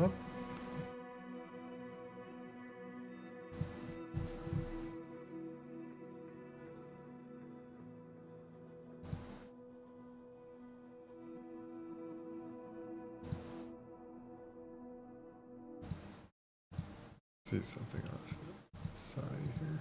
up. See something on the side here.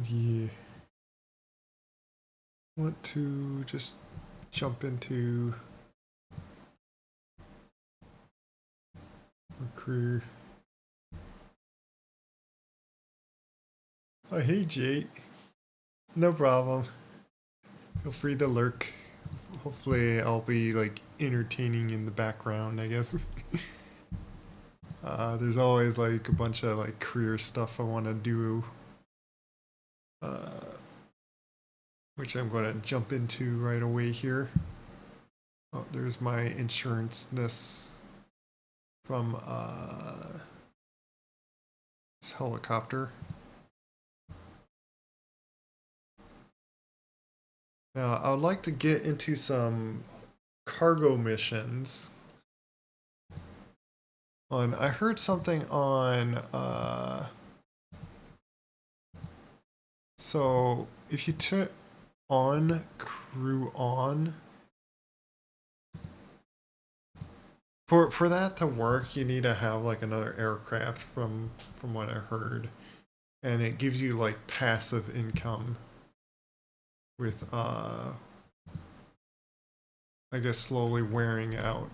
Yeah. Want to just jump into a career. Oh, hey, Jade. No problem. Feel free to lurk. Hopefully, I'll be like entertaining in the background, I guess. There's always like a bunch of like career stuff I want to do, which I'm going to jump into right away here. Oh, there's my insurance-ness from this helicopter. Now, I would like to get into some cargo missions. I heard something on, so if you turn on crew on, for that to work, you need to have like another aircraft from what I heard, and it gives you like passive income with I guess slowly wearing it out.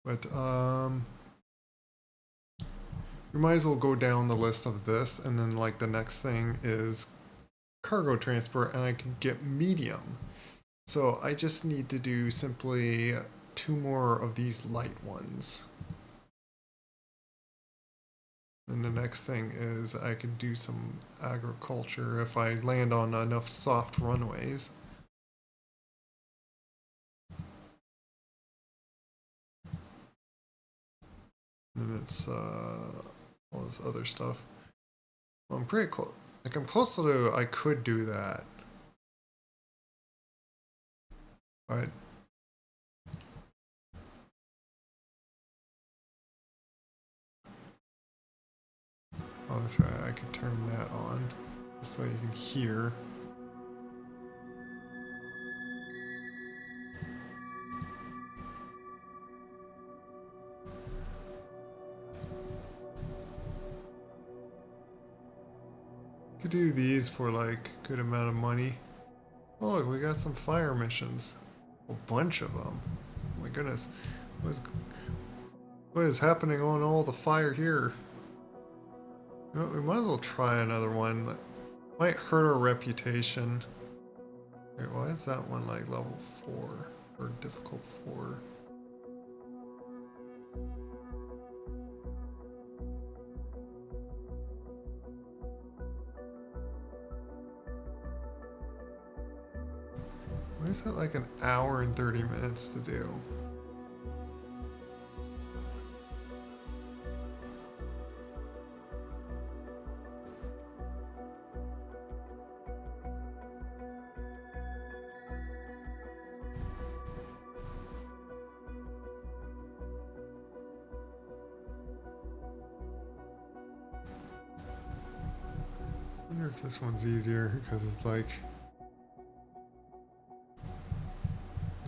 But we might as well go down the list of this, and then like the next thing is cargo transport, and I can get medium. So I just need to do simply 2 more of these light ones. And the next thing is I can do some agriculture if I land on enough soft runways. And it's all this other stuff. Well, I'm pretty close. Like I'm close to I could do that. But oh, that's right. I can turn that on just so you can hear. Could do these for like a good amount of money. Oh look, we got some fire missions. A bunch of them. Oh my goodness. What is happening on all the fire here? You know, we might as well try another one. That might hurt our reputation. Wait, why is that one like level 4? Or difficult 4? Why is that like an hour and 30 minutes to do? I wonder if this one's easier because it's like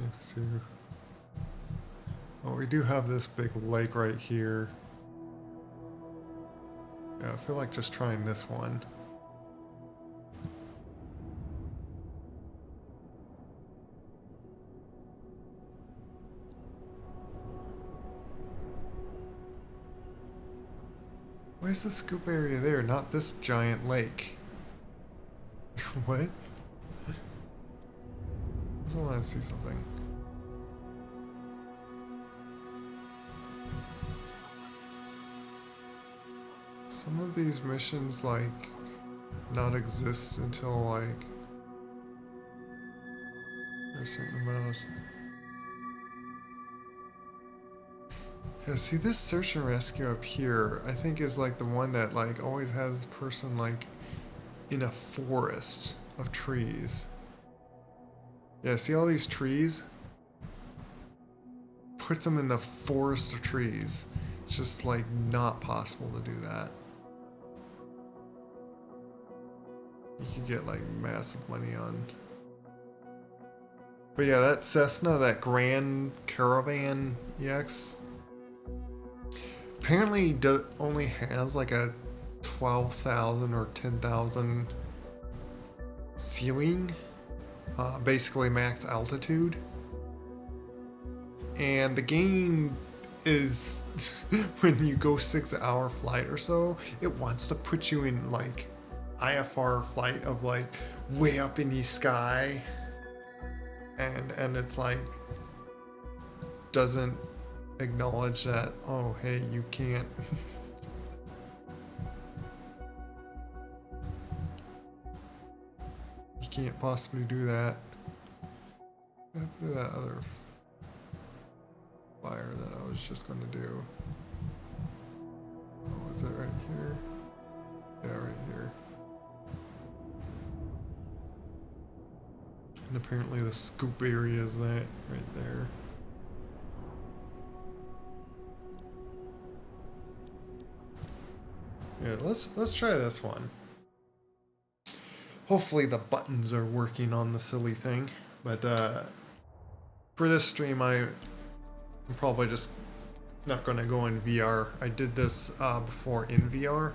next to. Oh, we do have this big lake right here. Yeah, I feel like just trying this one. Why is the scoop area there, not this giant lake? What? I just want to see something. Some of these missions, like, not exist until, like, for a certain amount of time. Yeah, see, this search and rescue up here, I think is, like, the one that, like, always has the person, like, in a forest of trees. Yeah, see all these trees? Puts them in a forest of trees. It's just, like, not possible to do that. You could get, like, massive money on. But yeah, that Cessna, that Grand Caravan EX, apparently only has, like, a 12,000 or 10,000 ceiling, basically max altitude. And the game is, when you go 6-hour flight or so, it wants to put you in, like, IFR flight of, like, way up in the sky. And it's like, doesn't acknowledge that, oh, hey, you can't. You can't possibly do that. After that other fire that I was just going to do. Oh, is it right here? Yeah, right here. And apparently the scoop area is that right there. Yeah, let's try this one. Hopefully the buttons are working on the silly thing, but for this stream I'm probably just not going to go in VR. I did this before in VR.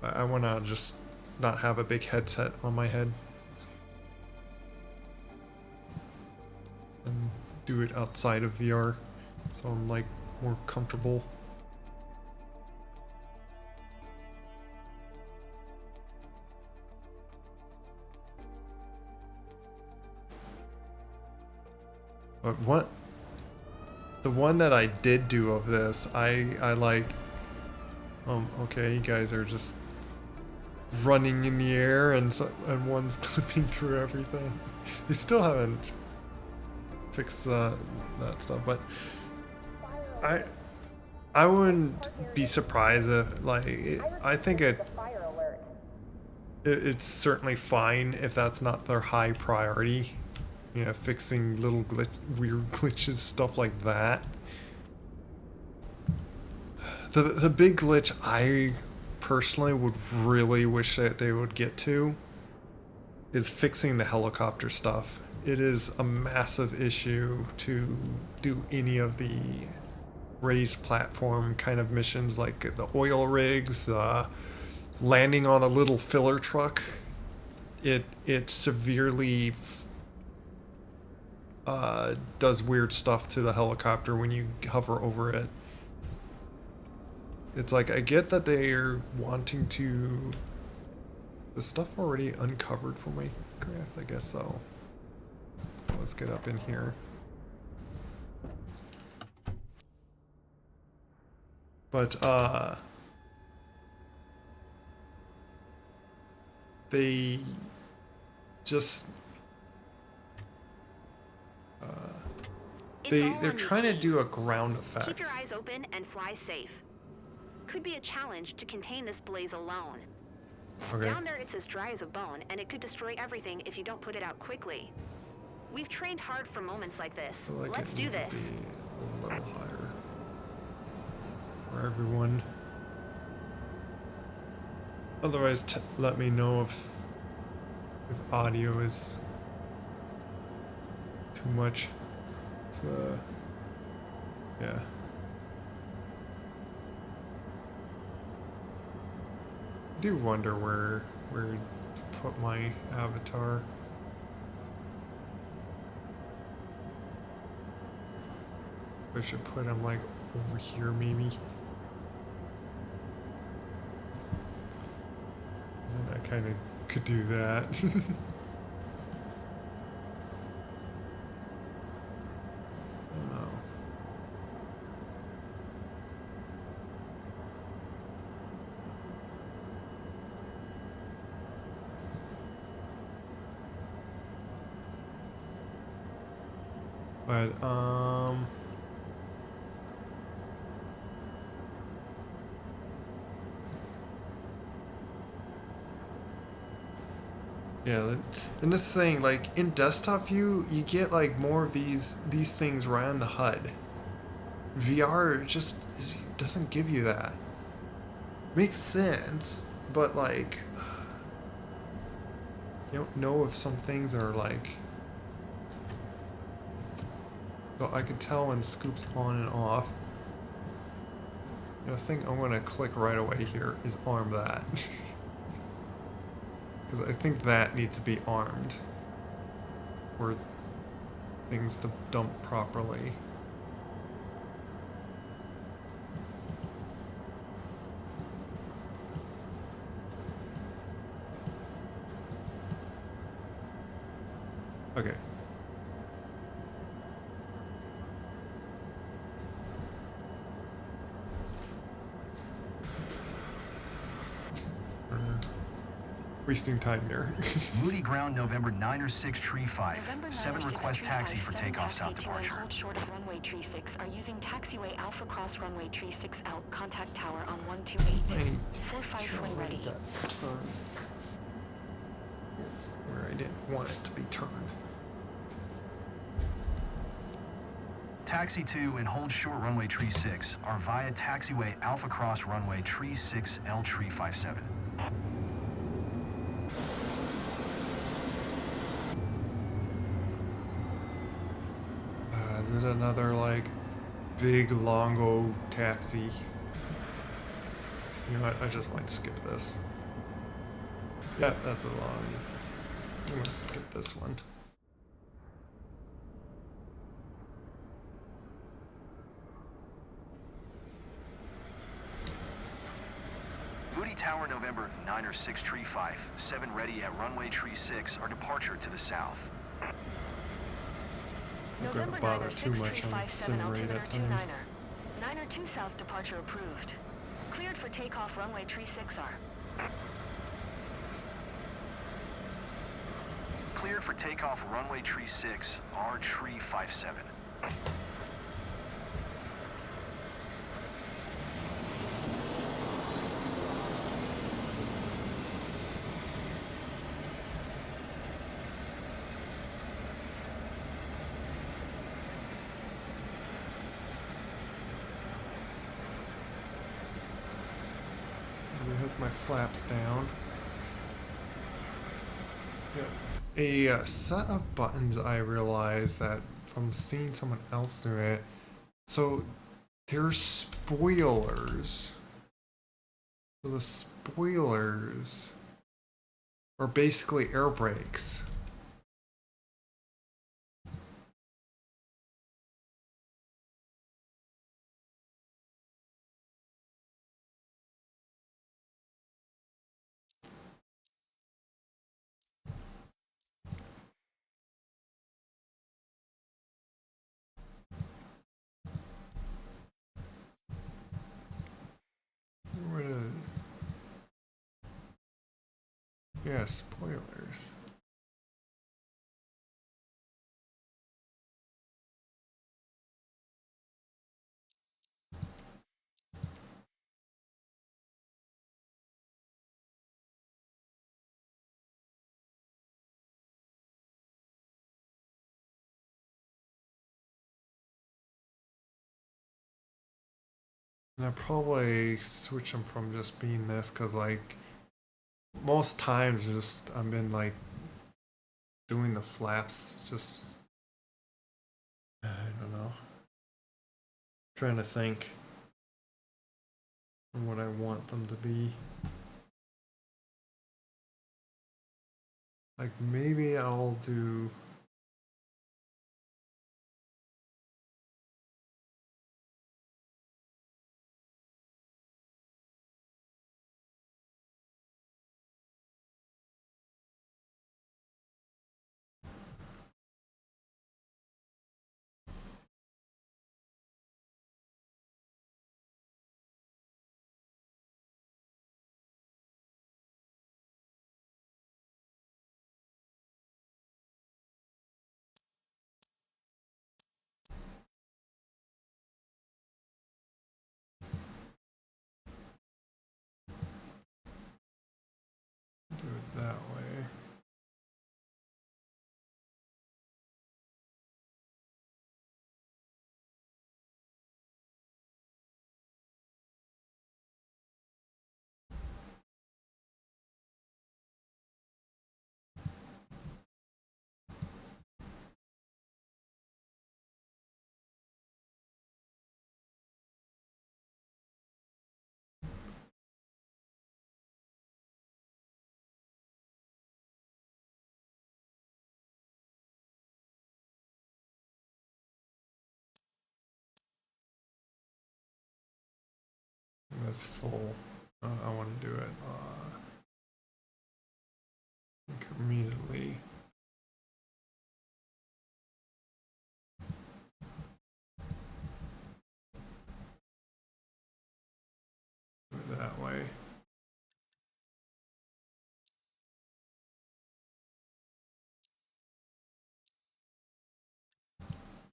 I want to just not have a big headset on my head and do it outside of VR, so I'm like more comfortable. But the one that I did do of this, I like, okay, you guys are just running in the air and one's clipping through everything. They still haven't fixed that stuff, but I wouldn't be surprised if, like, I think it's certainly fine if that's not their high priority. Yeah, fixing little weird glitches, stuff like that. The big glitch I personally would really wish that they would get to is fixing the helicopter stuff. It is a massive issue to do any of the raised platform kind of missions, like the oil rigs, the landing on a little filler truck. It severely does weird stuff to the helicopter when you hover over it. It's like, I get that they're wanting to... The stuff already uncovered for my craft? I guess so. Let's get up in here. But, they just... they're trying to do a ground effect. Keep your eyes open and fly safe. Could be a challenge to contain this blaze alone. Okay. Down there it's as dry as a bone, and it could destroy everything if you don't put it out quickly. We've trained hard for moments like this. Like Let's do this. To be a little higher for everyone. Otherwise, let me know if audio is too much. It's, yeah. I do wonder where to put my avatar. I should put him like over here maybe. kind of could do that. Oh. But yeah, and this thing, like in desktop view, you get like more of these things right on the HUD. VR just doesn't give you that. Makes sense, but like you don't know if some things are like. So I could tell when scoops on and off. The thing I'm gonna click right away here is arm that. Because I think that needs to be armed for things to dump properly. Okay. Wasting time here. Moody Ground, November 9 or 6, Tree 5. November 7 request taxi for takeoff south departure. Hold short of runway tree 6 are using taxiway Alpha Cross runway tree 6 out. Contact tower on 128. 45 when ready. Where I didn't want it to be turned. Taxi 2 and hold short runway tree 6 are via taxiway Alpha Cross runway tree 6 L tree 57. Is it another like big longo taxi? You know what? I just might skip this. Yeah, that's a long. I'm gonna skip this one. Moody Tower, November 9 or 6, Tree 5. 7 ready at runway tree 6 are departure to the south. I'm going to bother too much on sim rate at times. 902 south departure approved. Cleared for takeoff runway tree 6R. Cleared for takeoff runway tree 6 R tree 57. Has my flaps down. Yeah. A set of buttons I realized that from seeing someone else do it. So there's spoilers. So the spoilers are basically air brakes. Yeah, spoilers. And I probably switch them from just being this because like most times just I've been like doing the flaps just I don't know. Trying to think of what I want them to be. Like maybe I'll do it's full. I want to do it immediately. Do it that way.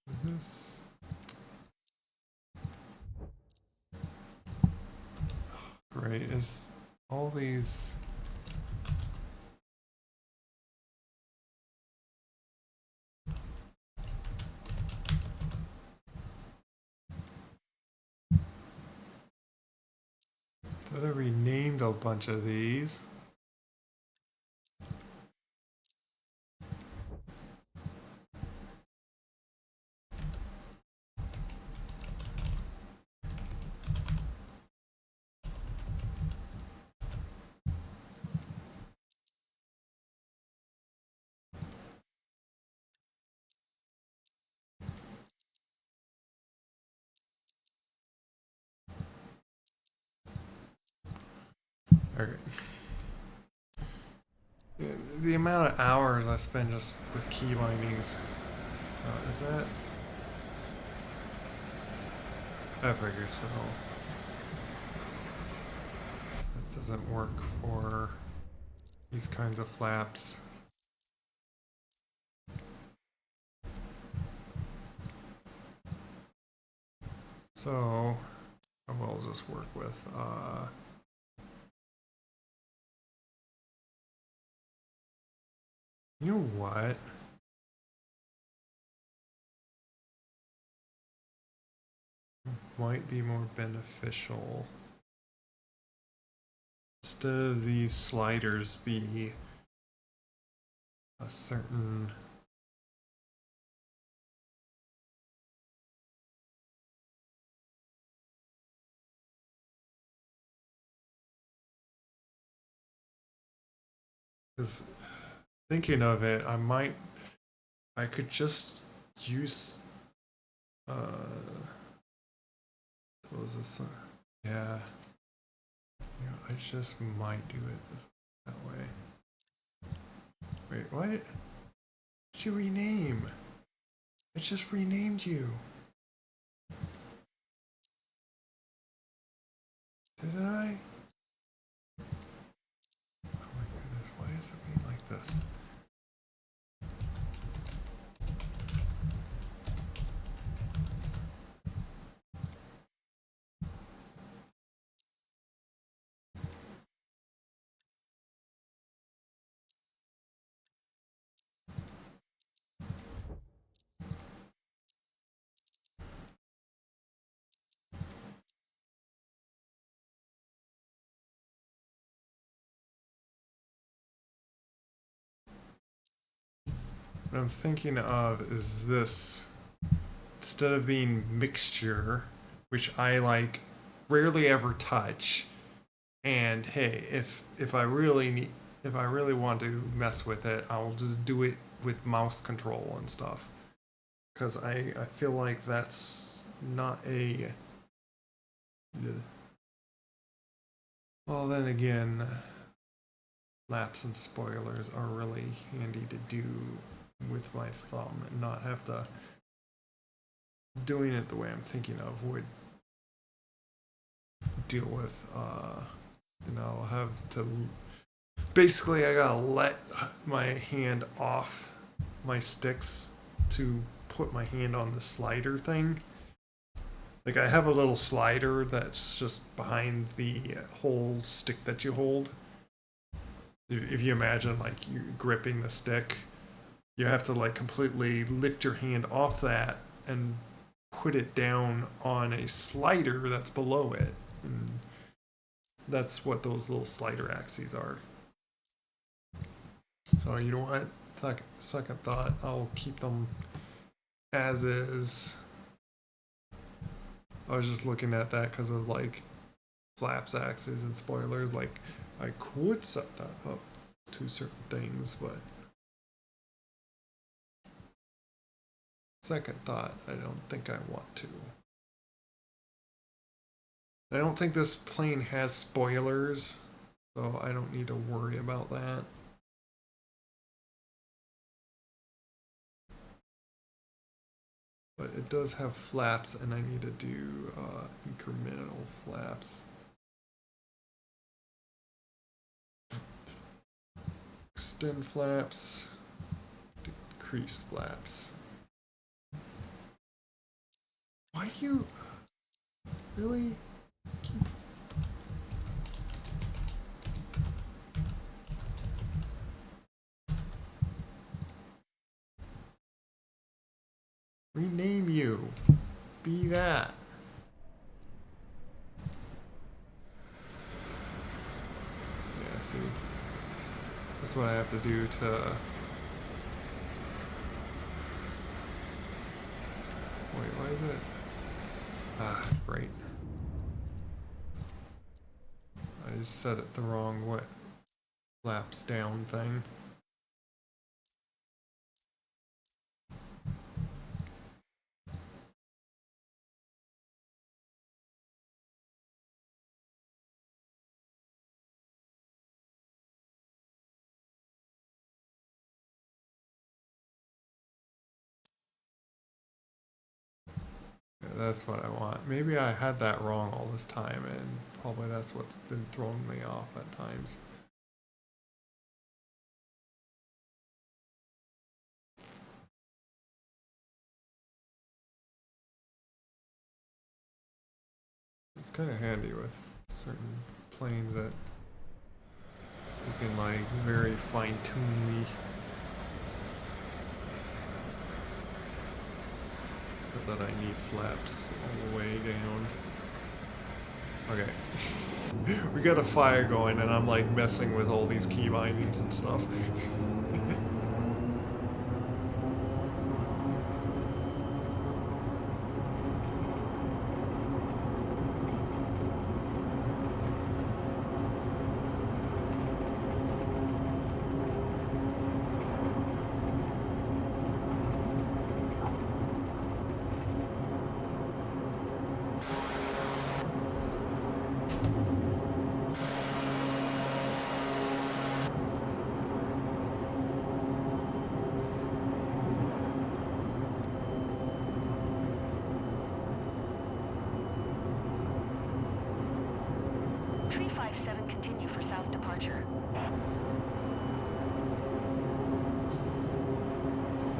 Is this? Great. Is all these? That I renamed a bunch of these. Alright. The amount of hours I spend just with key bindings. Is that? I figured so. That doesn't work for these kinds of flaps. So I will just work with you know what? Might be more beneficial. Instead of these sliders be a certain because thinking of it, I could just use what was this? Yeah. I just might do it that way. Wait, what? Did you rename? I just renamed you. Did I? Oh my goodness, why is it being like this? What I'm thinking of is this. Instead of being mixture, which I like rarely ever touch, and hey, if I really need, if I really want to mess with it, I'll just do it with mouse control and stuff. Because I feel like that's not a. Well, then again, laps and spoilers are really handy to do with my thumb and not have to. Doing it the way I'm thinking of would deal with, have to. Basically, I gotta let my hand off my sticks to put my hand on the slider thing. Like, I have a little slider that's just behind the whole stick that you hold. If you imagine, like, you gripping the stick, you have to, like, completely lift your hand off that and put it down on a slider that's below it. And that's what those little slider axes are. So, you know what? Second thought, I'll keep them as is. I was just looking at that because of like flaps, axes, and spoilers. Like, I could set that up to certain things, but second thought, I don't think I want to. I don't think this plane has spoilers, so I don't need to worry about that. But it does have flaps, and I need to do incremental flaps. Extend flaps, decrease flaps. Why do you really keep... Rename you. Be that. Yeah, see. That's what I have to do to... Wait, why is it? Ah, right. I just set it the wrong way. Flaps down thing. Yeah, that's what I want. Maybe I had that wrong all this time, and probably that's what's been throwing me off at times. It's kind of handy with certain planes that you can like very fine-tune me. But that I need flaps all the way down. Okay. We got a fire going and I'm like messing with all these key bindings and stuff. Continue for south departure.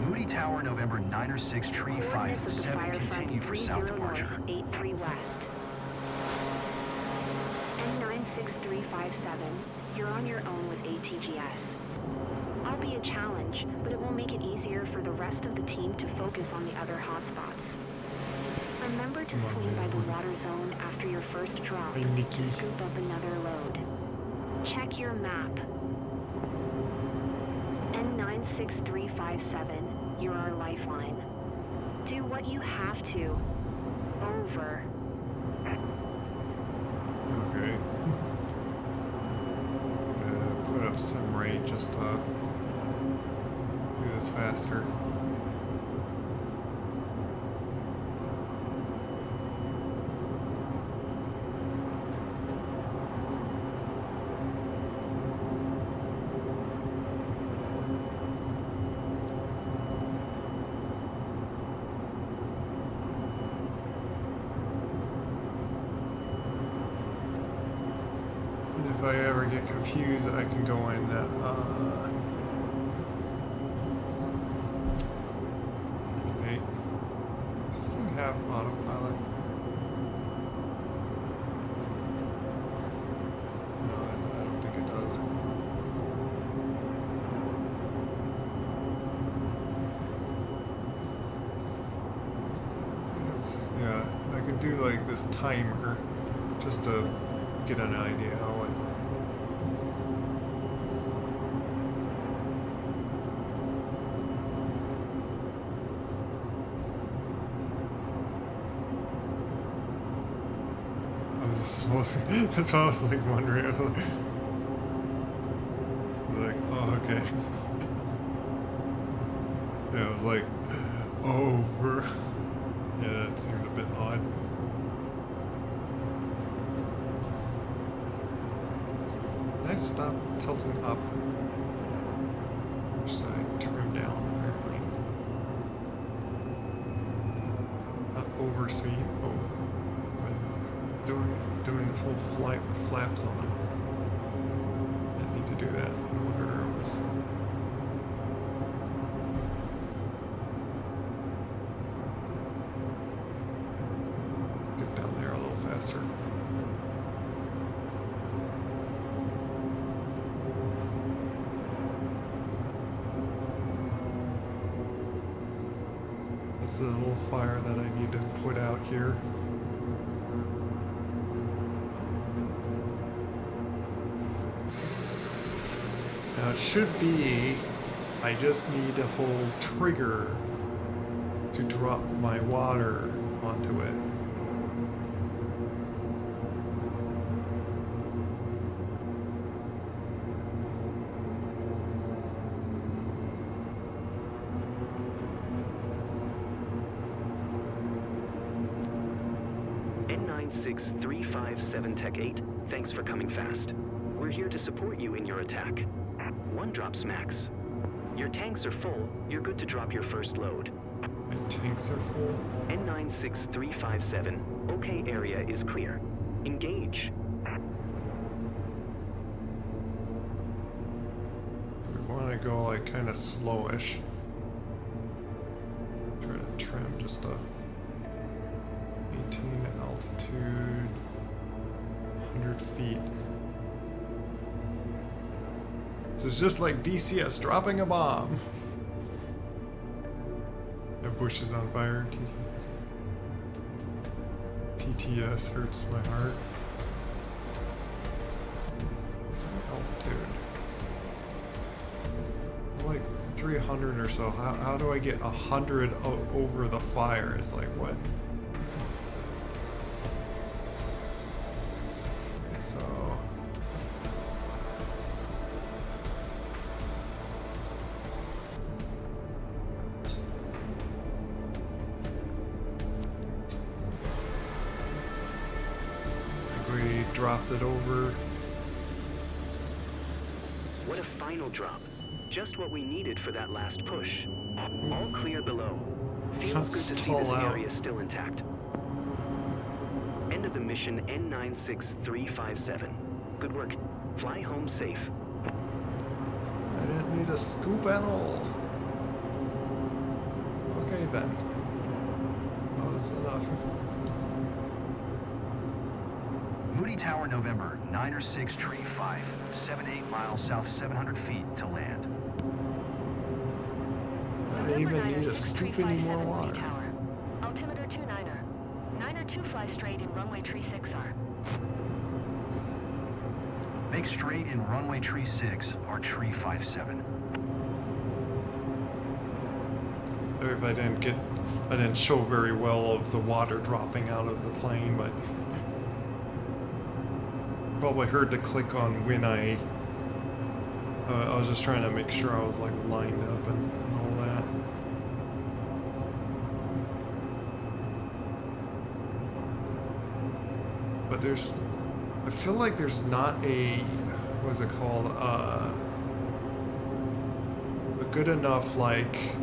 Moody Tower, November 906, tree 57, continue for south departure. 83 west. N96357, you're on your own with ATGS. I'll be a challenge, but it will make it easier for the rest of the team to focus on the other hotspots. Remember to swing by the water zone after your first drop to scoop up another load. Check your map. N96357, you're our lifeline. Do what you have to. Over. Okay. Put up sim rate just to do this faster. If I ever get confused, I can go in. Hey, does this thing have autopilot? No, I don't think it does. Yeah, I could do like this timer just to get an idea how it. That's what I was like wondering. Like, oh, okay. Yeah, it was like over. Yeah, that seemed a bit odd. I stop tilting up? Or should I trim down, apparently? Not over speed. Oh. But doing this whole flight with flaps on them. Didn't need to do that. No wonder it was... Get down there a little faster. That's the little fire that I need to put out here. Now it should be, I just need to hold trigger to drop my water onto it. N96357 Tech 8, thanks for coming fast. We're here to support you in your attack. 1 drops max. Your tanks are full. You're good to drop your first load. My tanks are full. N96357, OK area is clear. Engage. We want to go like kind of slowish. Try to trim just to maintain altitude 100 feet. This is just like DCS dropping a bomb. The bush is on fire. PTS hurts my heart. Altitude. Like 300 or so. How do I get 100 over the fire? It's like what? Okay, so. We dropped it over. What a final drop. Just what we needed for that last push. All clear below. Feels good to see this area still intact. End of the mission N96357. Good work. Fly home safe. I didn't need a scoop at all. Okay then. That was enough. Moody Tower, November, 9 Tree 5, 78 miles south, 700 feet to land. I didn't even need to scoop any more water. Tower. Altimeter 29er. 9er 2 fly straight in runway tree 6R. Make straight in runway tree 6, or tree 57. Sorry if I didn't show very well of the water dropping out of the plane, but probably heard the click on when I was just trying to make sure I was like lined up and all that. But I feel like there's not a, what's it called, a good enough like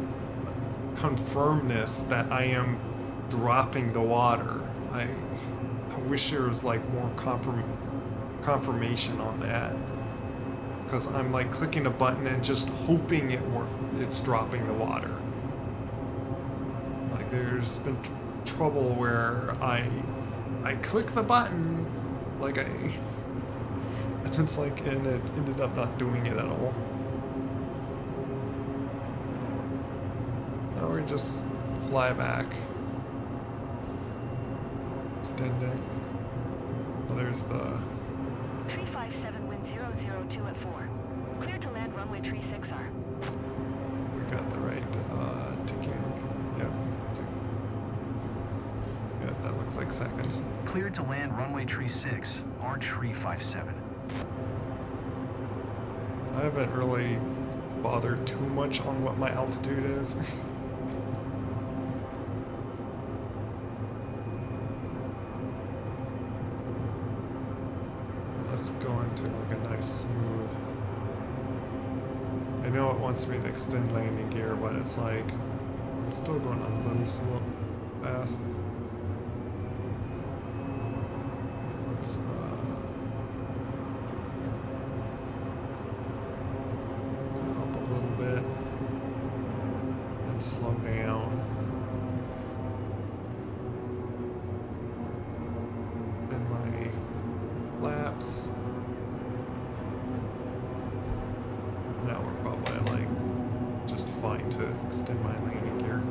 confirmness that I am dropping the water. I wish there was like more confirmation on that, because I'm like clicking a button and just hoping it's dropping the water. Like there's been trouble where I click the button, like and it's like, and it ended up not doing it at all. Now we just fly back. Extend it. Well, there's the Tree 57, wind 002 at 4. Clear to land runway tree 6R. we got the right ticking. Yep. Yeah, that looks like seconds. Cleared to land runway tree 6, or tree 57. I haven't really bothered too much on what my altitude is. Let's go into like a nice smooth. I know it wants me to extend landing gear, but it's like I'm still going a little slow, fast. Let's go up a little bit and slow down. And my laps. Now we're probably like just fine to extend my landing gear.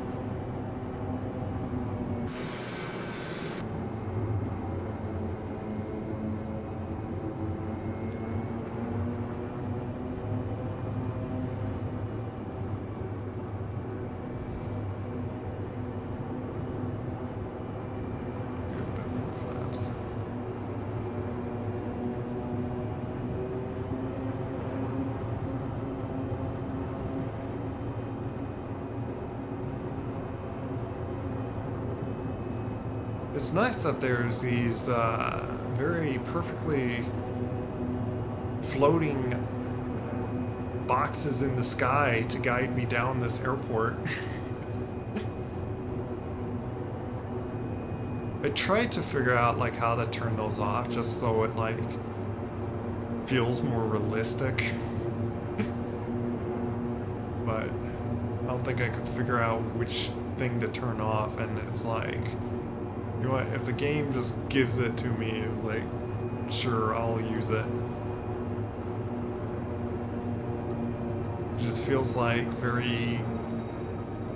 Do a bit more flaps. It's nice that there's these very perfectly floating boxes in the sky to guide me down this airport. I tried to figure out like how to turn those off just so it like feels more realistic. But I don't think I could figure out which thing to turn off, and it's like, you know what, if the game just gives it to me, it's like, sure, I'll use it. It just feels like very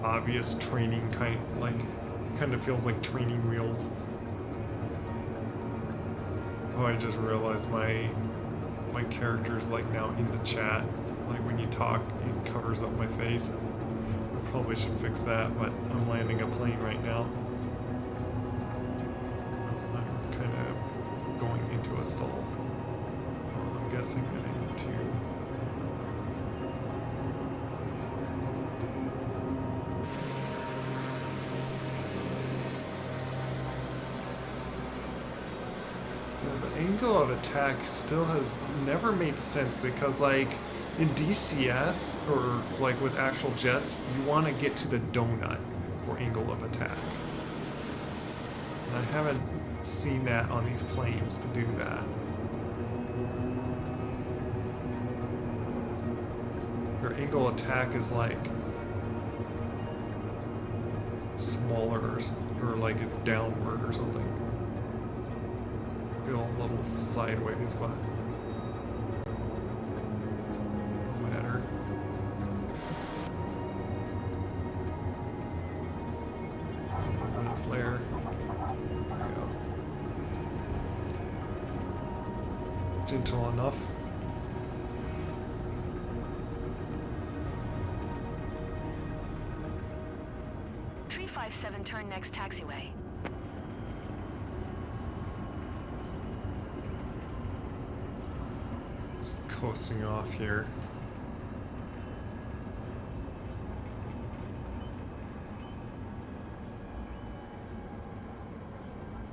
obvious training kind of feels like training wheels. Oh, I just realized my character's like now in the chat. Like when you talk, it covers up my face. I probably should fix that, but I'm landing a plane right now. I'm kind of going into a stall. I'm guessing I need to. The angle of attack still has never made sense because, like, in DCS or like with actual jets, you want to get to the donut for angle of attack. And I haven't seen that on these planes to do that. Your angle attack is like smaller or like it's downward or something. Feel a little sideways, but no matter. Flare. There we go. Gentle enough. Turn next taxiway. Just coasting off here.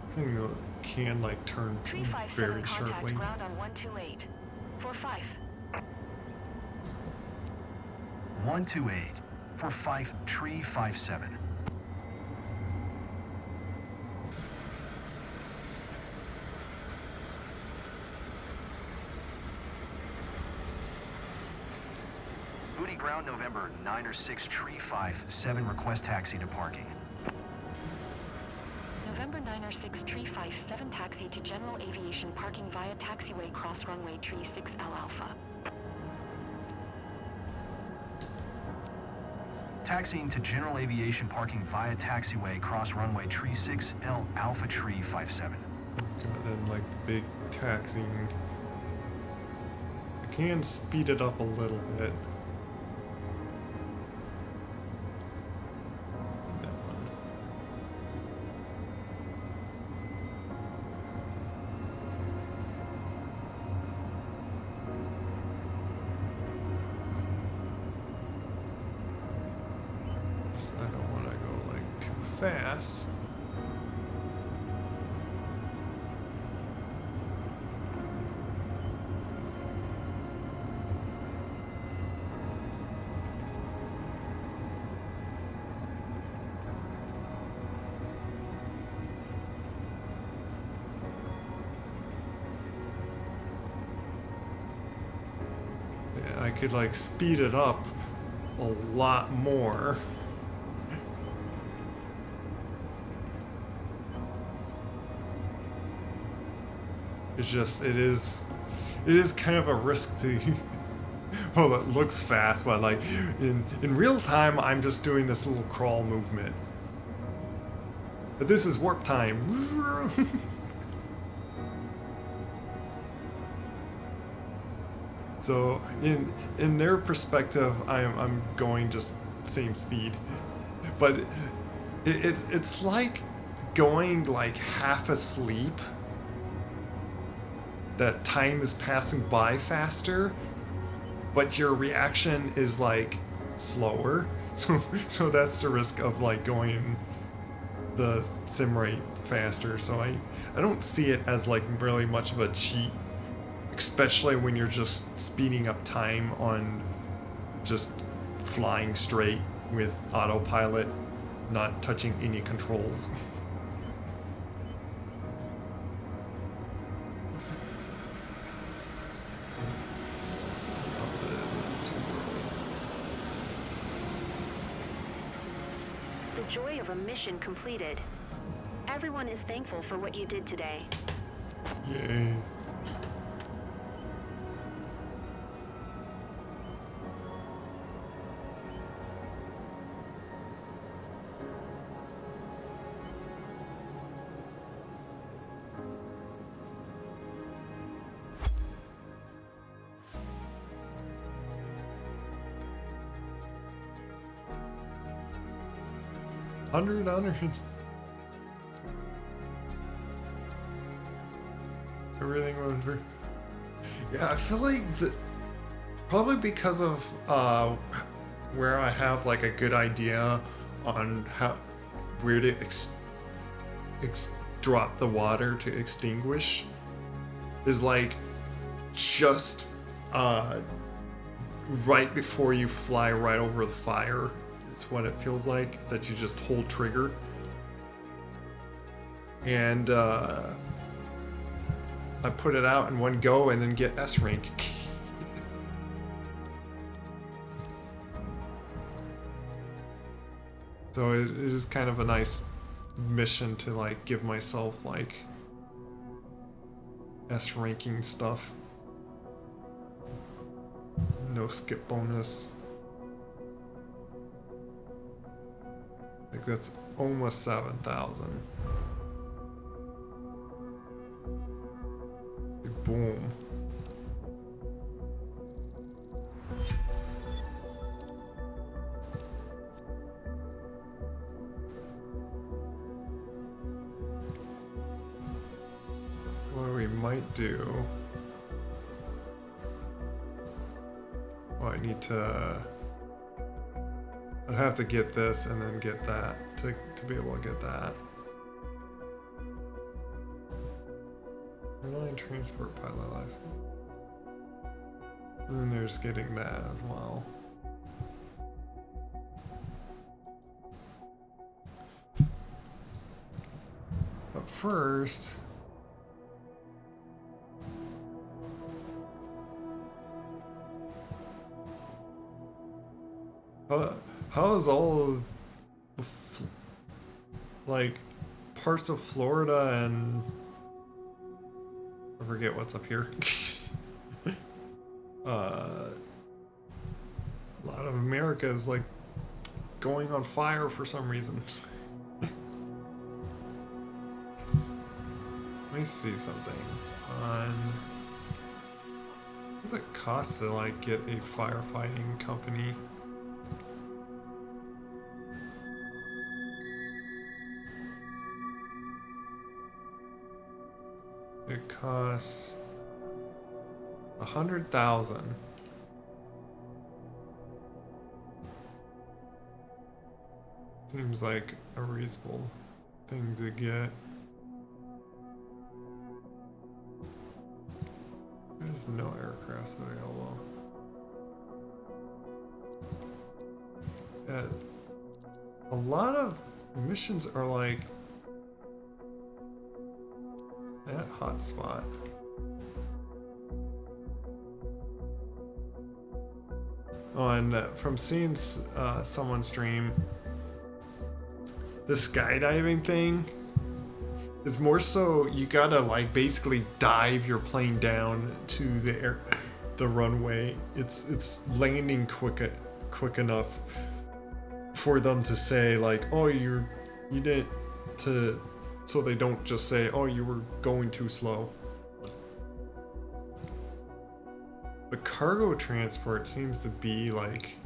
I think it can like turn very sharply. Ground on 128. 45. 128. 45 tree 57. Booty ground November 9 or 6 tree 57, request taxi to parking. November 9 or 6 tree 57 taxi to general aviation parking via taxiway cross runway tree 6L Alpha. Taxiing to general aviation parking via taxiway cross runway tree 6L Alpha tree 57. God, then like the big taxiing. I can speed it up a little bit. That one. I don't want to go like too fast. could like speed it up a lot more. It's just, it is kind of a risk to, well, it looks fast, but like in real time, I'm just doing this little crawl movement. But this is warp time. So in their perspective, I'm going just same speed, but it's like going like half asleep. That time is passing by faster, but your reaction is like slower. So that's the risk of like going the sim rate faster. So I don't see it as like really much of a cheat, especially when you're just speeding up time on just flying straight with autopilot, not touching any controls. The joy of a mission completed. Everyone is thankful for what you did today. Yay. Hundred. Everything over. Yeah, I feel like probably because of where I have like a good idea on where to drop the water to extinguish is like just right before you fly right over the fire. It's what it feels like, that you just hold trigger. And I put it out in one go and then get S rank. So it is kind of a nice mission to like give myself like S ranking stuff. No skip bonus. Like that's almost 7,000. Boom. What we might do. Well, I need to. I'd have to get this and then get that to be able to get that. Airline transport pilot license. And then there's getting that as well. But first, how is all of like parts of Florida and I forget what's up here. A lot of America is like going on fire for some reason. Let me see something. What does it cost to like get a firefighting company? It costs 100,000. Seems like a reasonable thing to get. There's no aircrafts available. A lot of missions are like that hotspot. on from seeing someone stream, the skydiving thing is more so you gotta like basically dive your plane down to the runway. It's landing quick enough for them to say like, oh, you didn't, to, so they don't just say, oh, you were going too slow. The cargo transport seems to be like,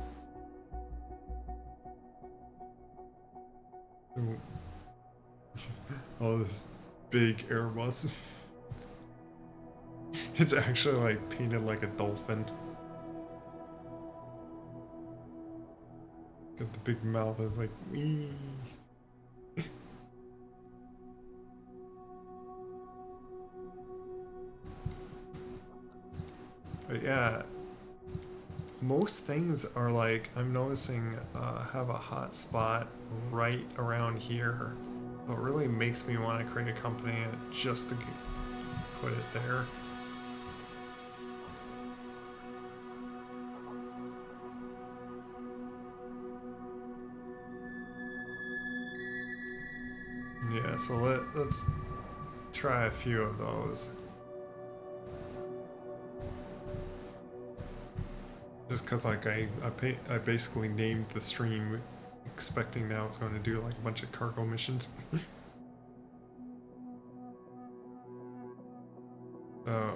oh, this big Airbus. It's actually like painted like a dolphin. Got the big mouth of like, wee. But yeah, most things are like, I'm noticing have a hot spot right around here. So it really makes me want to create a company just to put it there. Yeah, so let's try a few of those. Just cause like I basically named the stream expecting now it's going to do like a bunch of cargo missions. Oh,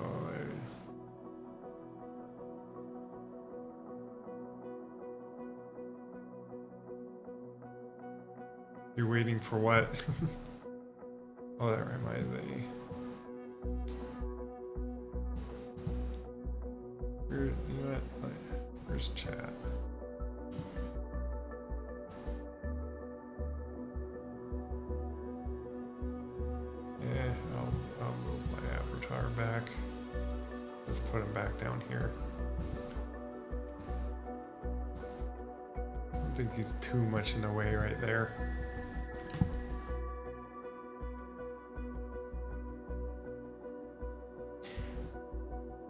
you're waiting for what? Oh, that reminds me. You know what? Where's chat? Yeah, I'll move my avatar back. Let's put him back down here. I don't think he's too much in the way right there.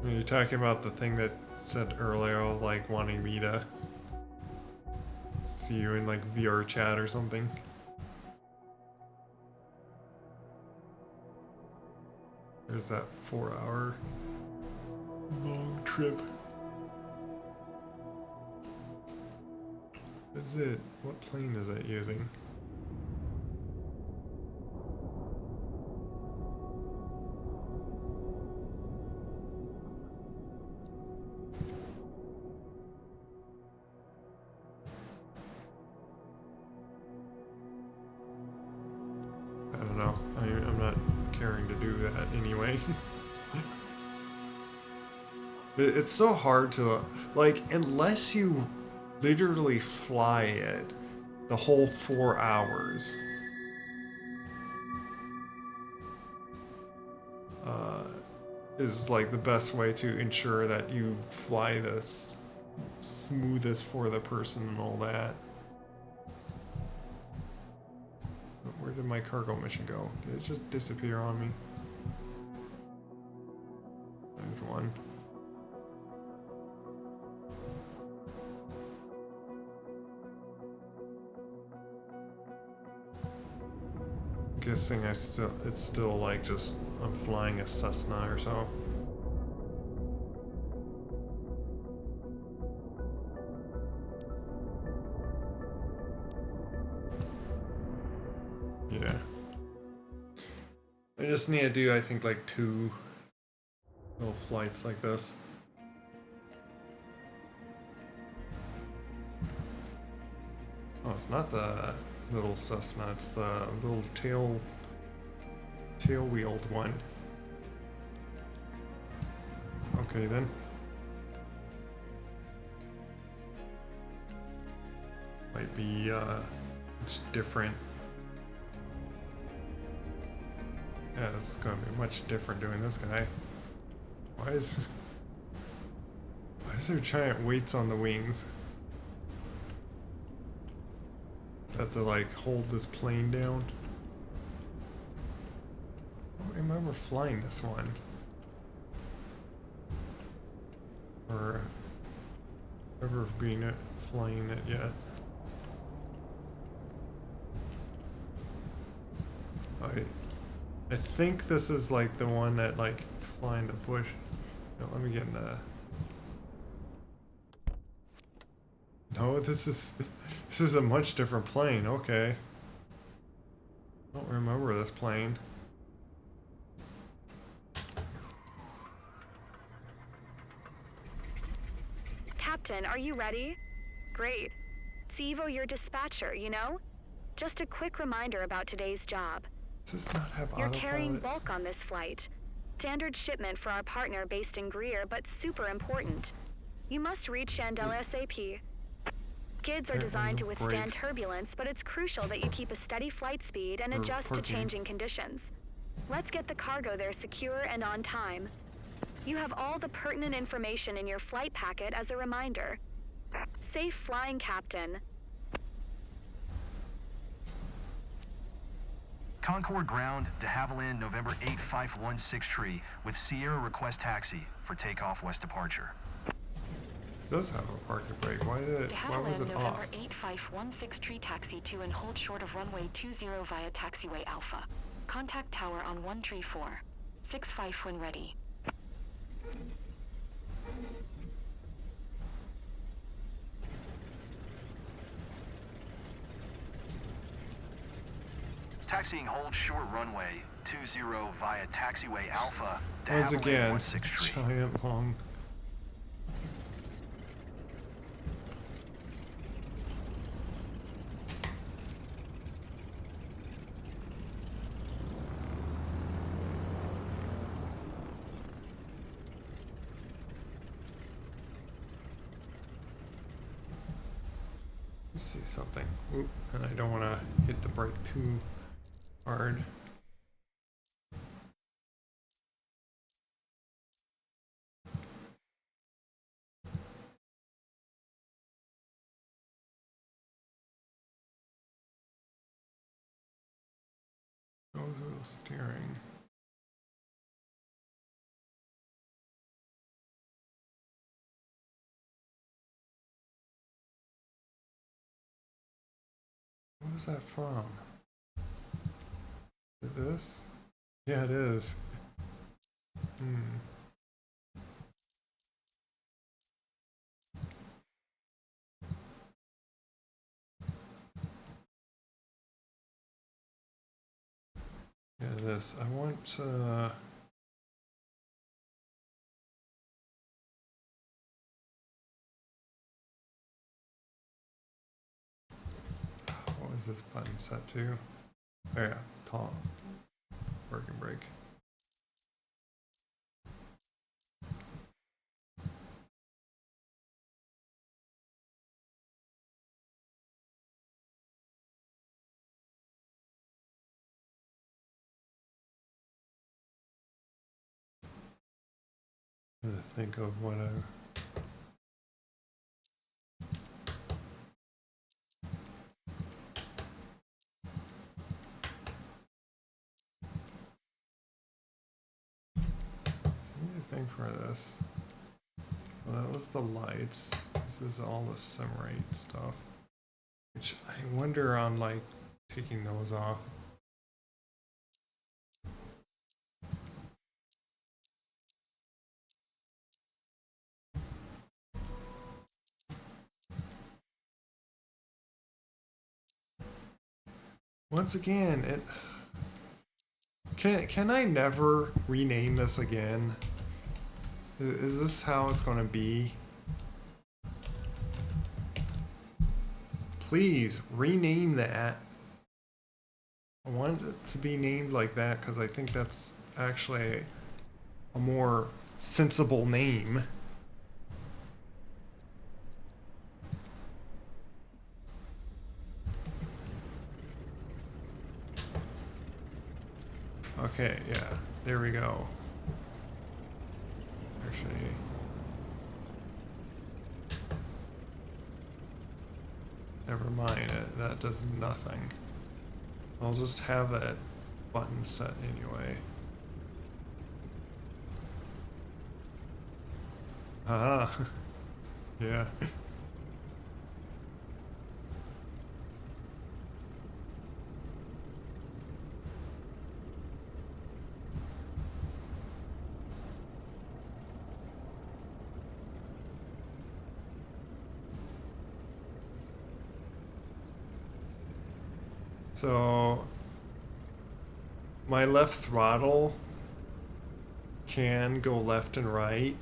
You're talking about the thing that said earlier, like wanting me to see you in like VR chat or something. There's that 4-hour long trip. Is it? What plane is it using? I'm not caring to do that anyway. It's so hard to, like, unless you literally fly it the whole 4 hours. Is like the best way to ensure that you fly this smoothest for the person and all that. Where did my cargo mission go? Did it just disappear on me? There's one. I'm guessing it's still like just I'm flying a Cessna or so. Yeah. I just need to do, I think, like 2 little flights like this. Oh, it's not the little Cessna, it's the little tail-wheeled one. Okay then. Might be it's different. Yeah, it's gonna be much different doing this guy. Why is there giant weights on the wings? Have to like hold this plane down. I don't remember flying this one. Or ever been flying it yet. I think this is like the one that like flying the bush. No, let me get in the. No, this is a much different plane. Okay. I don't remember this plane. Captain, are you ready? Great. It's Evo, your dispatcher, you know? Just a quick reminder about today's job. Does this not have You're carrying autopilot? bulk on this flight. Standard shipment for our partner based in Greer, but super important. You must reach Chandel SAP. Skids are Apparently designed to no withstand brakes. turbulence, but it's crucial that you keep a steady flight speed and Or adjust to parking. changing conditions. Let's get the cargo there secure and on time. You have all the pertinent information in your flight packet as a reminder. Safe flying, Captain. Concord ground, de Havilland, November 8516 tree, with Sierra request taxi for takeoff west departure. It does have a parking brake. Why was DeHavilland, it off? November 8516 tree taxi to and hold short of runway 20 via taxiway Alpha. Contact tower on 134. 65 when ready. Taxiing hold short runway 20 via taxiway Alpha, de Once Havilland again, 16 tree. giant long. Let's see something. Oop, and I don't want to hit the brake too hard. Nose wheel steering. What is that from? Is it this? Yeah, it is. Yeah, this. I want what was this button set to? Oh yeah, tall. Parking brake. I'm trying to think of what I. Thing for this. Well, that was the lights. This is all the sim rate stuff. Which I wonder on like taking those off. Once again, it can I never rename this again? Is this how it's going to be? Please rename that. I want it to be named like that because I think that's actually a more sensible name. Okay, yeah, there we go. Actually, never mind it. That does nothing. I'll just have that button set anyway. Ah, yeah. So my left throttle can go left and right.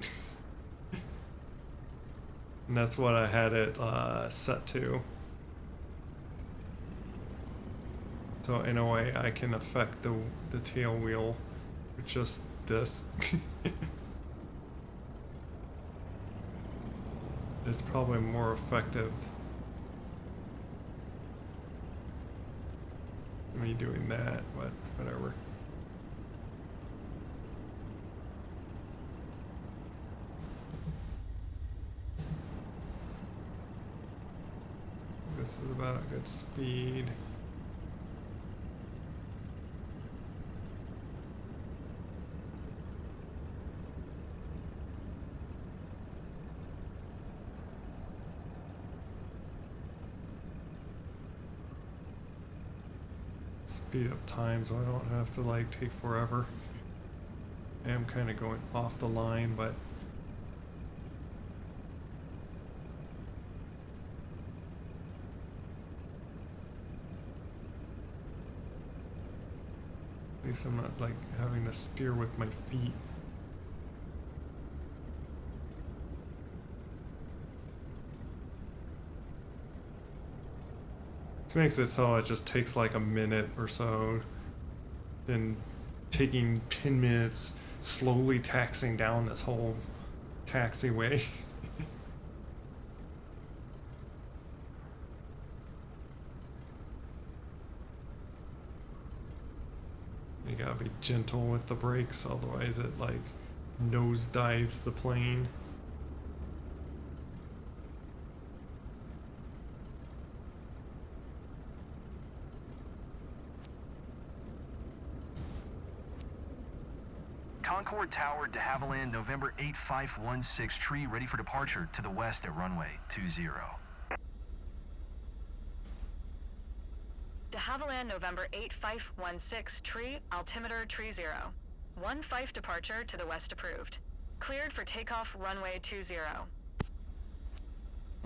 And that's what I had it set to. So in a way I can affect the tail wheel with just this. It's probably more effective than me doing that, but whatever. This is about a good speed. Speed up time so I don't have to like take forever. I am kind of going off the line, but at least I'm not like having to steer with my feet. This makes it so it just takes like a minute or so, then taking 10 minutes slowly taxiing down this whole taxiway. You gotta be gentle with the brakes, otherwise it like nosedives the plane. Concord Tower, de Havilland, November 8516, tree ready for departure to the west at runway 20. De Havilland, November 8516, tree, altimeter tree 0. 15 departure to the west approved. Cleared for takeoff runway 20.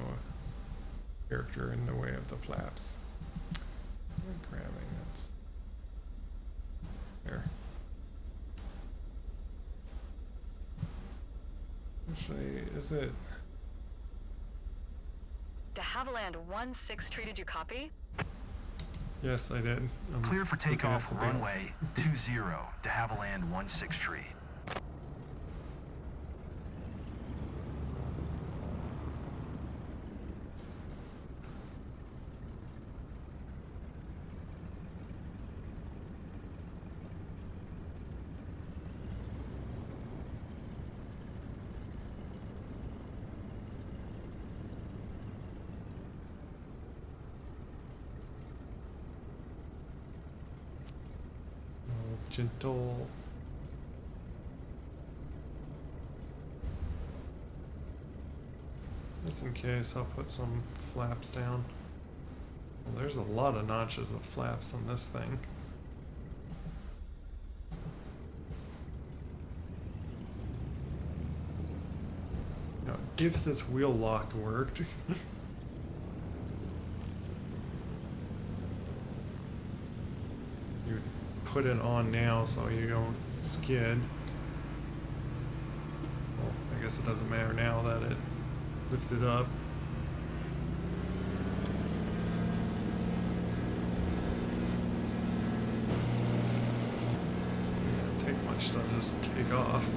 Oh, character in the way of the flaps. I'm grabbing that. There. Actually, is it? De Havilland 16, tree, did you copy? Yes, I did. I'm Cleared for looking at takeoff something else. runway 20, de Havilland 16 tree. Gentle. Just in case, I'll put some flaps down. Well, there's a lot of notches of flaps on this thing. Now, if this wheel lock worked, you put it on now so you don't skid. Well, I guess it doesn't matter now that it lifted up. It doesn't take much to just take off.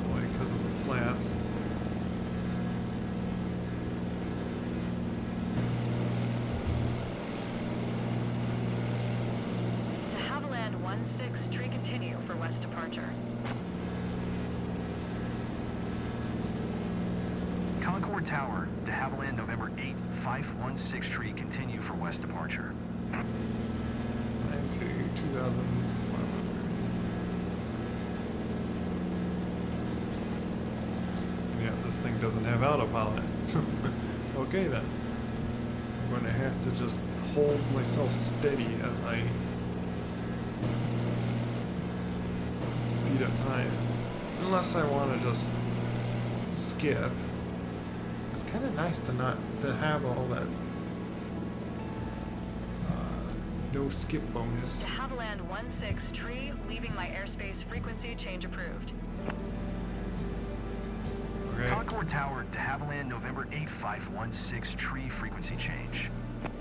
Only because of the flaps. De Havilland 16, tree, continue for west departure. Concord Tower, de Havilland, November 8516 tree, continue for west departure. 92500. Yeah, this thing doesn't have autopilot. So, okay then. I'm going to have to just hold myself steady as I speed up time. Unless I want to just skip. It's kind of nice to not to have all that No skip bonus. De Havilland 16 tree, leaving my airspace, frequency change approved. Okay. Concord Tower, de Havilland, November 8516 tree, frequency change. I'm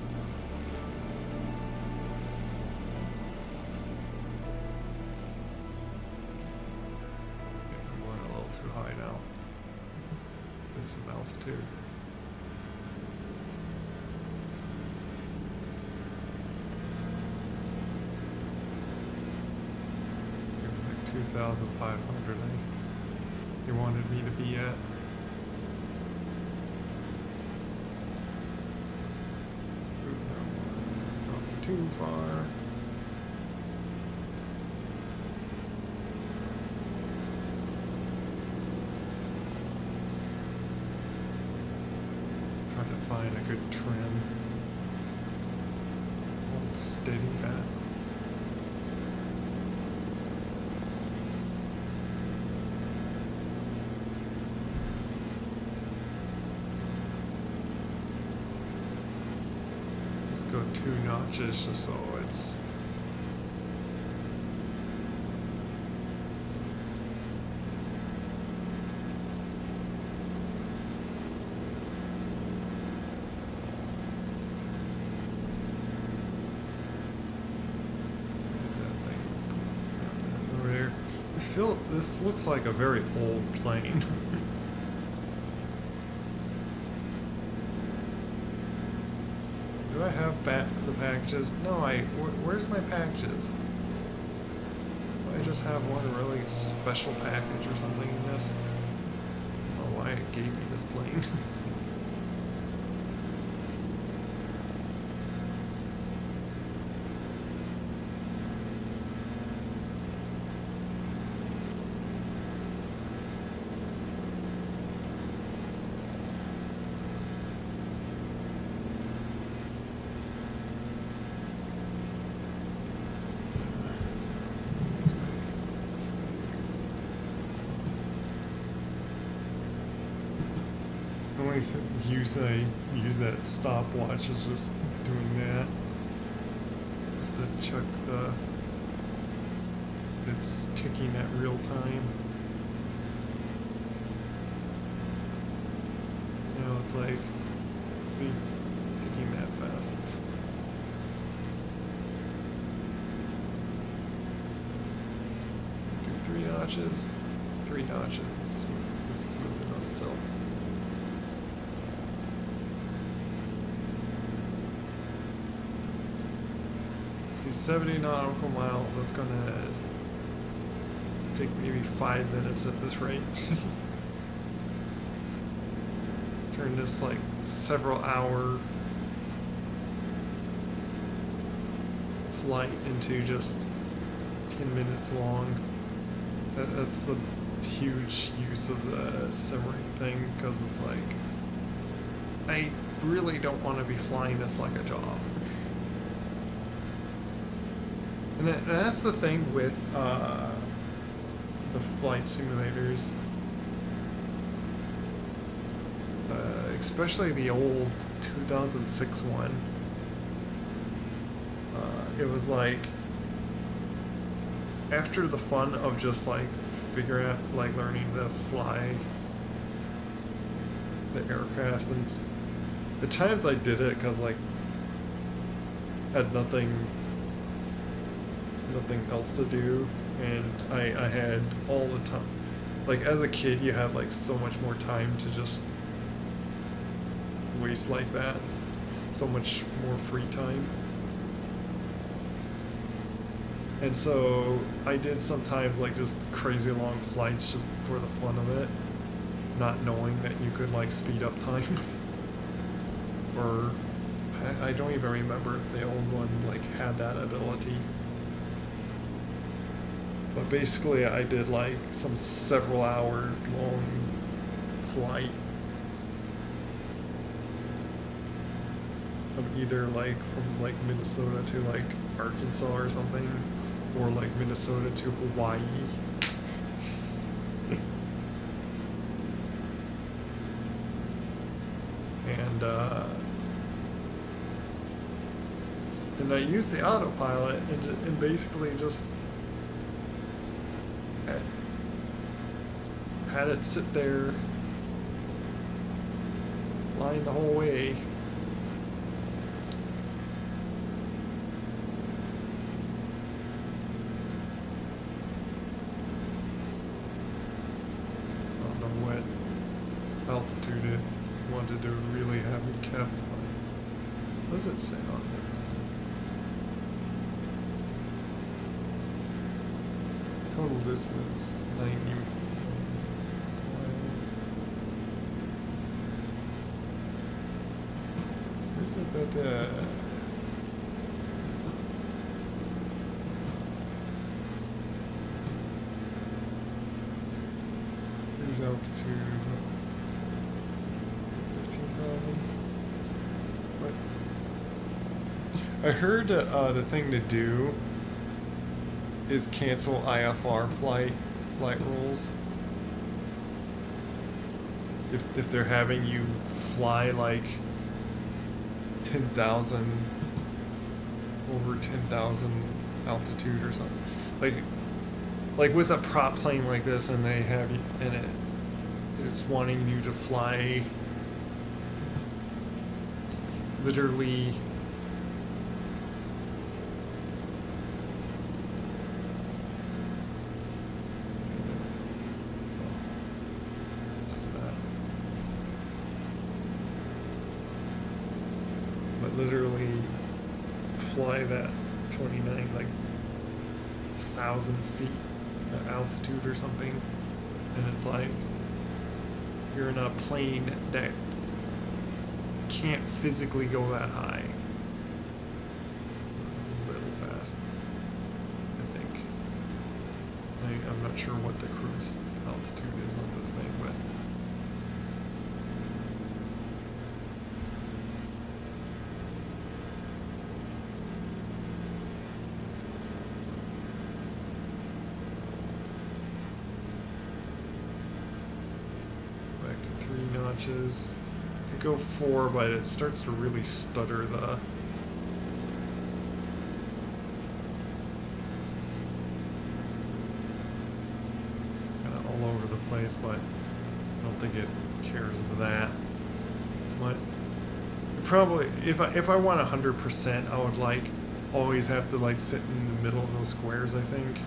going a little too high now. Lose some altitude. It was like 2,500. He wanted me to be at. Ooh, no, not too far. Trying to find a good trim. Hold steady at. Just go 2 notches just so it's. Over here. This looks like a very old plane. Do I have the packages? No, where's my packages? Do I just have one really special package or something in this? I don't know why it gave me this plane. The only use I use that stopwatch is just doing that. Just to check it's ticking at real time. You know, it's like ticking that fast. Do 3 notches. 3 notches is smooth enough still. See, 70 nautical miles, that's gonna take maybe 5 minutes at this rate. Turn this like several hour flight into just 10 minutes long. That's the huge use of the simmering thing, because it's like, I really don't want to be flying this like a job. And that's the thing with the flight simulators, especially the old 2006 one. It was like, after the fun of just like figuring out, like learning to fly the aircraft, and the times I did it because like had nothing else to do, and I had all the time. Like as a kid, you had like so much more time to just waste like that, so much more free time. And so I did sometimes like just crazy long flights just for the fun of it, not knowing that you could like speed up time. Or I don't even remember if the old one like had that ability. But basically I did like some several hour long flight of either like from like Minnesota to like Arkansas or something, or like Minnesota to Hawaii. And And I used the autopilot and basically just had it sit there flying the whole way. I don't know what altitude it wanted to really have it kept, but what does it say on there? Total distance is 90. Where's it that here's altitude 15,000. What? I heard the thing to do is cancel IFR flight rules. If they're having you fly like 10,000 over 10,000 altitude or something, like with a prop plane like this, and they have you in it, it's wanting you to fly literally literally fly that 29 like 1,000 feet altitude or something, and it's like you're in a plane that can't physically go that high. A little fast, I think. I'm not sure what the cruise altitude is on this thing, but notches. Could go 4, but it starts to really stutter the kind of all over the place, but I don't think it cares that. But probably if I want 100%, I would like always have to like sit in the middle of those squares, I think.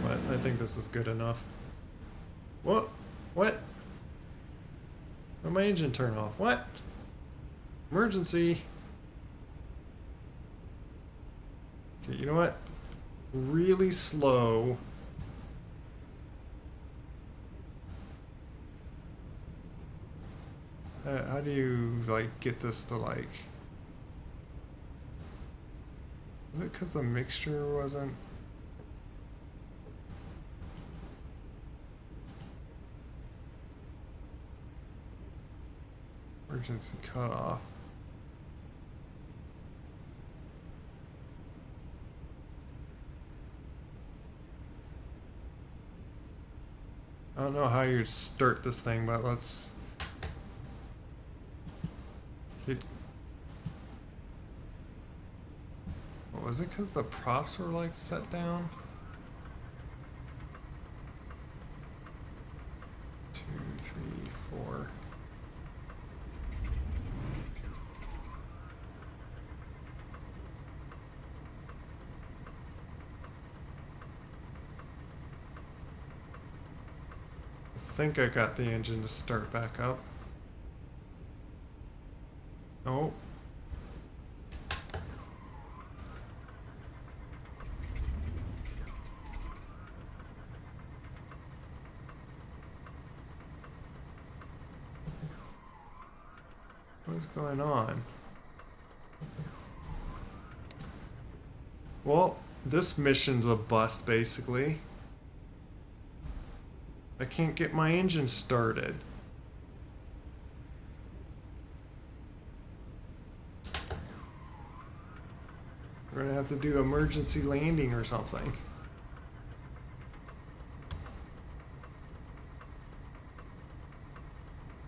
But I think this is good enough. What? Did my engine turn off? What? Emergency. Okay, you know what? Really slow. How do you like get this to like? Is it because the mixture wasn't? Emergency cutoff. I don't know how you'd start this thing, but let's hit. What was it? Because the props were like set down? 2, 3, 4. I think I got the engine to start back up. Oh. What is going on? Well, this mission's a bust, basically. I can't get my engine started. We're gonna have to do emergency landing or something.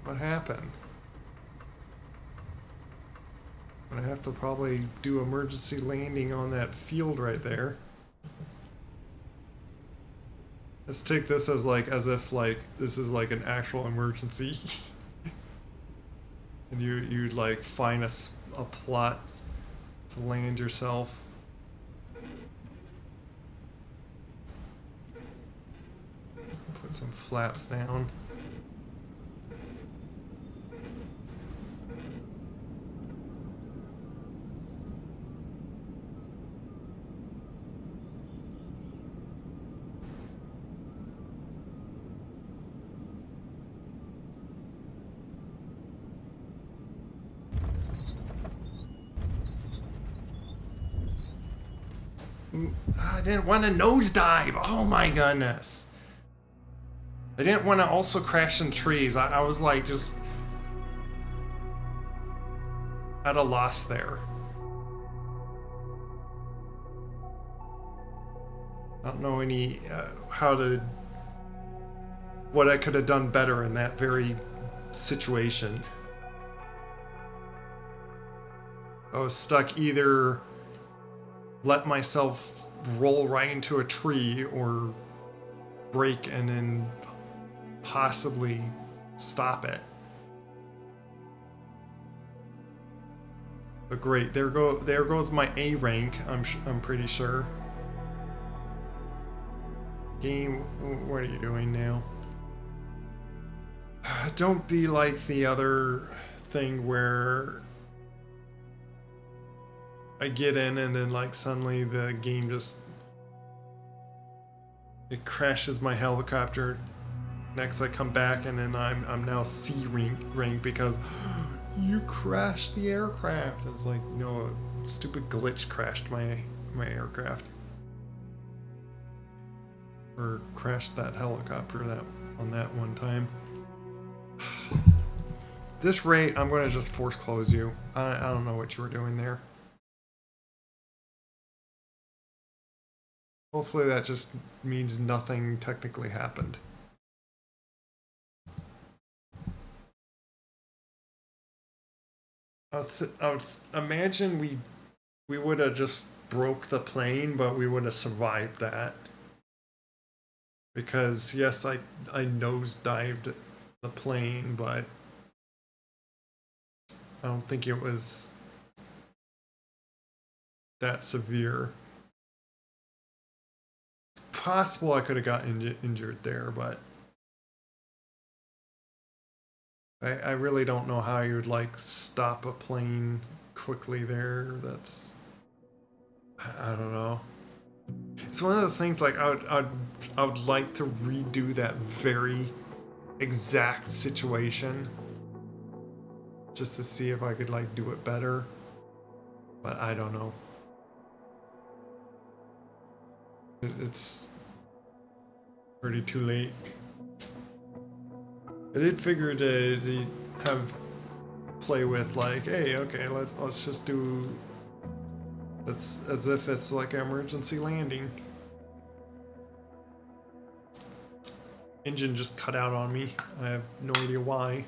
What happened? When gonna have to probably do emergency landing on that field right there. Let's take this as like, as if like this is like an actual emergency. And you'd like find a plot to land yourself. Put some flaps down. I didn't want to nosedive. Oh my goodness. I didn't want to also crash in trees. I was like just at a loss there. I don't know any what I could have done better in that very situation. I was stuck either let myself roll right into a tree or brake and then possibly stop it. But great, there goes my A rank. I'm pretty sure. Game, what are you doing now? Don't be like the other thing where I get in and then like suddenly the game just it crashes my helicopter. Next I come back and then I'm now C rank because you crashed the aircraft. It's like, no, a stupid glitch crashed my aircraft. Or crashed that helicopter on that one time. This rate, I'm gonna just force close you. I don't know what you were doing there. Hopefully that just means nothing technically happened. I would imagine we would have just broke the plane, but we would have survived that. Because yes, I nosedived the plane, but I don't think it was that severe. It's possible I could have got injured there, but I really don't know how you would like stop a plane quickly there. I don't know. It's one of those things like I would like to redo that very exact situation just to see if I could like do it better, but I don't know. It's already too late. I did figure to have play with like, hey, okay, let's just do. It's as if it's like an emergency landing. Engine just cut out on me. I have no idea why.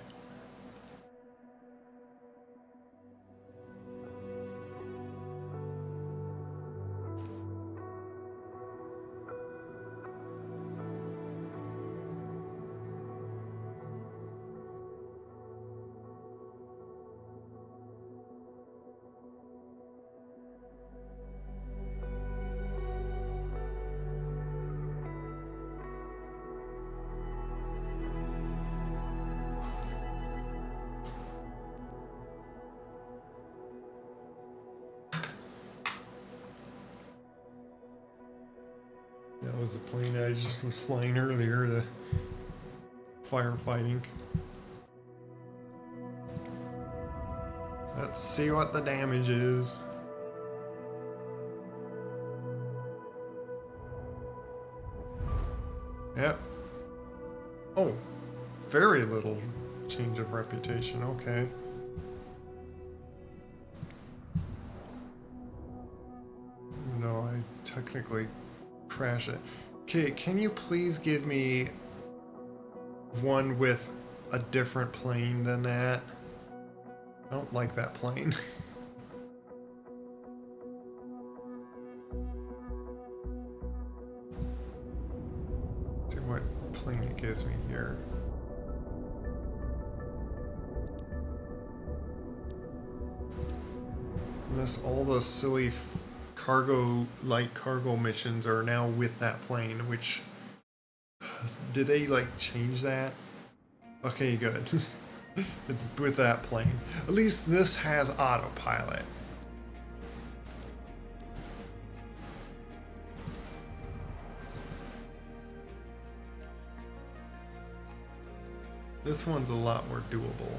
That was the plane I just was flying earlier, the firefighting. Let's see what the damage is. Yep. Oh, very little change of reputation, okay. No, I technically crash it. Okay, can you please give me one with a different plane than that? I don't like that plane. what plane it gives me here. Unless all the silly light cargo missions are now with that plane, which... Did they, like, change that? Okay, good. It's with that plane. At least this has autopilot. This one's a lot more doable.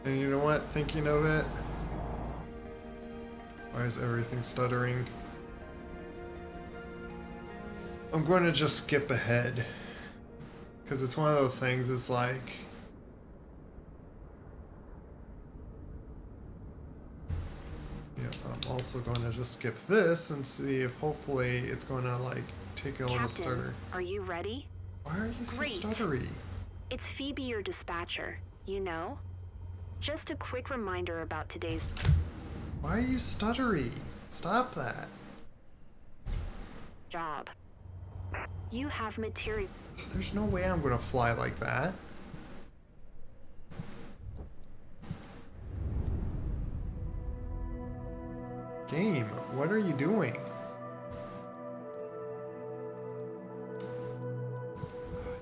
And you know what? Thinking of it, why is everything stuttering? I'm going to just skip ahead. Because it's one of those things, it's like... Yeah, I'm also going to just skip this and see if hopefully it's going to, like, take all the stutter. Captain, are you ready? Why are you so Great. stuttery? It's Phoebe, your dispatcher. You know? Just a quick reminder about today's Why are you stuttery? Stop that. job. You have material. There's no way I'm going to fly like that. Game, what are you doing?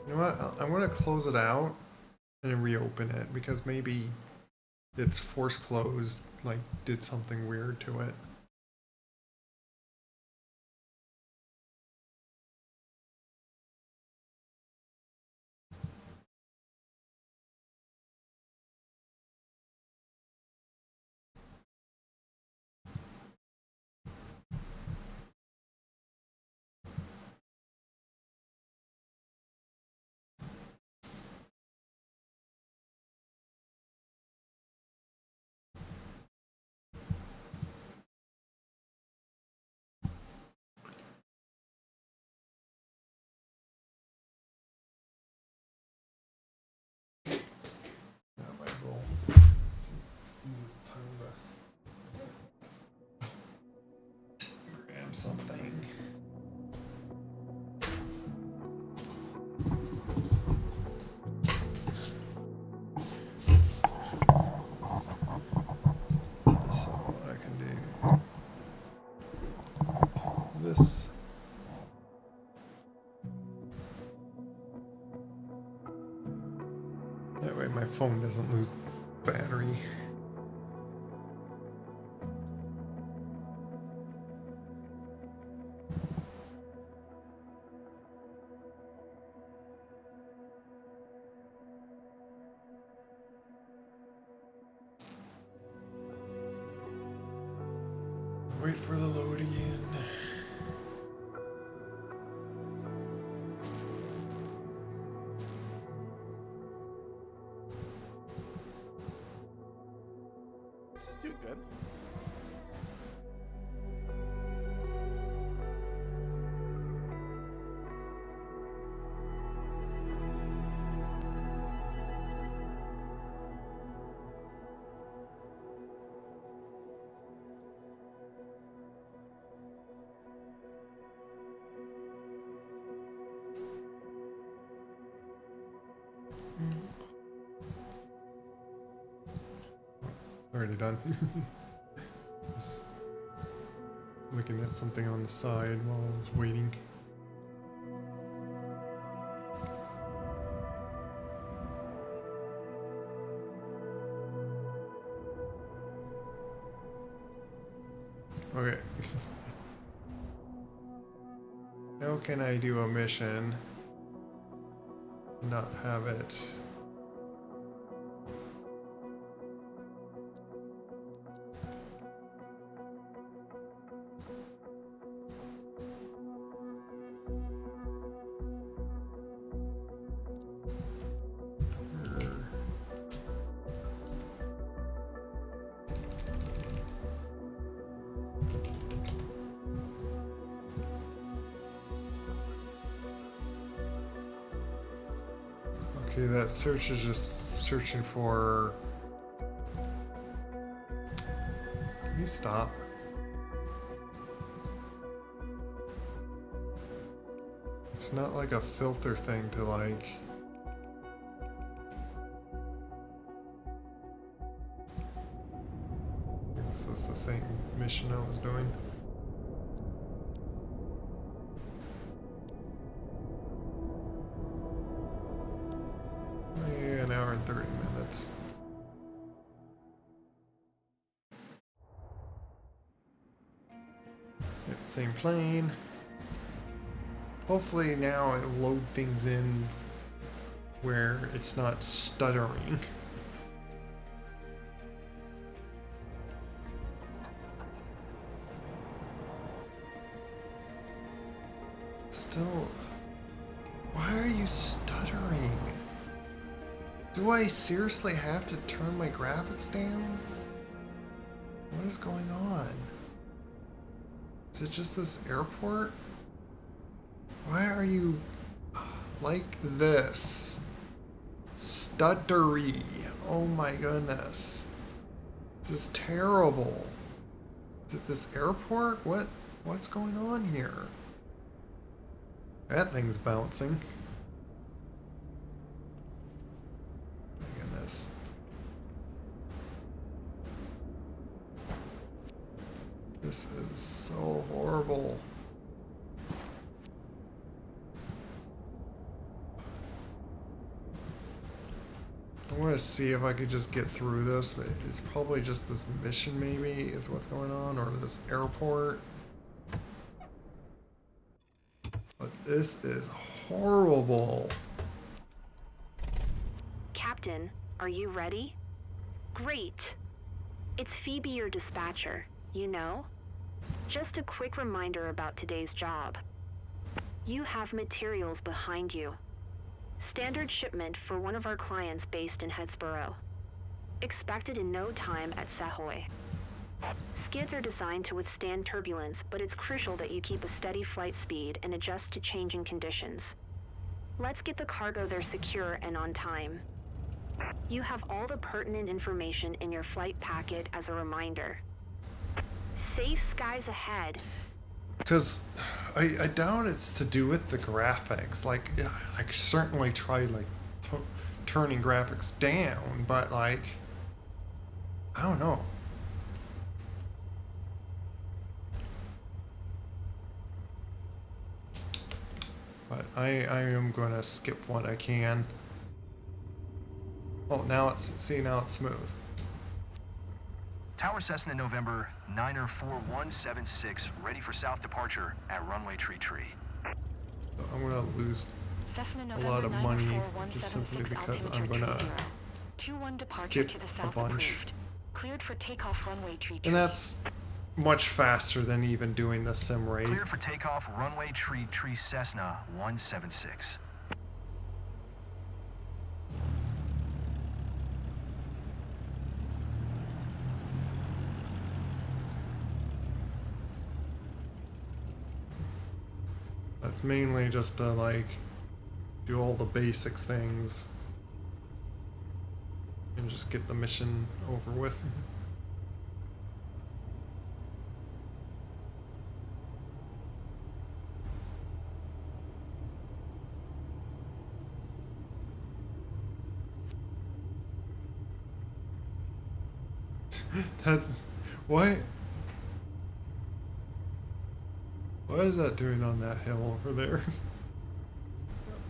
You know what? I'm going to close it out and reopen it because maybe its force closed, like, did something weird to it. I might as well use this time to grab something. So I can do this. That way my phone doesn't lose battery. Wait for the load again. This is doing good. Already done. Just looking at something on the side while I was waiting. Okay. How can I do a mission and not have it? Okay, that search is just searching for... Can you stop? There's not like a filter thing to like... This was the same mission I was doing. An hour and 30 minutes. Yep, same plane. Hopefully now it'll load things in where it's not stuttering. Still, why are you stuttering? Do I seriously have to turn my graphics down? What is going on? Is it just this airport? Why are you like this? Stuttery. Oh my goodness. This is terrible. Is it this airport? What's going on here? That thing's bouncing. My goodness. This is so horrible. I want to see if I could just get through this. It's probably just this mission maybe is what's going on, or this airport. But this is horrible. Captain, are you ready? Great. It's Phoebe, your dispatcher. You know? Just a quick reminder about today's job. You have materials behind you. Standard shipment for one of our clients based in Headsboro. Expected in no time at Sahoy. Skids are designed to withstand turbulence, but it's crucial that you keep a steady flight speed and adjust to changing conditions. Let's get the cargo there secure and on time. You have all the pertinent information in your flight packet as a reminder. Safe skies ahead. Because I doubt it's to do with the graphics. Like, yeah, I certainly tried like turning graphics down, but like, I don't know. But I am gonna skip what I can. Oh, now it's smooth. Tower Cessna November 94176, ready for south departure at runway tree. So I'm gonna lose Cessna a November lot of money 94176 just simply because I'm altimeter gonna 21 departure skip to the a south bunch. approved. Cleared for takeoff runway tree. And that's much faster than even doing the sim rate. Cleared for takeoff runway tree Cessna 176. That's mainly just to like do all the basics things and just get the mission over with. That's why is that doing on that hill over there?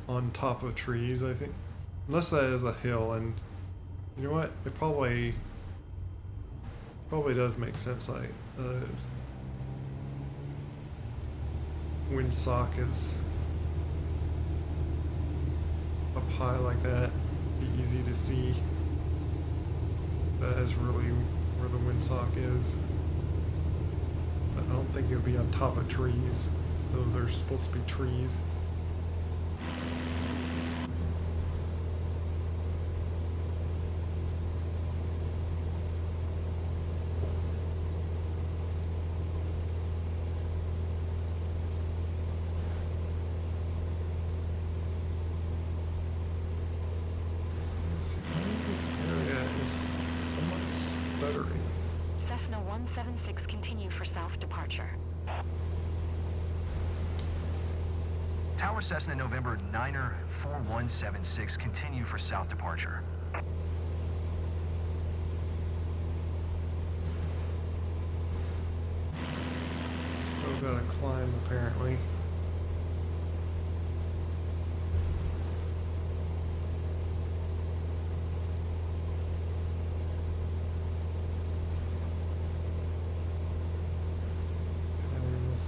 On top of trees, I think. Unless that is a hill, and you know what? It probably does make sense. Like windsock is up high like that. Be easy to see. That is really where the windsock is. But I don't think it would be on top of trees. Those are supposed to be trees. 176 continue for south departure. Tower Cessna November 9er 4176, continue for south departure. Still gotta climb apparently.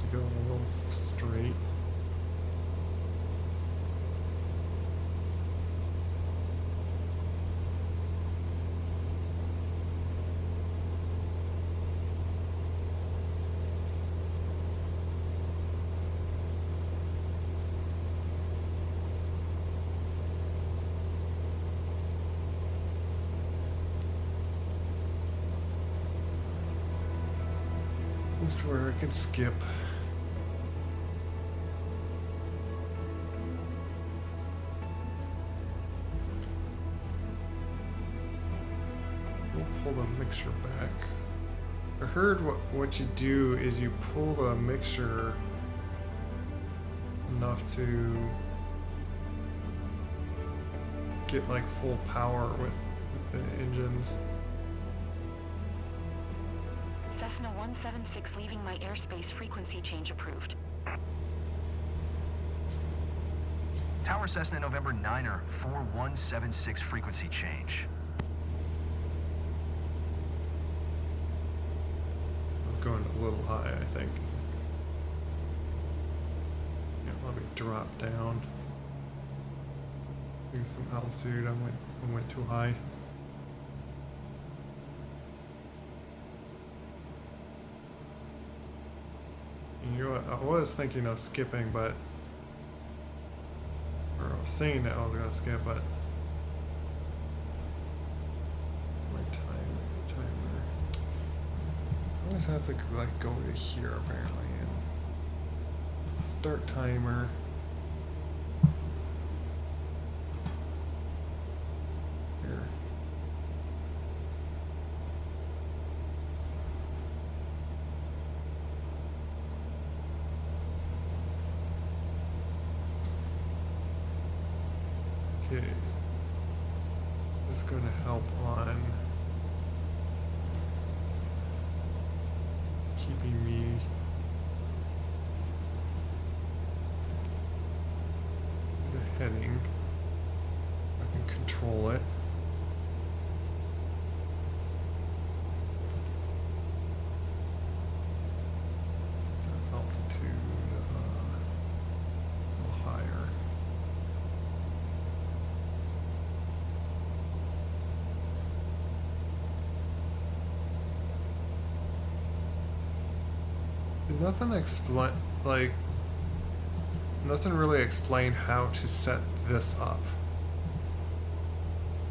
To go a little straight. This is where I can skip. Pull the mixture back. I heard what you do is you pull the mixture enough to get like full power with the engines. Cessna 176 leaving my airspace, frequency change approved. Tower Cessna November 9er 4176, frequency change. Going a little high, I think. Yeah, let me drop down. Use some altitude. I went too high. You know what? I was thinking of skipping, but or I was saying that I was gonna skip, but my timer. I always have to like go to here apparently and start timer. Here. Okay. This is going to help on keeping me the heading. I can control it. Altitude a little higher. Nothing nothing really explained how to set this up.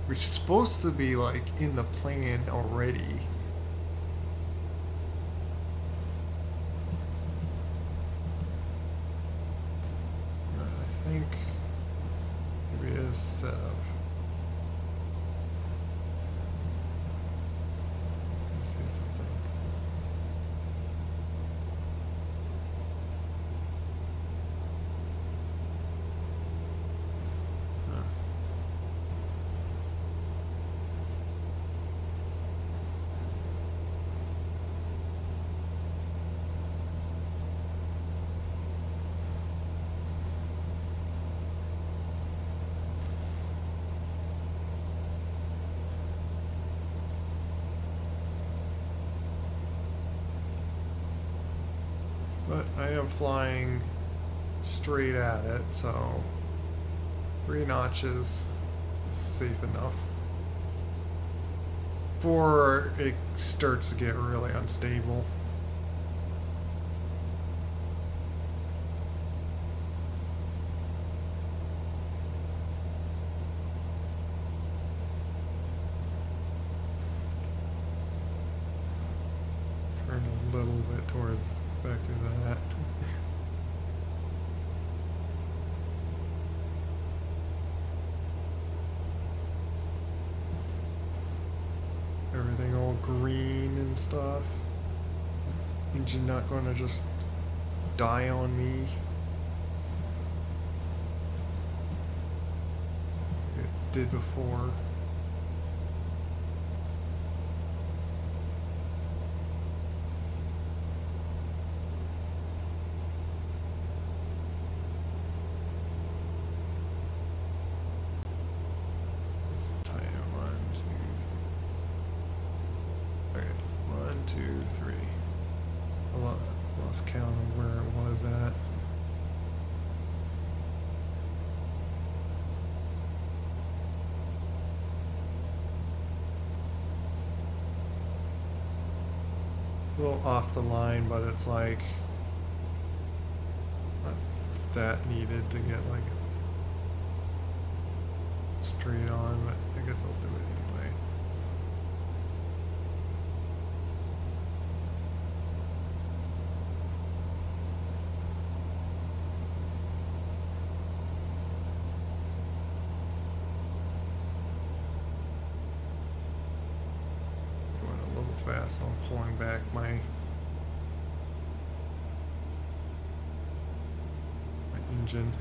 Which is supposed to be like in the plan already. I think maybe it is set up. Let's see something. But I am flying straight at it, so 3 notches is safe enough. Before it starts to get really unstable. Turn a little bit towards back to that. Everything all green and stuff. engine not going to just die on me? It did before. Count of where it was at. A little off the line, but it's like not that needed to get like straight on, but I guess I'll do it anyway. Fast, so I'm pulling back my engine.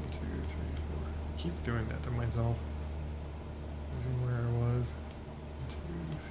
1, 2, 3, 4. Keep doing that to myself. Losing where I was. 1, 2, 3.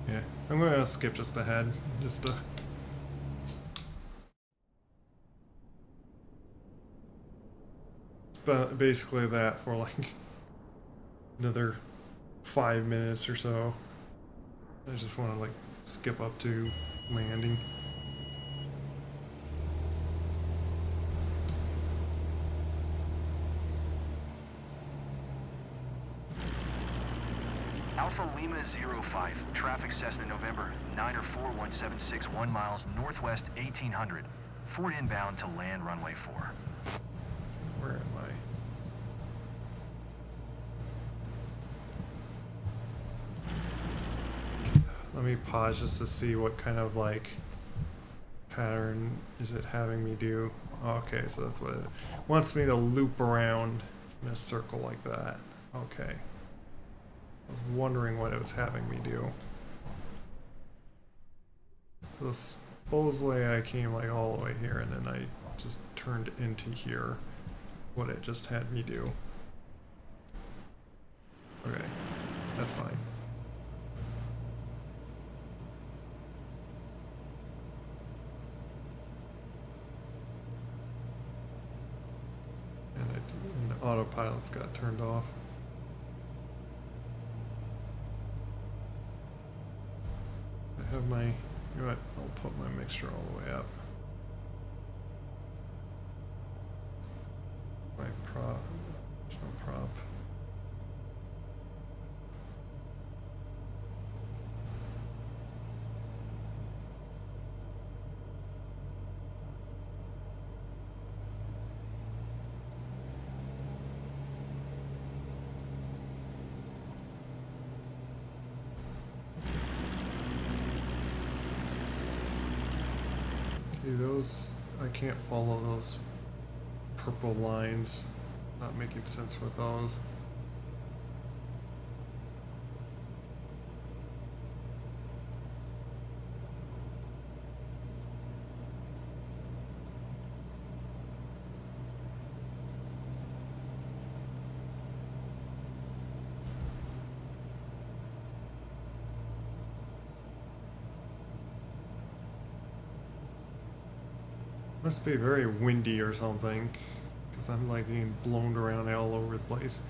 Yeah, I'm gonna skip just ahead, just to... But basically that for like another 5 minutes or so. I just want to like skip up to landing. Alpha Lima 05, traffic Cessna November 94176, 1 miles northwest 1800. Ford inbound to land runway 4. Where am I? Let me pause just to see what kind of like pattern is it having me do. Okay, so that's what it wants me to loop around in a circle like that. Okay. I was wondering what it was having me do. So supposedly I came like all the way here and then I just turned into here. That's what it just had me do. Okay, that's fine. And the autopilot's got turned off. I have my, you know what, I'll put my mixture all the way up. My prop, there's no prop. Okay, those, I can't follow those purple lines. Not making sense with those. Must be very windy or something, because I'm like getting blown around all over the place.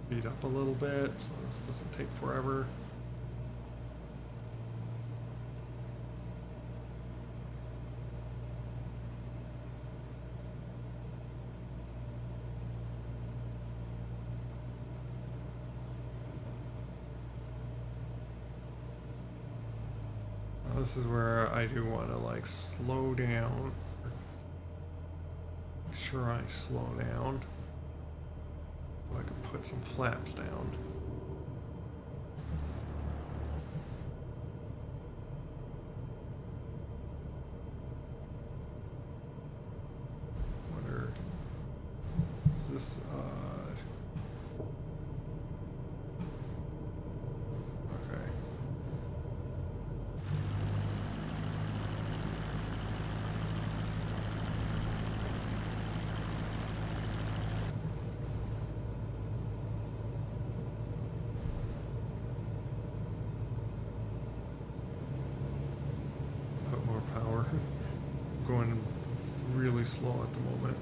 Speed up a little bit so this doesn't take forever. This is where I do want to like slow down. Make sure I slow down so I can put some flaps down. Wonder, is this okay. Put more power. Going really slow at the moment.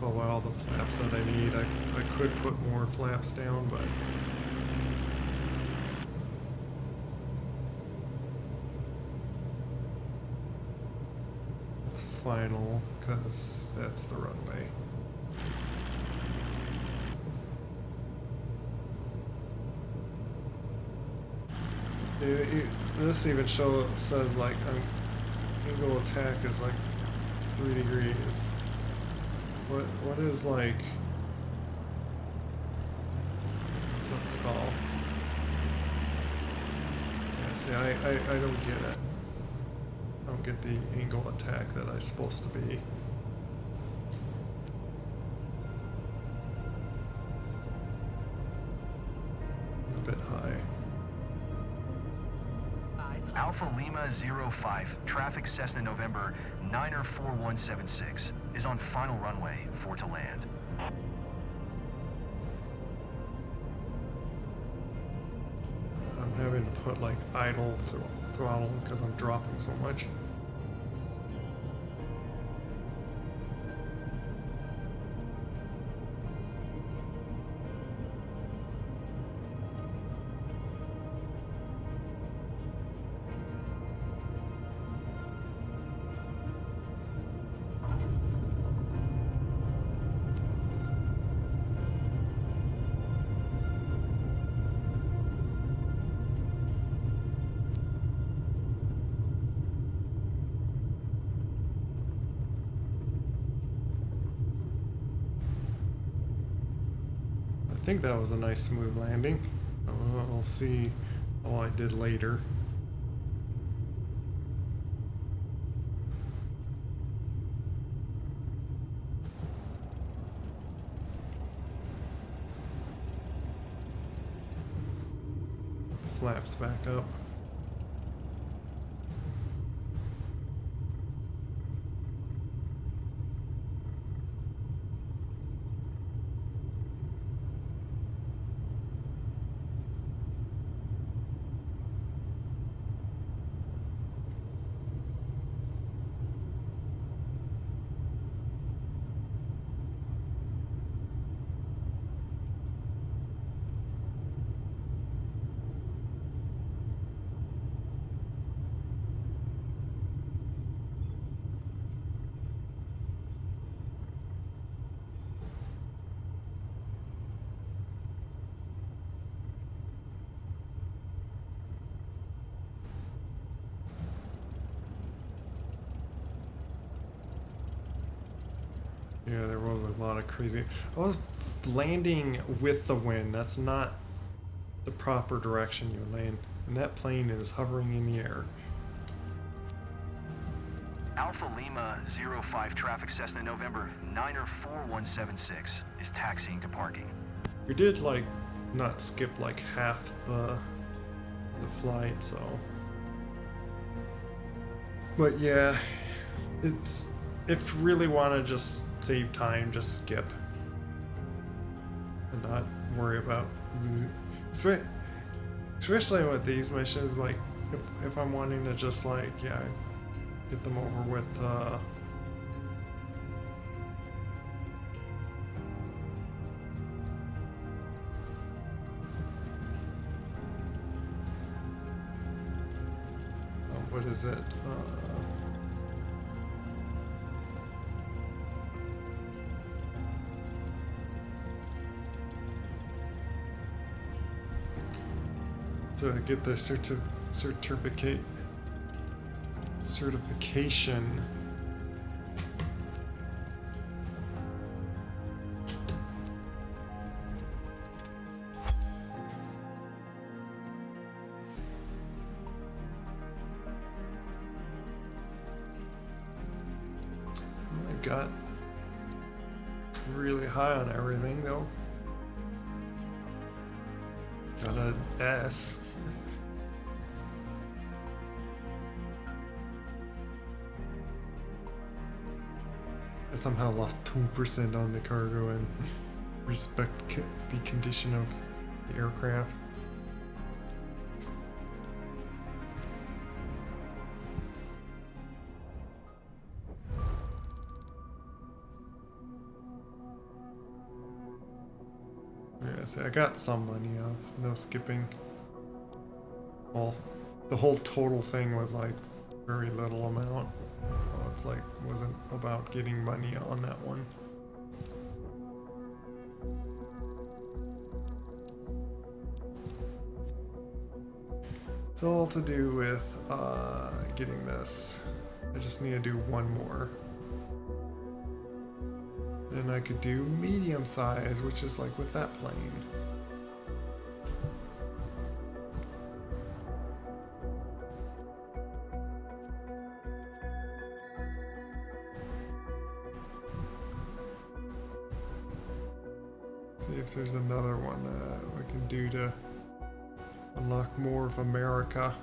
Pull all the flaps that I need. I could put more flaps down, but it's final because that's the runway. This even says like angle attack is like 3 degrees. What is like? That's not the skull. Yeah, see, I don't get it. I don't get the angle attack that I'm supposed to be. A bit high. Alpha Lima 05, traffic Cessna November 9er 4176 is on final runway for to land. I'm having to put like idle throttle because I'm dropping so much. I think that was a nice smooth landing. I'll see how I did later. Flaps back up. Yeah, there was a lot of crazy. I was landing with the wind. That's not the proper direction you land. And that plane is hovering in the air. Alpha Lima 05, traffic Cessna November 9er 4176 is taxiing to parking. We did like not skip like half the flight, so. But yeah, it's if you really want to just save time, just skip and not worry about, espe- especially with these missions. Like, if I'm wanting to just like, yeah, get them over with. What is it? To get the certification. I got really high on everything though. Got an S. I somehow lost 2% on the cargo and respect the condition of the aircraft. Yeah, see, I got some money off, no skipping. Well, the whole total thing was like very little amount. Well, it's like wasn't about getting money on that one. It's all to do with getting this. I just need to do one more. Then I could do medium size, which is like with that plane. See if there's another one we can do to unlock more of America.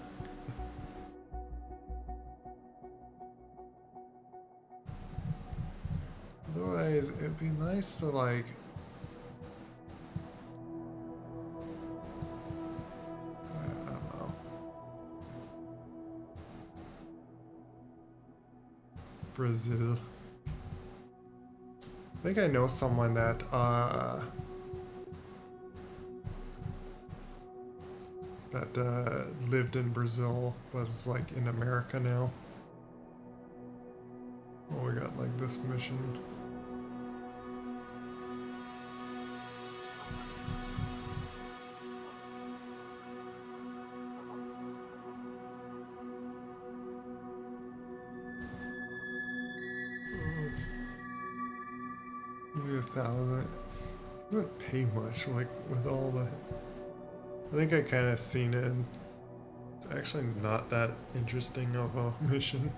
Otherwise, it'd be nice to like I don't know. Brazil. I think I know someone that lived in Brazil, but is like in America now. Oh, we got like this mission. Maybe 1,000. Doesn't pay much, like with all the. I think I kind of seen it. And it's actually not that interesting of a mission.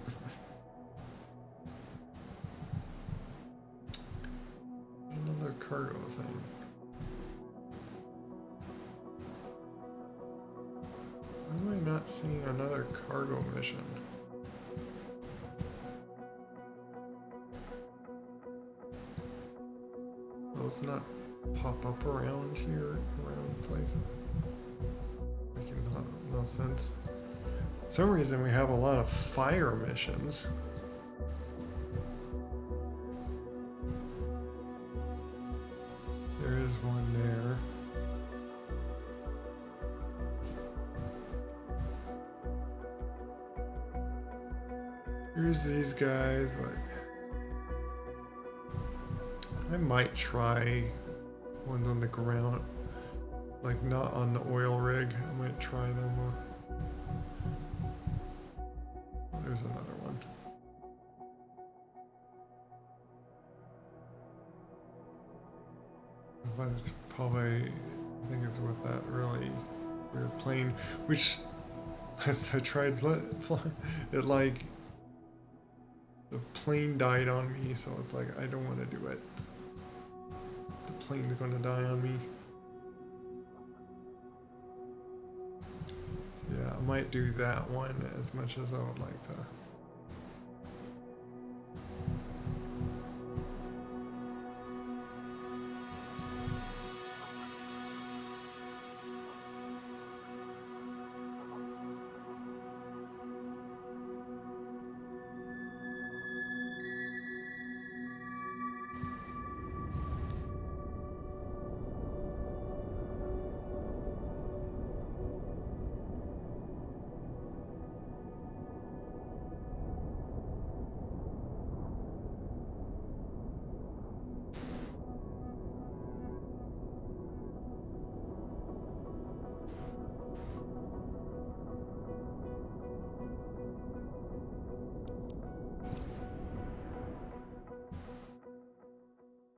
Another cargo thing. Why am I not seeing another cargo mission? Those not pop up around here, around places. Making no sense. For some reason we have a lot of fire missions. There is one there. Here's these guys, like I might try ones on the ground, like not on the oil rig. I might try them. There's another one. But it's probably, I think it's with that really weird plane, which as I tried it like the plane died on me, so it's like I don't want to do it. The plane's gonna die on me. Yeah, I might do that one as much as I would like to.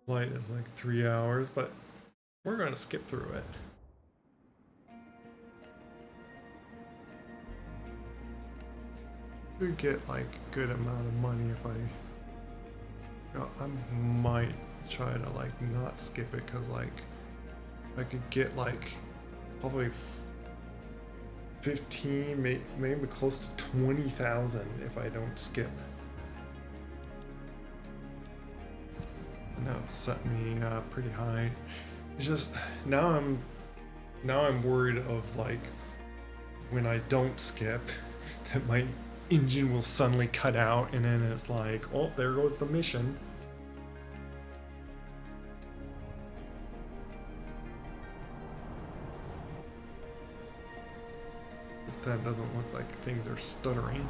flight is like 3 hours, but we're going to skip through it. Could get like a good amount of money if I might try to like not skip it, because like I could get like probably 15, maybe close to 20,000 if I don't skip. And now it's set me pretty high. It's just now I'm worried of like when I don't skip that my engine will suddenly cut out, and then it's like, oh, there goes the mission. This time doesn't look like things are stuttering.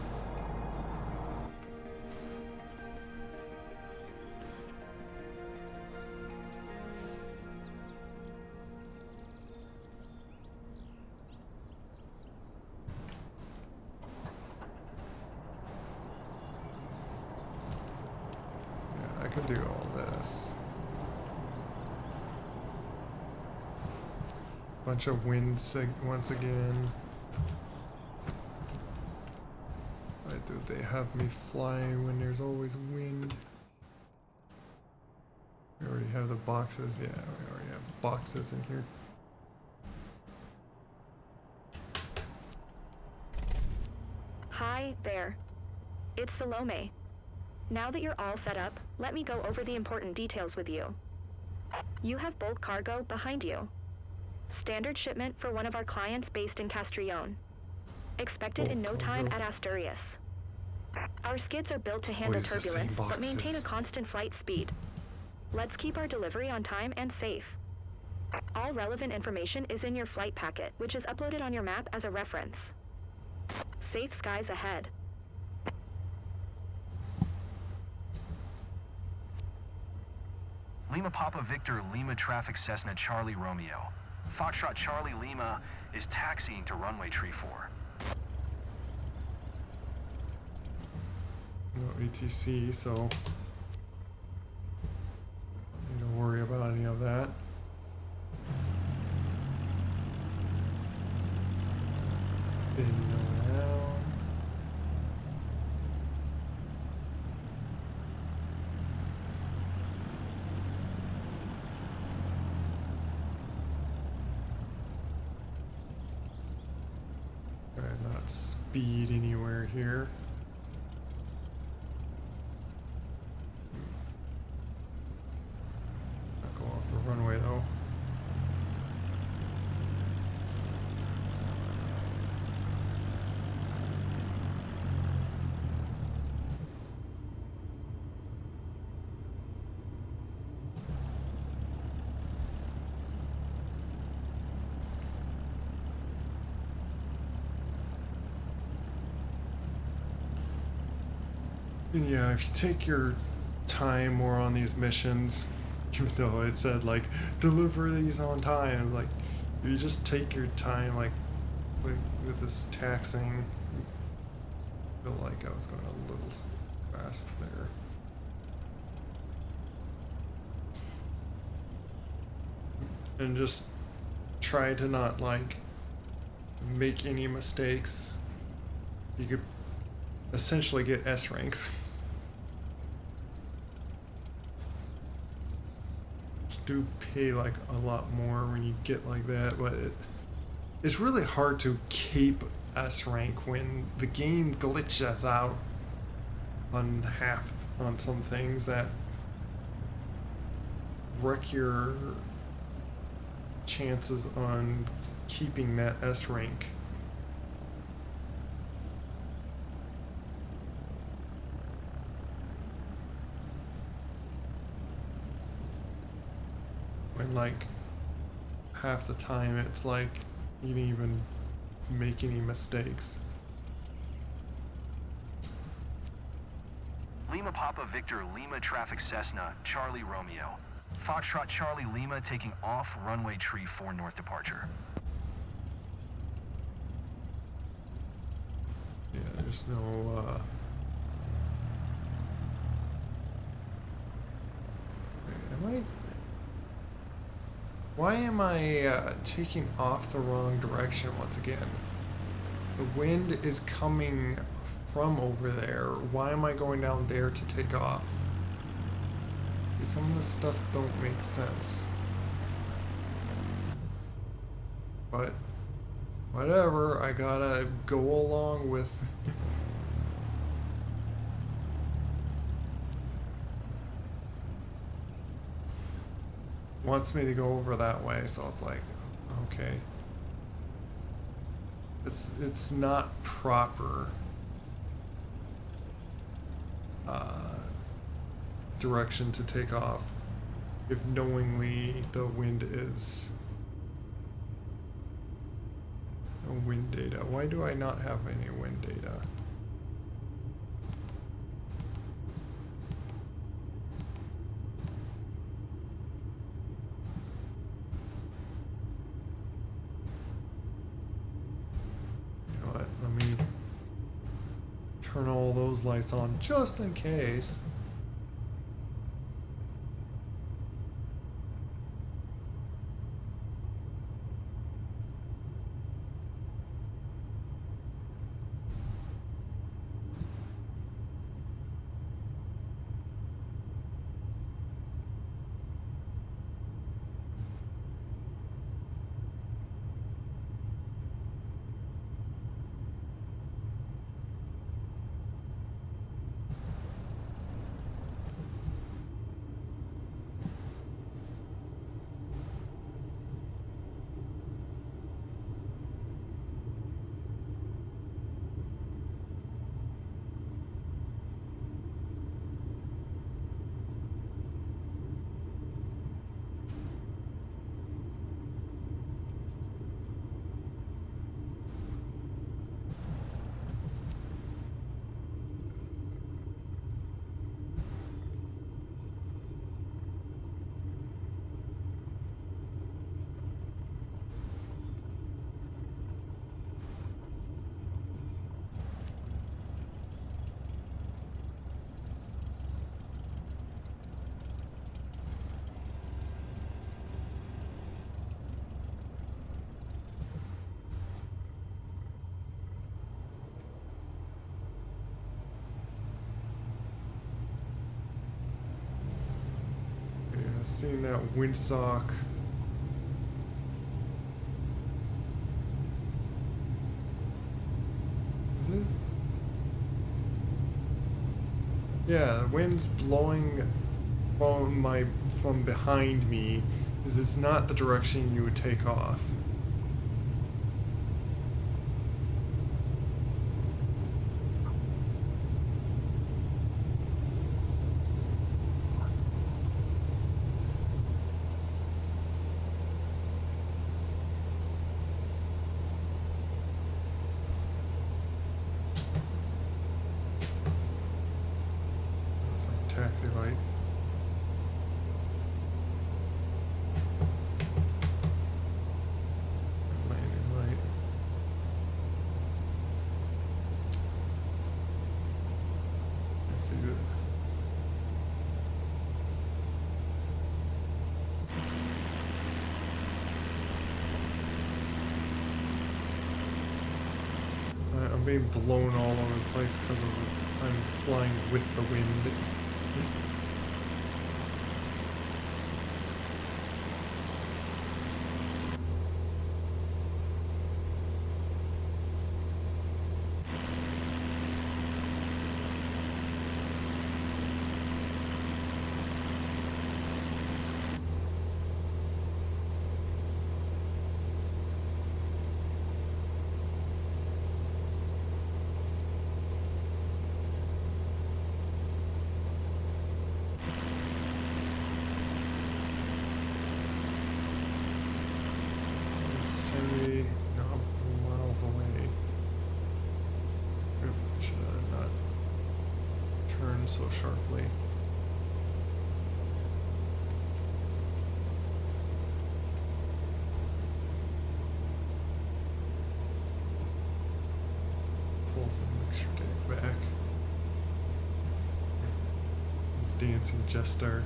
Yeah, I can do all this. Bunch of wind once again. Why do they have me fly when there's always wind? We already have the boxes. Yeah, we already have boxes in here. Hi there. It's Salome. Now that you're all set up, let me go over the important details with you. You have bulk cargo behind you. Standard shipment for one of our clients based in Castrillon. Expected in no time at Asturias. Our skids are built to handle Always the same turbulence, but maintain a boxes. constant flight speed. Let's keep our delivery on time and safe. All relevant information is in your flight packet, which is uploaded on your map as a reference. Safe skies ahead. Lima Papa Victor Lima Traffic Cessna Charlie Romeo. Foxtrot Charlie Lima is taxiing to runway tree 4. No ATC, so don't need to worry about any of that. Spinning around. Try not speed anywhere here. Not go off the runway though. And yeah, if you take your time more on these missions, even though it said like deliver these on time, like if you just take your time, like with this taxing, I feel like I was going a little fast there. And just try to not like make any mistakes. You could essentially get S ranks. Do pay like a lot more when you get like that, but it's really hard to keep S rank when the game glitches out on some things that wreck your chances on keeping that S rank. When like half the time it's like you didn't even make any mistakes. Lima Papa Victor Lima Traffic Cessna Charlie Romeo. Foxtrot Charlie Lima taking off runway tree 4 north departure. Yeah, there's no am I Why am I taking off the wrong direction once again? The wind is coming from over there. Why am I going down there to take off? Some of this stuff don't make sense. But whatever, I gotta go along with. Wants me to go over that way, so it's like, okay. It's not proper direction to take off if knowingly the wind is. No wind data. Why do I not have any wind data? You know what? Let me turn all those lights on just in case. Seeing that windsock. Is it? Yeah, the wind's blowing from behind me. This is not the direction you would take off. Taxi light. Landing light. Let's see that. I'm being blown all over the place because I'm flying with the wind. Miles away. Should I not turn so sharply? Pull some extra day back. Dancing jester.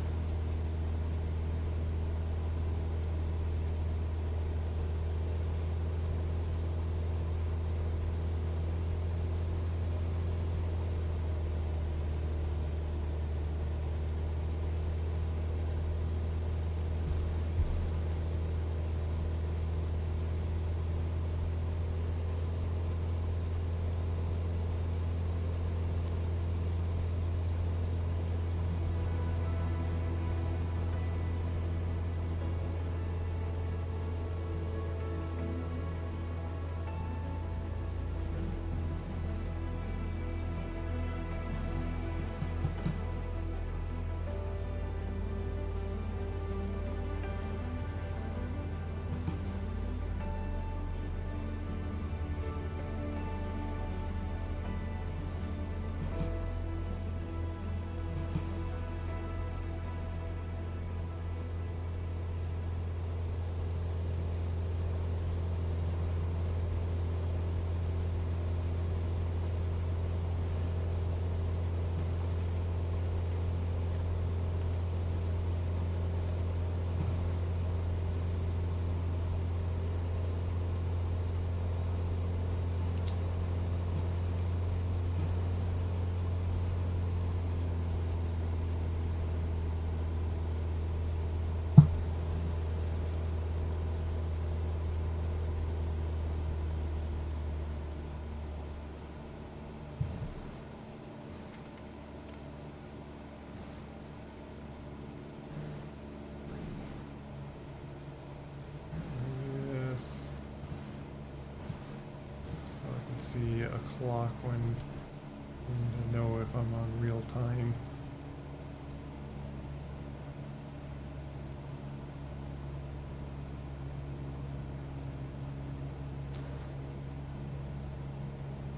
be a clock when I need to know if I'm on real time.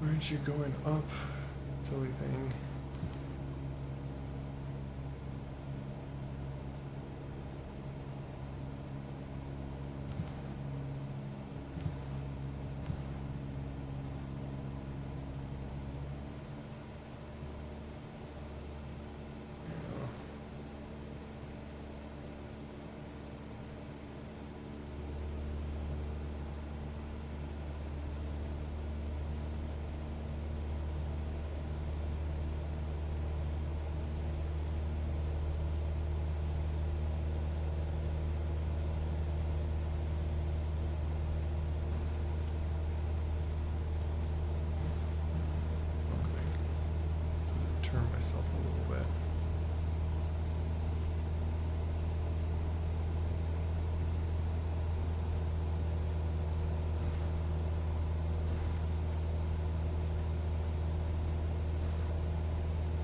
Aren't you going up, silly thing? Turn myself a little bit.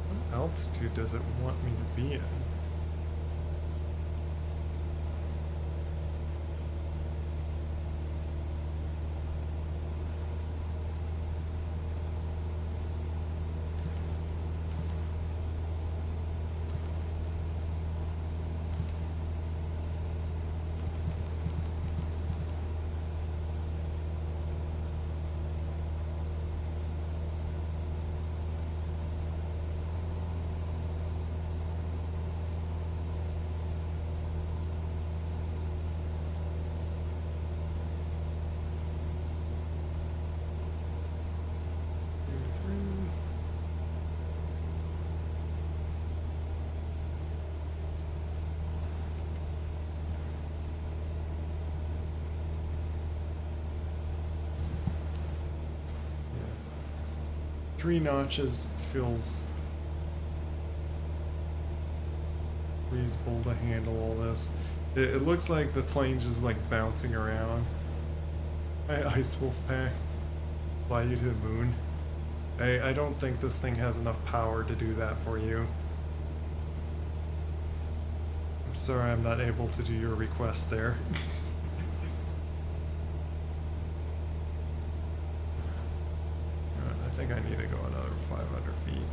What altitude does it want me to be in? Three notches feels reasonable to handle all this. It looks like the plane's just like bouncing around. Ice Wolf Pack, fly you to the moon. I don't think this thing has enough power to do that for you. I'm sorry I'm not able to do your request there. I think I need to go another 500 feet.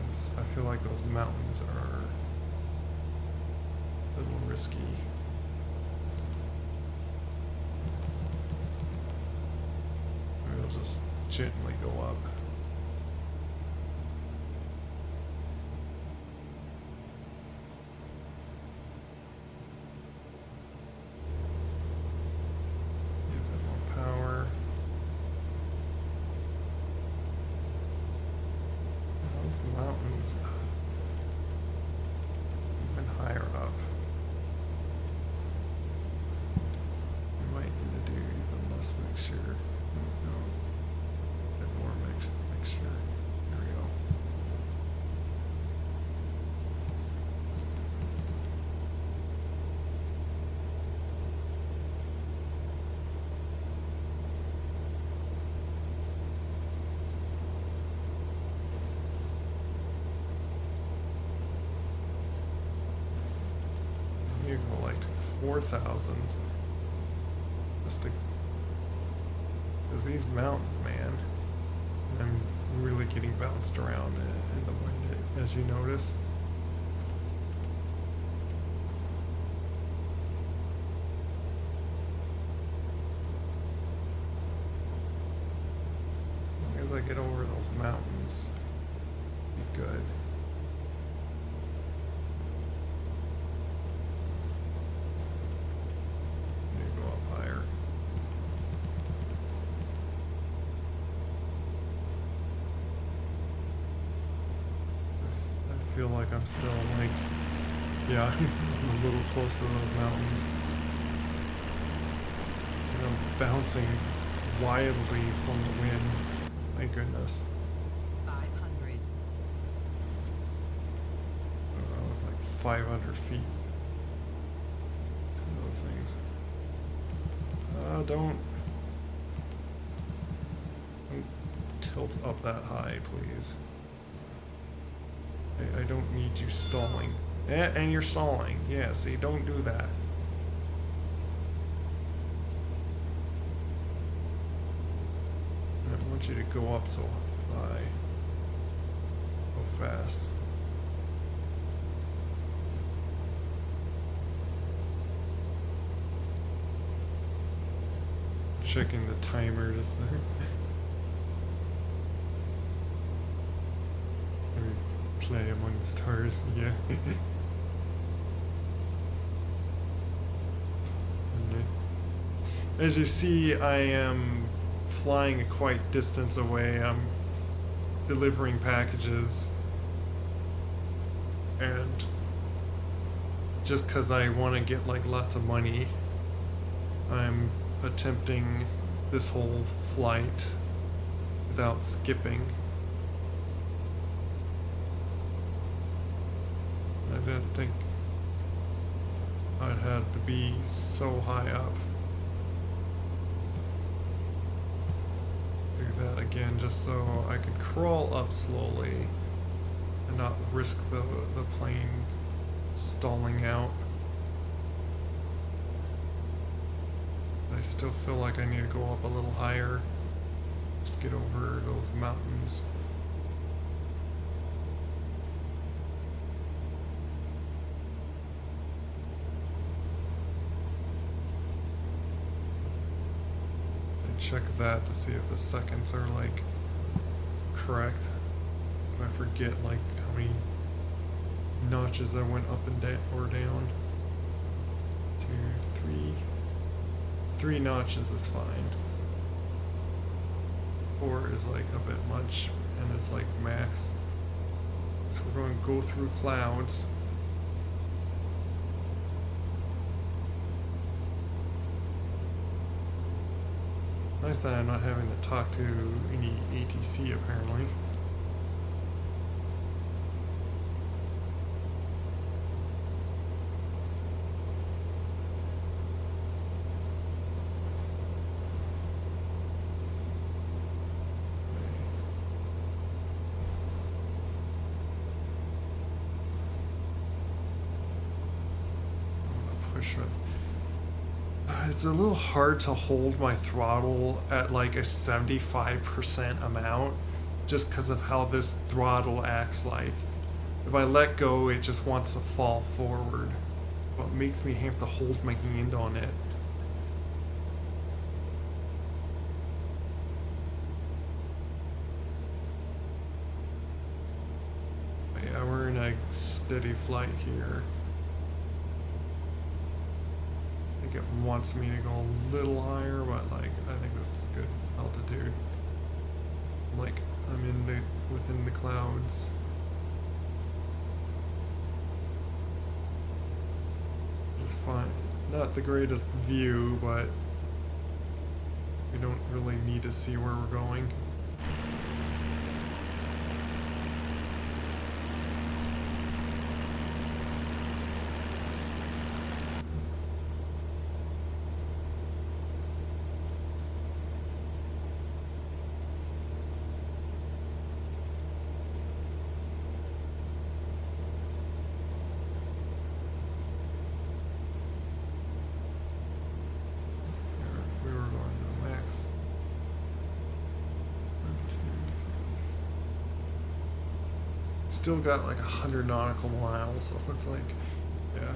'Cause I feel like those mountains are a little risky. Maybe I'll just gently go up. Mountains even higher up. We might need to do even less mixture. No, a bit more mixture. There we go. You go like 4,000 just to, because these mountains, man, I'm really getting bounced around in the wind, as you notice. As long as I get over those mountains, be good. I feel like I'm still like, yeah, I'm a little close to those mountains. And I'm bouncing wildly from the wind. My goodness. 500. I was like 500 feet to those things. Don't. tilt up that high, please. I don't need you stalling. And you're stalling. Yeah, see, don't do that. I want you to go up so high. Go fast. Checking the timer just there. Let me play among the stars, yeah. As you see, I am flying a quite distance away. I'm delivering packages, and just because I want to get like lots of money, I'm attempting this whole flight without skipping. I didn't think I'd have to be so high up. Do that again just so I could crawl up slowly and not risk the plane stalling out. I still feel like I need to go up a little higher just to get over those mountains. I check that to see if the seconds are like correct. If I forget like how many notches I went up and or down. 2, 3. 3 notches is fine. 4 is like a bit much, and it's like max. So we're going to go through clouds. Nice that I'm not having to talk to any ATC apparently. It's a little hard to hold my throttle at like a 75% amount just because of how this throttle acts. Like if I let go, it just wants to fall forward. What makes me have to hold my hand on it. Yeah, we're in a steady flight here. It wants me to go a little higher, but like I think this is a good altitude. Like I'm within the clouds. It's fine. Not the greatest view, but we don't really need to see where we're going. Still got like 100 nautical miles, so it's like, yeah,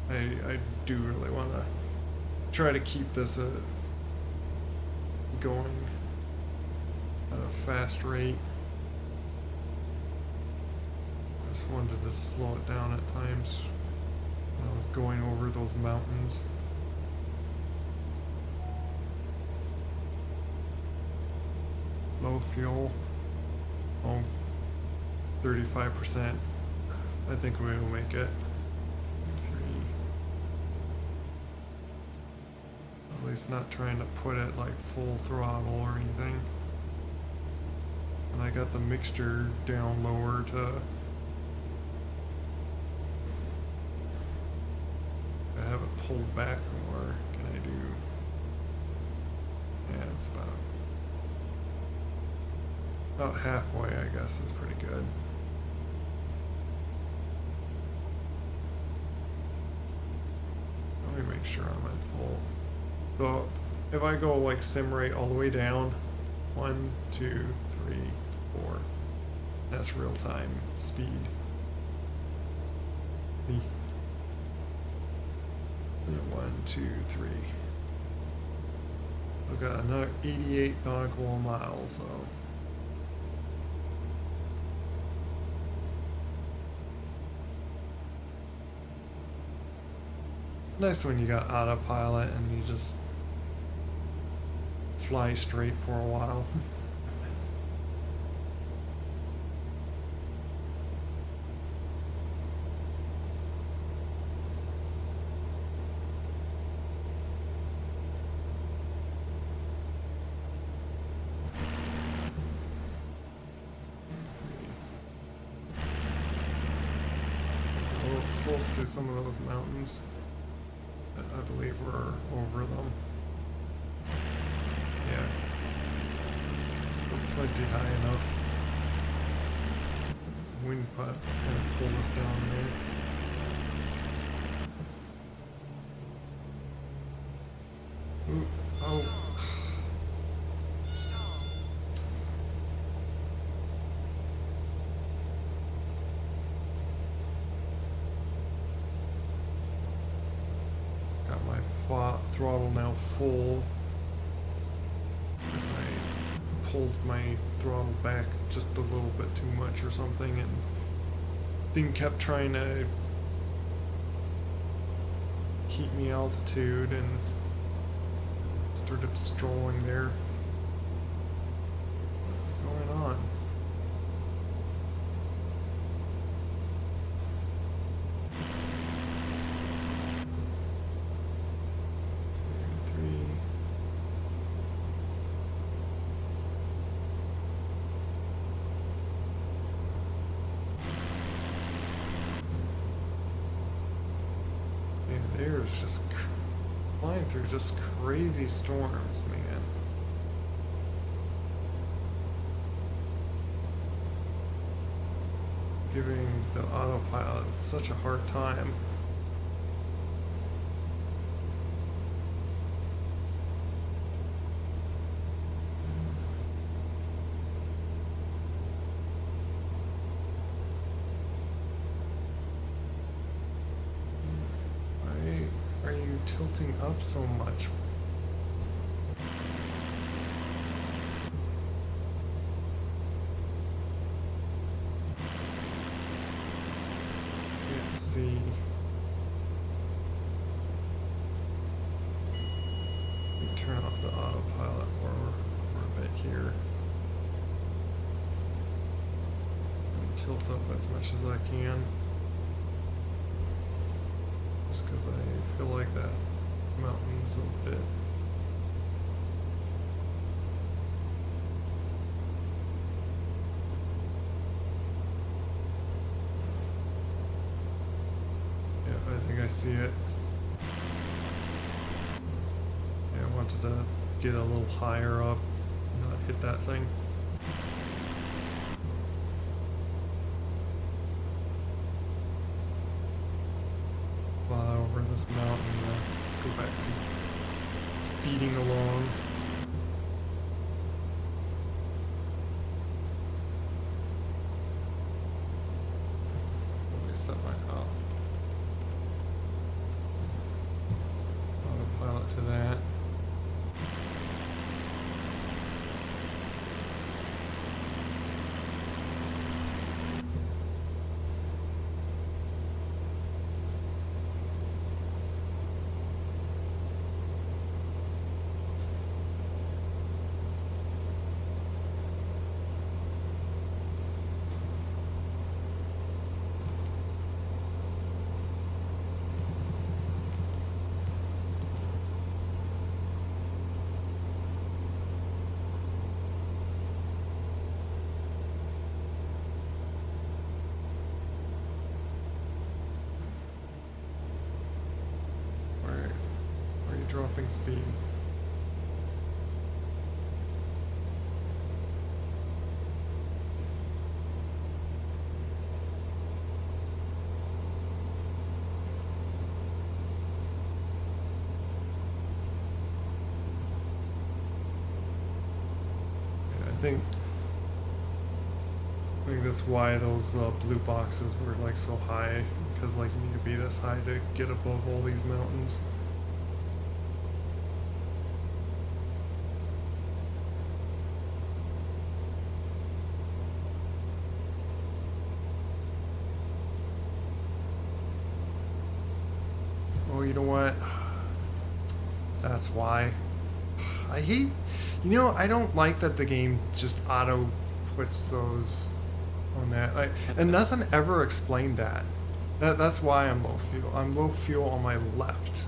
I do really want to try to keep this going at a fast rate. I just wanted to slow it down at times when I was going over those mountains. Low fuel. Oh. 35%. I think we will make it. 3. At least not trying to put it like full throttle or anything. And I got the mixture down lower to I have it pulled back more. Can I do? Yeah, it's about About halfway, I guess, is pretty good. Let me make sure I'm at full. So if I go like sim rate all the way down, 1, 2, 3, 4, that's real time speed. Yeah, 1, 2, 3. I've got another 88 nautical miles though. Nice when you got autopilot and you just fly straight for a while. We're close to some of those mountains. I believe we're over them. Yeah. We're plenty high enough. Wind kind of pulled us down there. Ooh, oh. Got my throttle now full because I pulled my throttle back just a little bit too much or something, and thing kept trying to keep me altitude and started strolling there. What's going on? There's just flying through just crazy storms, man. Giving the autopilot such a hard time. Tilting up so much. Can't see. Let me turn off the autopilot for a bit here. And tilt up as much as I can. Just because I feel like that mountain's a bit. Yeah, I think I see it. Yeah, I wanted to get a little higher up, not hit that thing. Fly over this mountain, go back to speeding along. Let me set my autopilot to that. Dropping speed. I think that's why those blue boxes were like so high, because like you need to be this high to get above all these mountains. Oh, you know what? That's why. I hate, I don't like that the game just auto puts those on that. And nothing ever explained that. That's why I'm low fuel. I'm low fuel on my left.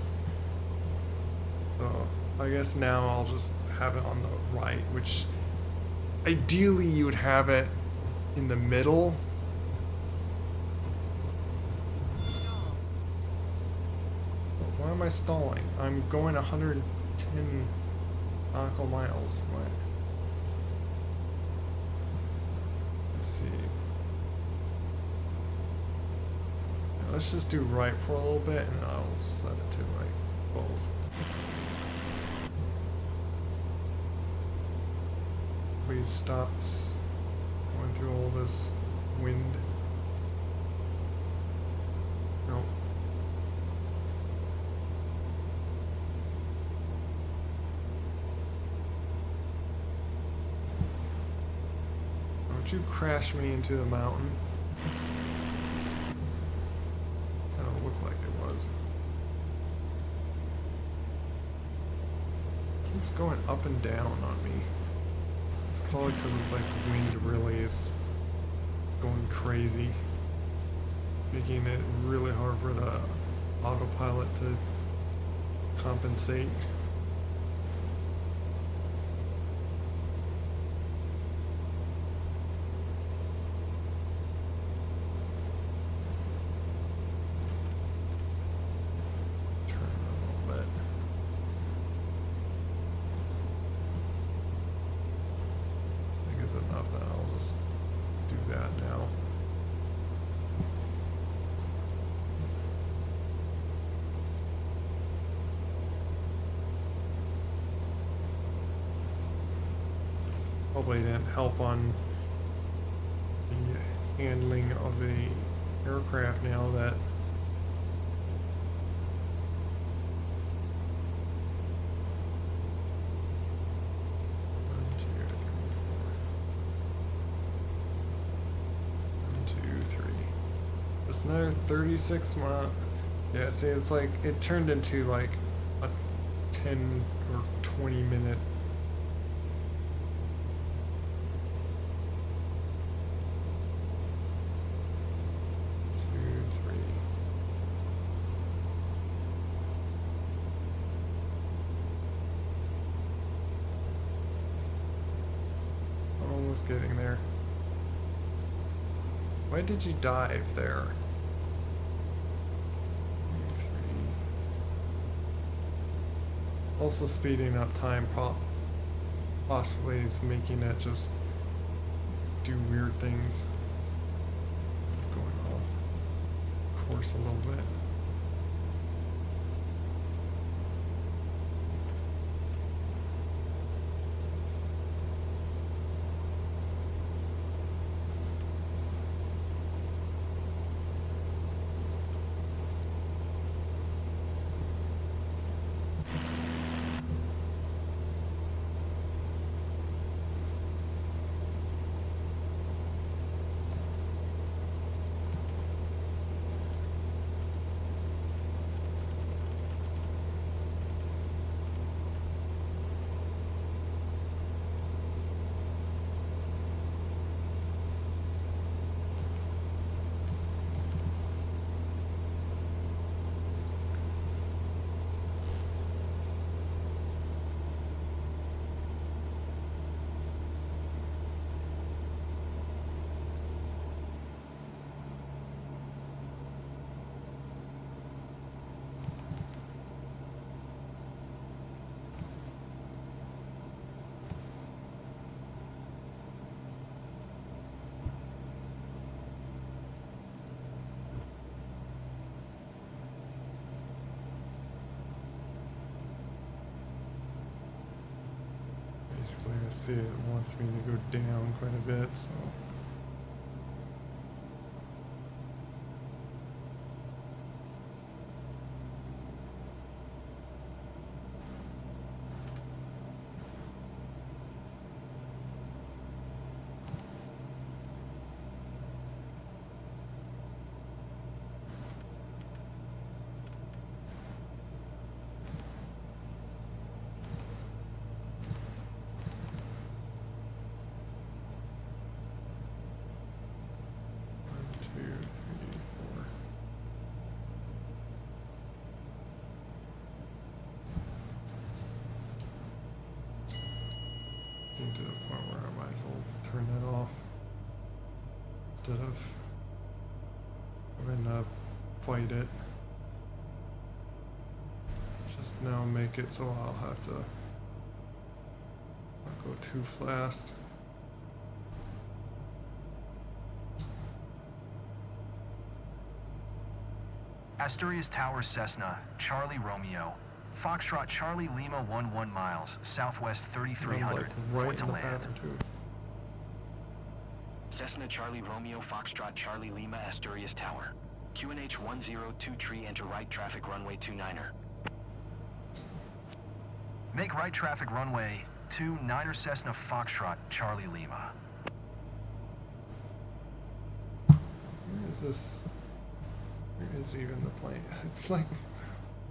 So I guess now I'll just have it on the right, which ideally you would have it in the middle. Why am I stalling? I'm going 110 nautical miles. What? Let's see. Let's just do right for a little bit, and I'll set it to like both. We stopped going through all this wind. Nope. Don't you crash me into the mountain. Kind of looked like it was. Keeps going up and down on me. It's probably because of like the wind really is going crazy, making it really hard for the autopilot to compensate. Probably didn't help on the handling of the aircraft now that one, two, three. It's another 36 mile. Yeah, see, it's like it turned into like a 10 or 20 minute. Getting there. Why did you dive there? 3. Also speeding up time possibly is making it just do weird things. Going off course a little bit. Basically, I see it wants me to go down quite a bit, so. To the point where I might as well turn that off instead of having to fight it. Just now make it so I'll have to not go too fast. Asturias Tower Cessna, Charlie Romeo, Foxtrot Charlie Lima 11 miles, southwest I'm 3300, like right foot to in the land. pattern too. Cessna Charlie Romeo Foxtrot Charlie Lima Asturias Tower. QNH 102 tree enter right traffic runway 29er. Make right traffic runway 29er Cessna Foxtrot Charlie Lima. Where is this? Where is even the plane? It's like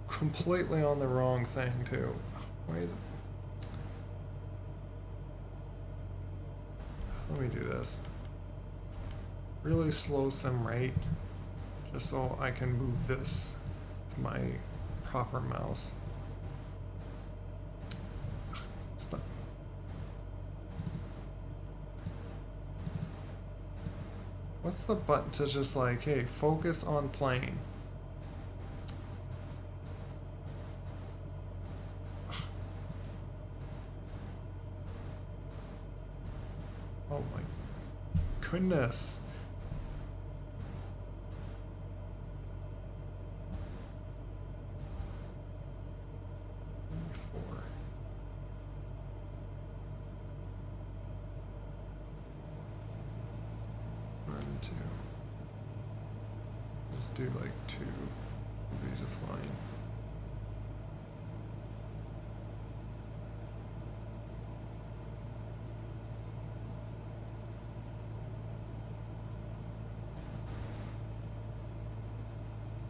completely on the wrong thing too. Why is it? Let me do this. Really slow sim rate, just so I can move this to my proper mouse. It's not. What's the button to just like, hey, focus on plane? Oh my goodness. Four. One, two. Just do like two. It'll be just fine.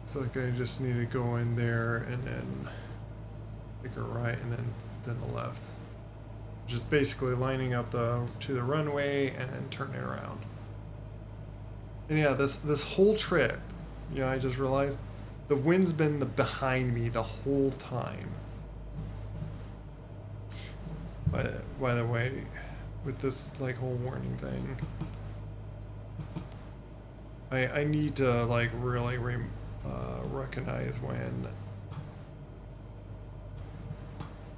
It's like I just need to go in there and then take a right and then the left. Just basically lining up to the runway and then turning around. And yeah, this whole trip, you know, I just realized the wind's been behind me the whole time. By the way, with this like whole warning thing, I need to like really recognize when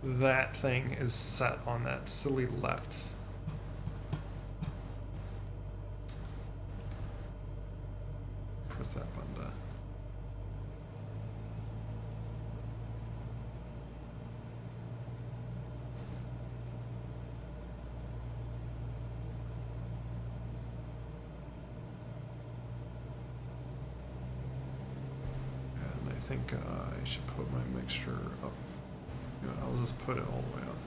that thing is set on that silly left. Press that button to I think I should put my mixture up. You know, I'll just put it all the way up.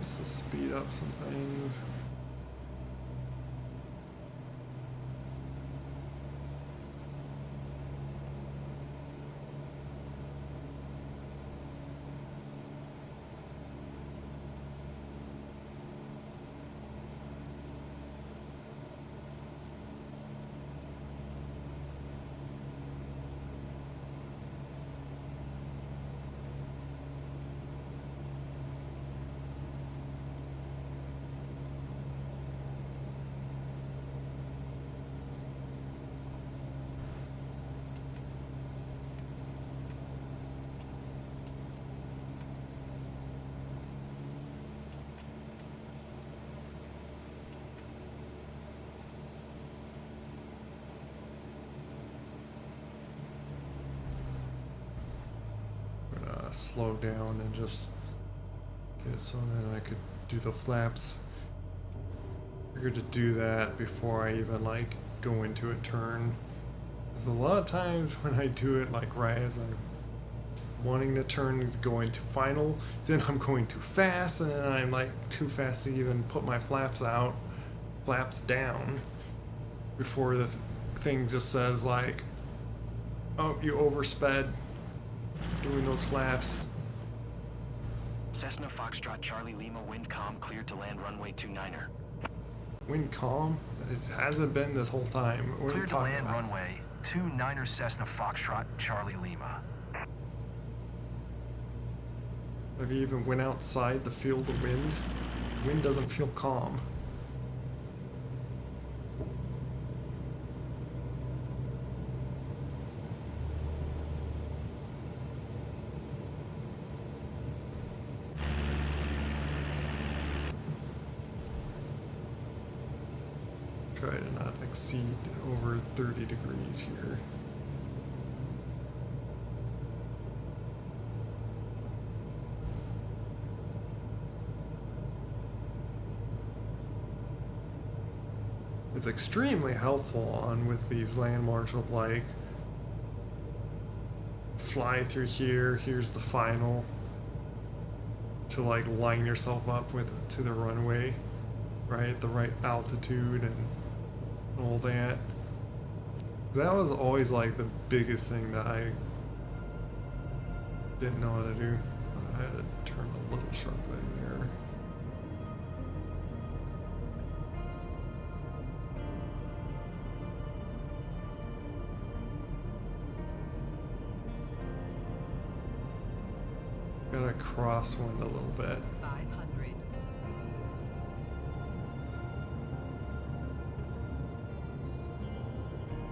Just to speed up some things. slow down and just get it so that I could do the flaps. Figured to do that before I even like go into a turn. 'Cause a lot of times when I do it like right as I'm wanting to turn to go into final, then I'm going too fast, and then I'm like too fast to even put my flaps down before the thing just says like, oh, you oversped doing those flaps. Cessna Foxtrot Charlie Lima wind calm cleared to land runway 29er. Wind calm? It hasn't been this whole time. What are you Cleared to talking land about? runway 29er Cessna Foxtrot Charlie Lima. Have you even went outside the field of wind? Wind doesn't feel calm. Try to not exceed over 30 degrees here. It's extremely helpful on with these landmarks of like fly through here, here's the final, to like line yourself up with to the runway, right? The right altitude and all that. That was always like the biggest thing that I didn't know how to do. I had to turn a little sharply there. Gotta crosswind a little bit. 500.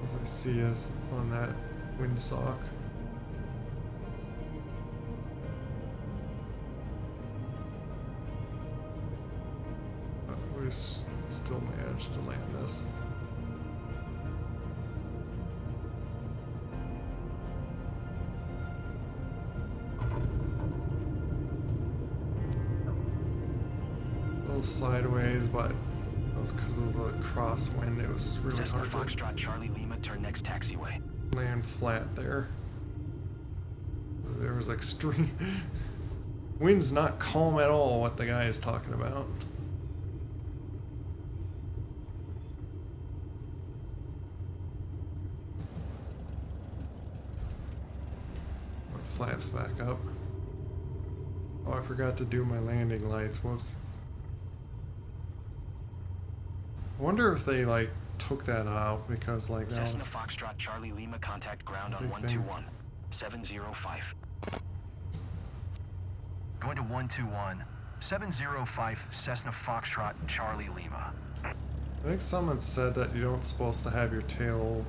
As I see us on that windsock. But we still managed to land this. A little sideways, but that was because of the crosswind. It was really Cessna hard to Foxtrot Charlie Lima turn next taxiway. land flat there. There was extreme wind's not calm at all, what the guy is talking about. Flaps back up. Oh, I forgot to do my landing lights. Whoops. I wonder if they like took that out because like that Cessna was Foxtrot Charlie Lima contact ground on big thing. 121. 705. Going to 121. 705 Cessna Foxtrot Charlie Lima. I think someone said that you don't supposed to have your tail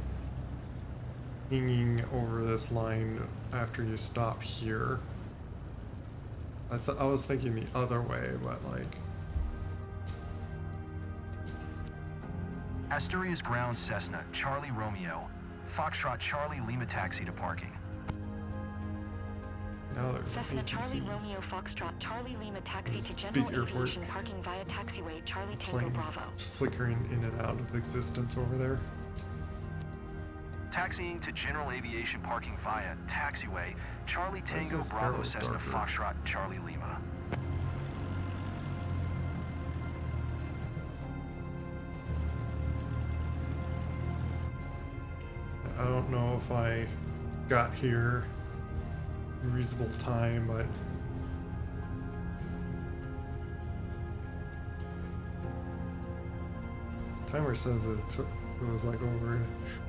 hanging over this line after you stop here. I was thinking the other way, but like Asturias ground Cessna Charlie Romeo. Foxtrot Charlie Lima taxi to parking. now there's Cessna an Charlie ATC Romeo Foxtrot Charlie Lima taxi This to is General big airport. Aviation parking via taxiway Charlie Tango plane Bravo. flickering in and out of existence over there. Taxiing to General Aviation parking via taxiway Charlie Tango this Bravo arrow's Cessna darker. Foxtrot Charlie Lima. I don't know if I got here in reasonable time, but timer says it was like over.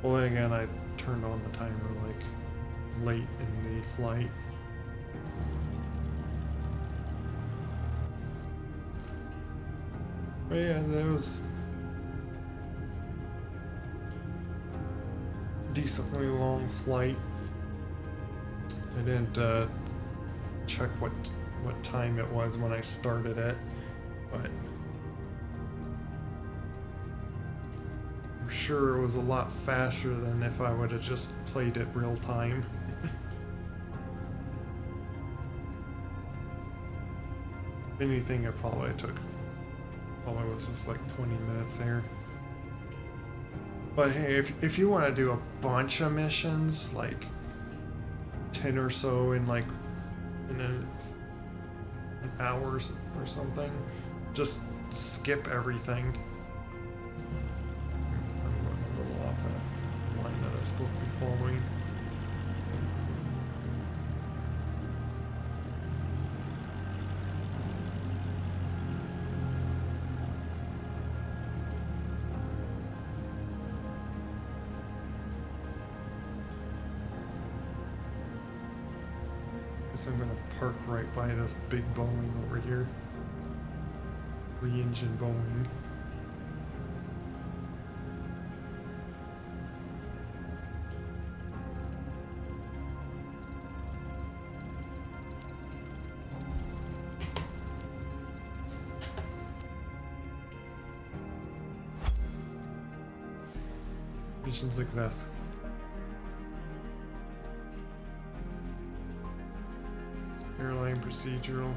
Well, then again, I turned on the timer like late in the flight. But yeah, that was decently long flight. I didn't check what time it was when I started it, but I'm sure it was a lot faster than if I would have just played it real time. anything, it probably was just like 20 minutes there. But hey, if you want to do a bunch of missions, like 10 or so in an hours or something, just skip everything. I'm going a little off that line that I was supposed to be following. I'm gonna park right by this big Boeing over here. 3-engine Boeing. Mission success. Airline procedural.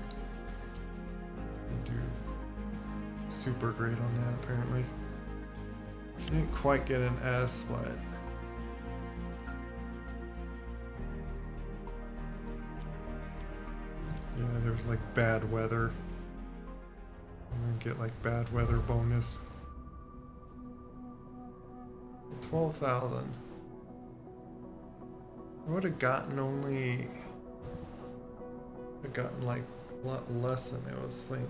Do super great on that apparently. Didn't quite get an S, but yeah, there's like bad weather. I'm gonna get like bad weather bonus. 12,000. I would have gotten only. I've gotten like a lot less than I was thinking.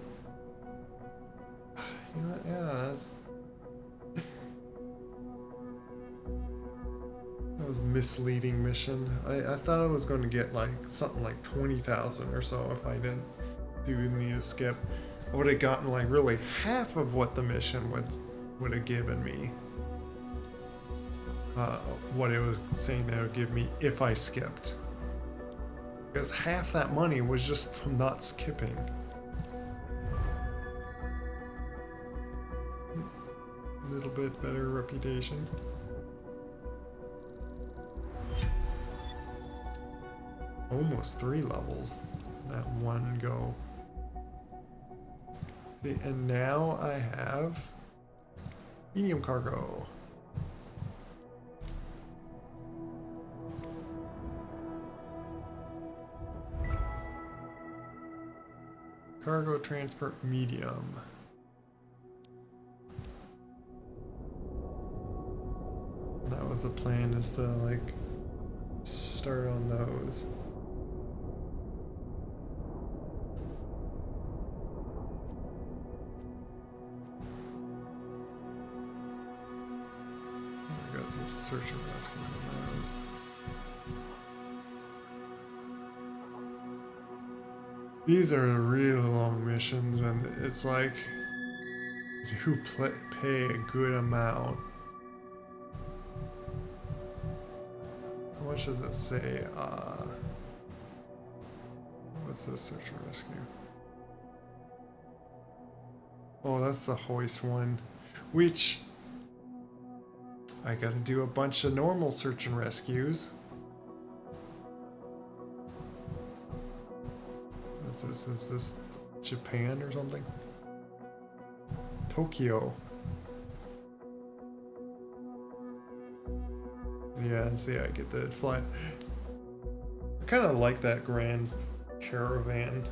You know what? Yeah, that was a misleading mission. I thought I was going to get like something like 20,000 or so if I didn't do the skip. I would have gotten like really half of what the mission would have given me. What it was saying that it would give me if I skipped. Because half that money was just from not skipping. A little bit better reputation. Almost 3 levels that one go. See, and now I have medium cargo. Cargo transport medium. That was the plan, is to like start on those. I got some search and rescue on those. These are really long missions, and it's like, you pay a good amount. How much does it say? What's this search and rescue? Oh, that's the hoist one, which I gotta do a bunch of normal search and rescues. Is this Japan or something? Tokyo. Yeah, and see, I get the fly. I kind of like that Grand Caravan.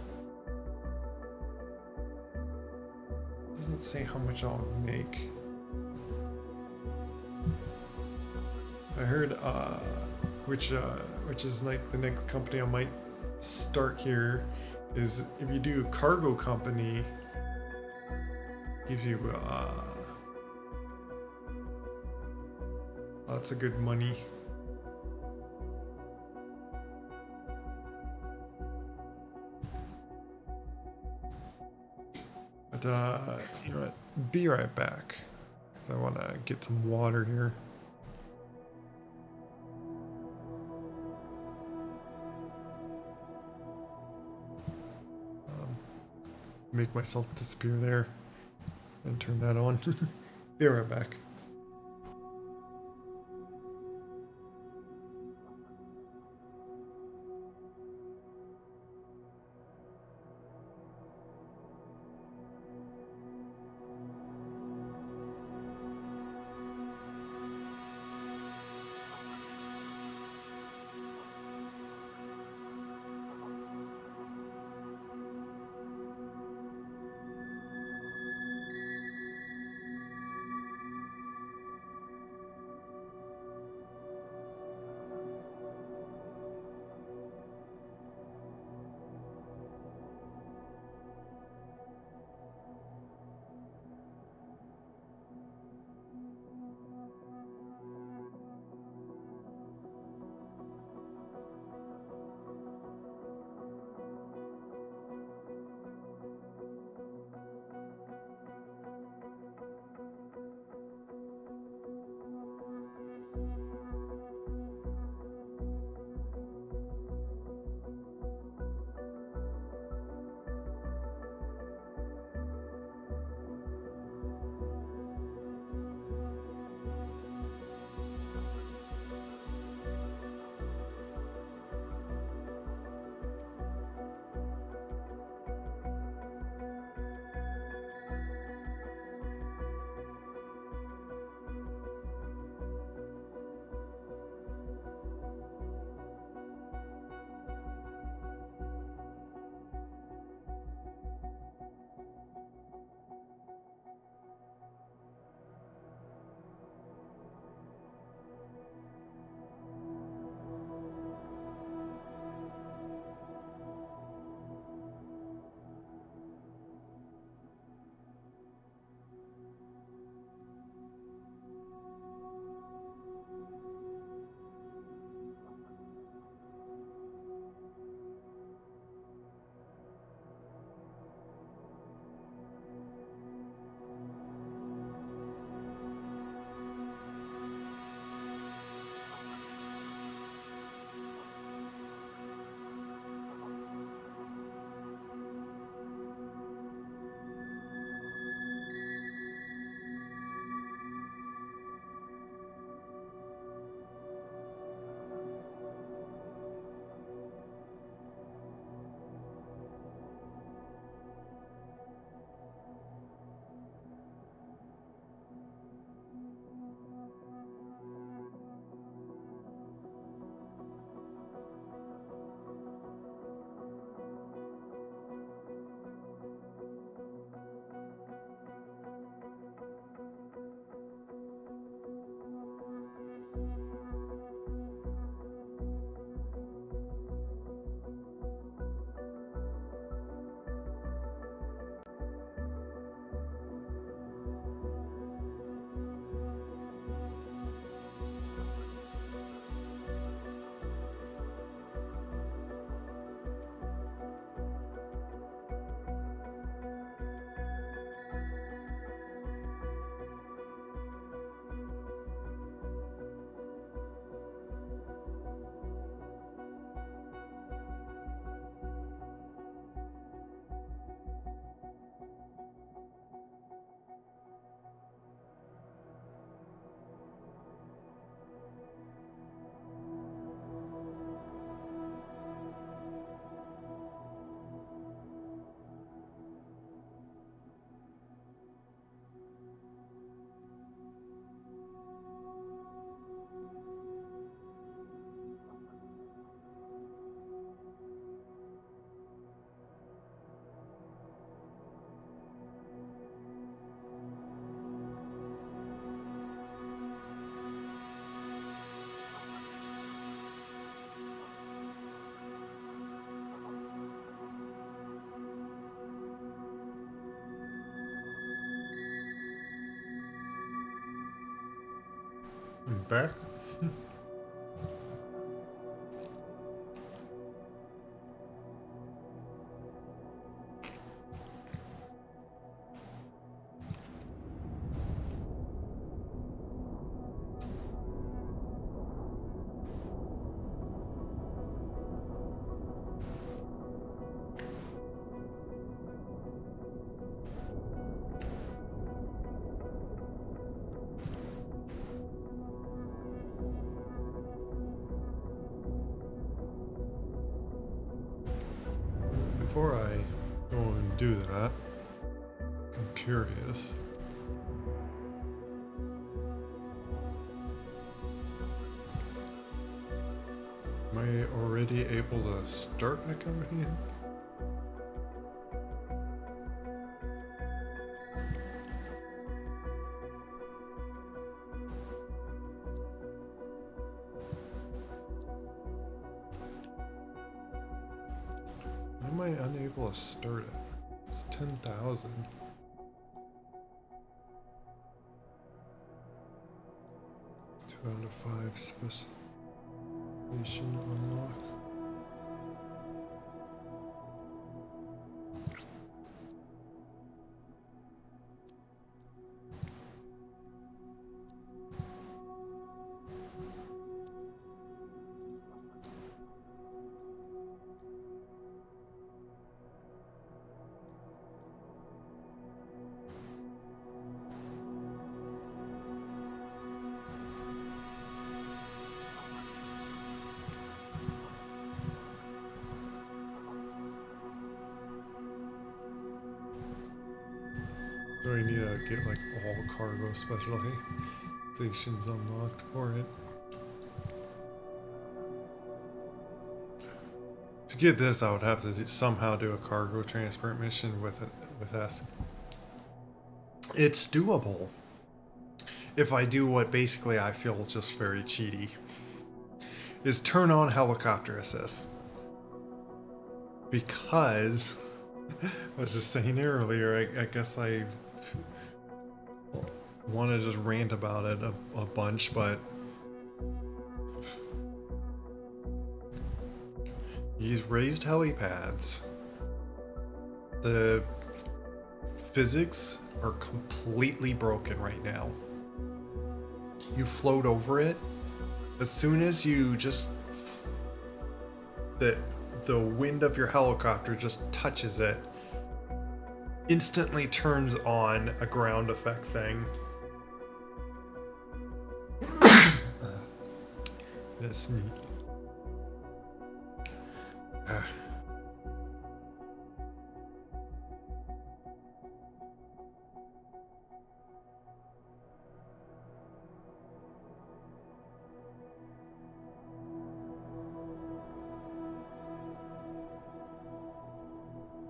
Doesn't say how much I'll make. I heard, which is like the next company I might start here, is if you do cargo company, gives you lots of good money. But you know what? Be right back, 'cause I want to get some water here. Make myself disappear there and turn that on. Be right back. I'm back. Before I go and do that, I'm curious. Am I already able to start a company? Why am I unable to start it? It's 10,000. Two out of 5 specification unlock. So I need to get like all cargo specializations unlocked for it. To get this, I would have to somehow do a cargo transport mission with S. It's doable if I do what basically I feel is just very cheaty. Is turn on helicopter assist. Because I was just saying earlier, I guess I want to just rant about it a bunch, but these raised helipads, the physics are completely broken right now. You float over it, as soon as you just the wind of your helicopter just touches it, instantly turns on a ground effect thing. That's neat.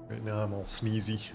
Right now I'm all sneezy.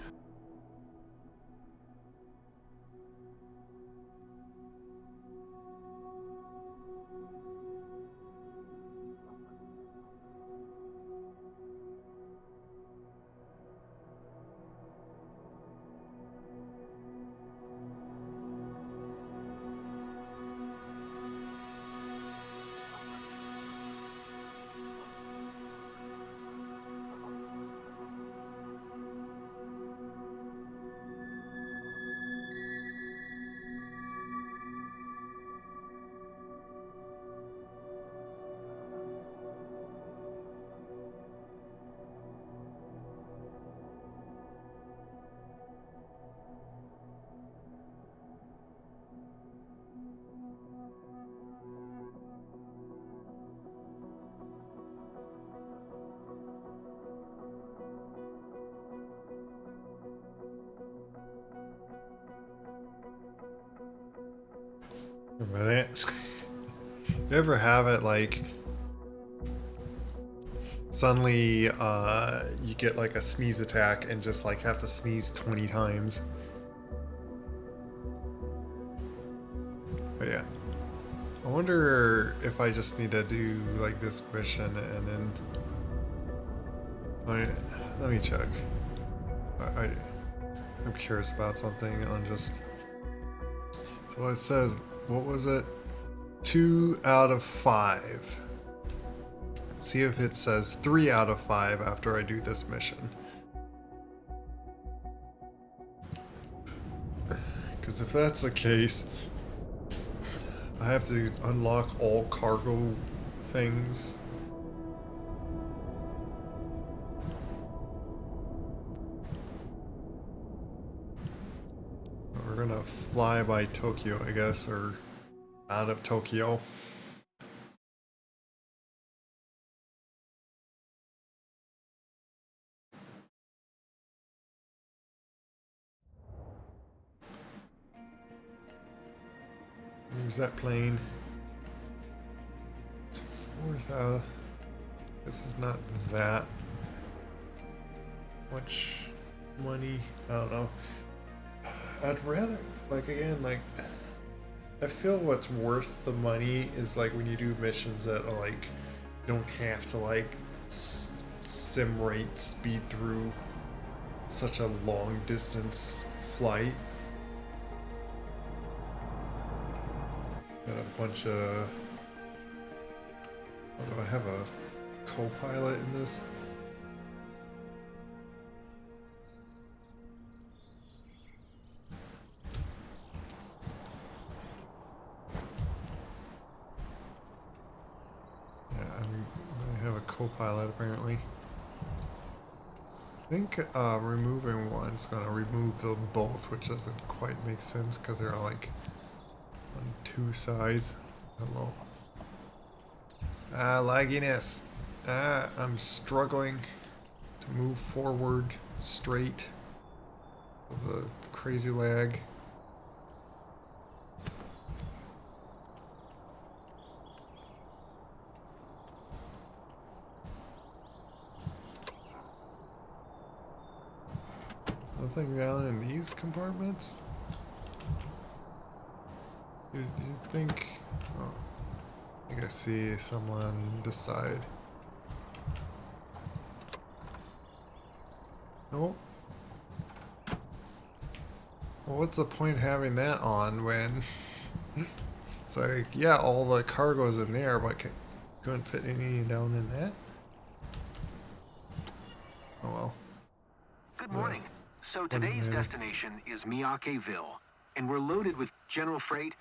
Remember that? You ever have it like suddenly you get like a sneeze attack and just like have to sneeze 20 times? But yeah. I wonder if I just need to do like this mission and then let me check. I'm curious about something on just, so it says, what was it? 2 out of 5. See if it says 3 out of 5 after I do this mission. Because if that's the case, I have to unlock all cargo things. We're gonna fly by Tokyo, I guess, or out of Tokyo. There's that plane. It's 4,000. This is not that much money. I don't know. I'd rather, like, again, like, I feel what's worth the money is like when you do missions that are like, you don't have to like sim rate speed through such a long distance flight. Got a bunch of, oh, do I have a co-pilot in this? I have a co-pilot apparently. I think removing one's gonna remove them both, which doesn't quite make sense because they're like on two sides. Hello. Lagginess. I'm struggling to move forward straight with the crazy lag. Nothing down in these compartments? You'd think... Oh, I think I see someone decide. Nope. Well, what's the point having that on when... It's like, yeah, all the cargo's in there, but couldn't fit any down in that? Oh well. Good morning. So today's destination is Miyakeville, and we're loaded with general freight.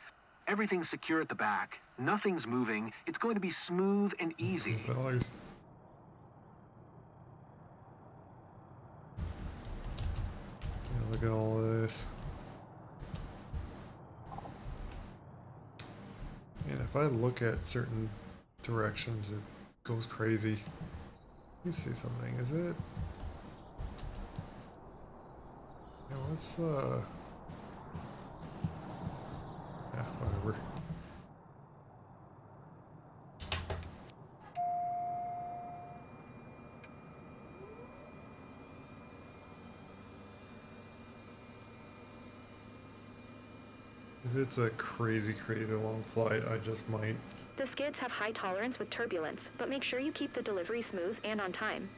Everything's secure at the back. Nothing's moving. It's going to be smooth and easy. $2. Yeah, look at all this. And if I look at certain directions, it goes crazy. Let me see something. Is it? Yeah, what's the... Yeah, whatever. If it's a crazy, crazy long flight, I just might. The skids have high tolerance with turbulence, but make sure you keep the delivery smooth and on time.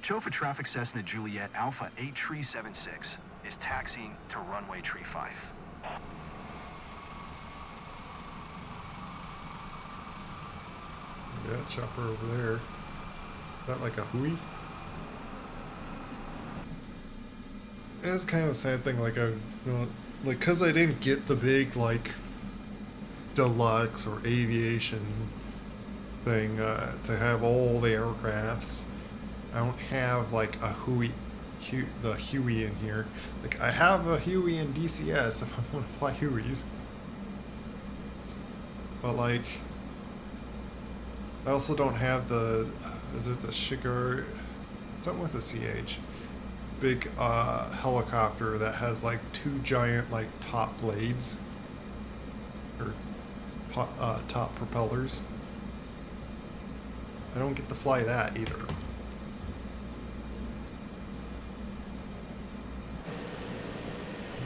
Chofa Traffic Cessna Juliet Alpha ep13 is taxiing to runway 35. Yeah, chopper over there. Is that like a hui? It's kind of a sad thing, like like, cause I didn't get the big, like, deluxe or aviation thing, to have all the aircrafts. I don't have, like, a hui, the Huey in here. Like, I have a Huey in DCS if I want to fly Hueys. But, like, I also don't have the, is it the Shigar, something with a CH. Big helicopter that has like two giant like top blades or top propellers. I don't get to fly that either.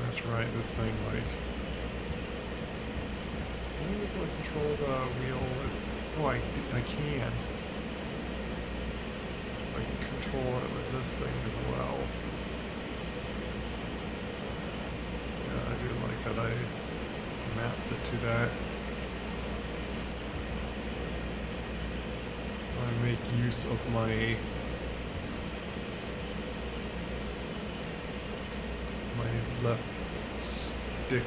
That's right, this thing like... Can I able to control the wheel with... Oh, I can. I can control it with this thing as well. Yeah, I do that I mapped it to that. I make use of my left stick,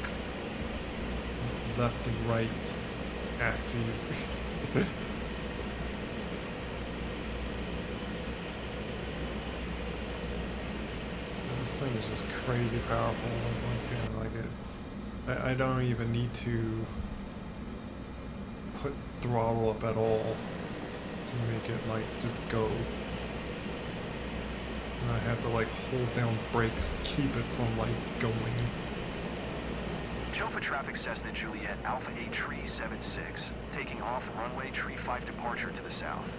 left and right axes. This thing is just crazy powerful. Once again, like I don't even need to put throttle up at all to make it like just go. And I have to like hold down brakes to keep it from like going. Chofa traffic Cessna Juliet Alpha 8 Tree 76, taking off runway Tree 5 departure to the south.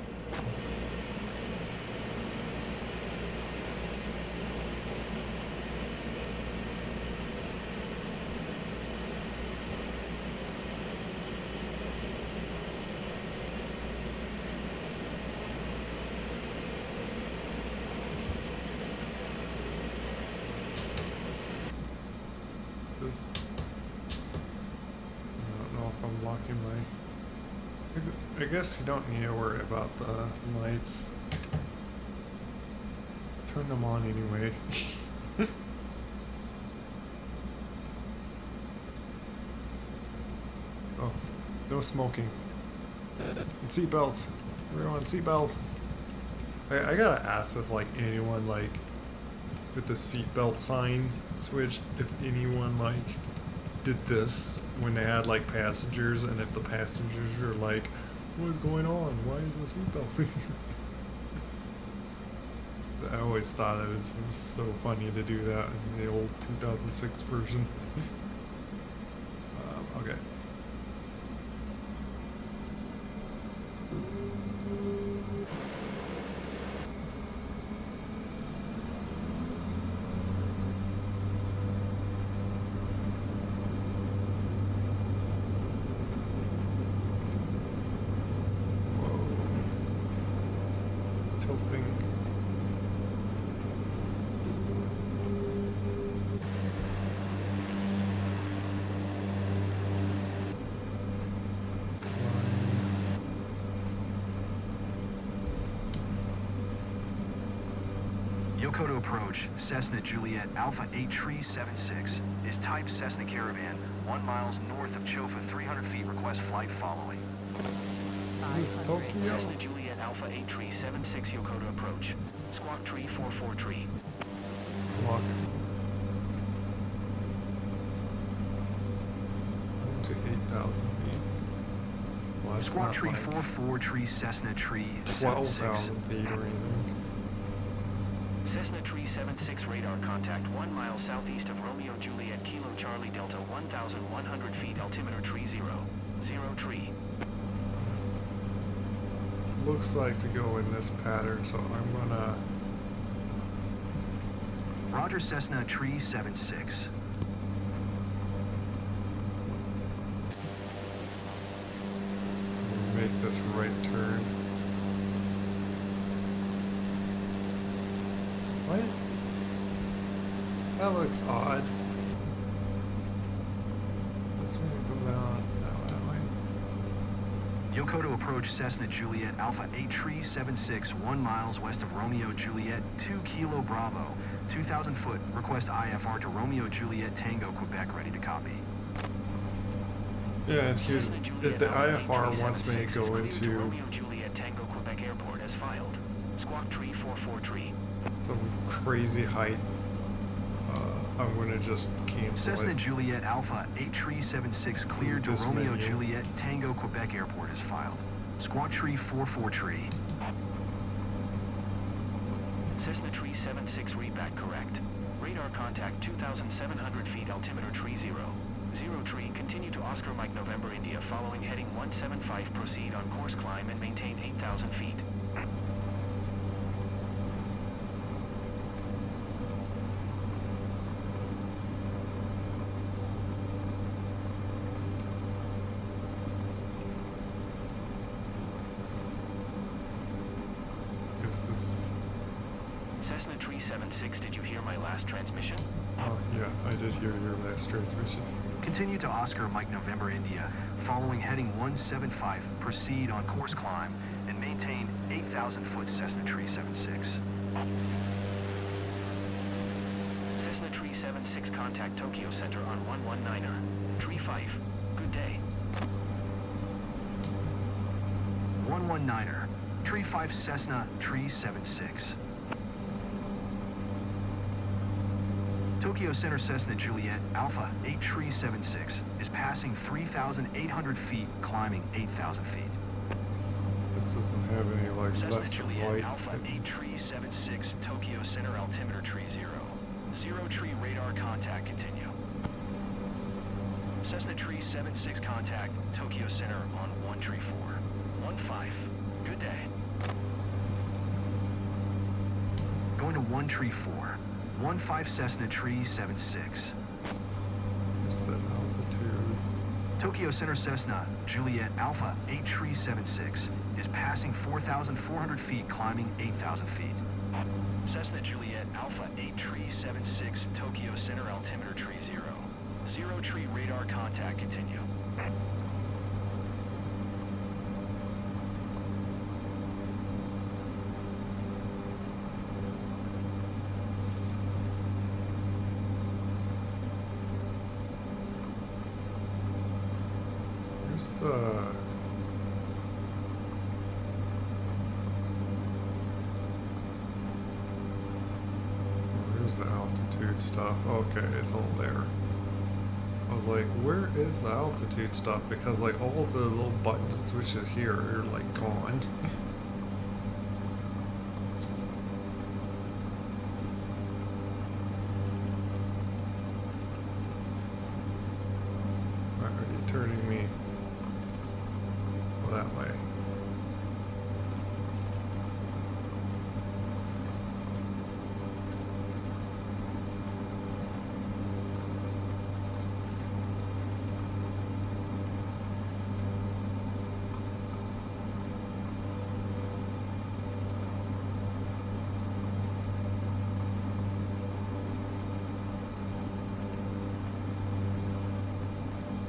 I don't know if I'm locking my... I guess you don't need to worry about the lights. Turn them on anyway. Oh, no smoking. And seatbelts. Everyone, seatbelts. I gotta ask if like anyone like with the seatbelt sign switch, if anyone like did this when they had like passengers, and if the passengers were like, what is going on? Why is the seatbelt? I always thought it was so funny to do that in the old 2006 version. Okay. Tilting. Yokota approach, Cessna Juliet Alpha 8 Tree 76, is type Cessna Caravan, 1 miles north of Chofa, 300 feet, request flight following. 500. Cessna Juliet Alpha 8 Tree 76 Yokota approach. Squawk Tree 44 Tree. Walk. To 8,000 feet. Well, that's Squawk not Tree like 44 Tree Cessna Tree 76. 12,000 feet or anything. Cessna Tree 76 radar contact 1 mile southeast of Romeo Juliet Kilo Charlie Delta 1,100 feet altimeter tree 0. 0 tree. Looks like to go in this pattern, so I'm gonna... Roger Cessna Tree 76. make this right turn. What? That looks odd. Let's go down that way. Yokota approach Cessna Juliet Alpha 8 Tree 76, 1 miles west of Romeo Juliet 2 Kilo Bravo, 2,000 foot. Request IFR to Romeo Juliet Tango Quebec, ready to copy. Yeah, and here's if the IFR wants me to go into Romeo Juliet Tango Quebec Airport as filed. Squawk Tree 44 Tree. some crazy height. I'm gonna just cancel Cessna it. Juliet Alpha 8 Tree 76 cleared to This Romeo menu. Juliet Tango Quebec Airport is filed. Squawk Tree 44 Tree. Cessna Tree 76 readback correct. Radar contact 2,700 feet altimeter tree 0. 0 tree, continue to Oscar Mike November India following heading 175, proceed on course climb and maintain 8,000 feet. This is Cessna 376, did you hear my last transmission? Oh, yeah, I did hear your last transmission. Continue to Oscar Mike November India. Following heading 175, proceed on course climb and maintain 8,000 foot Cessna 376. Cessna 376, contact Tokyo Center on 119er. 35. Good day. 119er, Tree 5 Cessna 376. Tokyo Center Cessna Juliet Alpha 8376 is passing 3,800 feet, climbing 8,000 feet. This doesn't have any like Cessna left and Juliet right. Alpha 8376, Tokyo Center altimeter tree 0. 0 tree radar contact, continue. Cessna tree 76 contact, Tokyo Center on 134. 15. Good day. Going to 134. 15 Cessna Tree 76. What's that altitude? Tokyo Center Cessna Juliet Alpha 8376 is passing 4,400 feet, climbing 8,000 feet. Cessna Juliet Alpha 8376, Tokyo Center altimeter tree 0. 0 tree radar contact, continue. Where's the... Where's the altitude stuff? Okay, it's all there. I was like, where is the altitude stuff? Because like all the little buttons and switches here are like gone. Why are you turning me that way?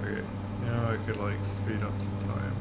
Okay, now I could like speed up some time.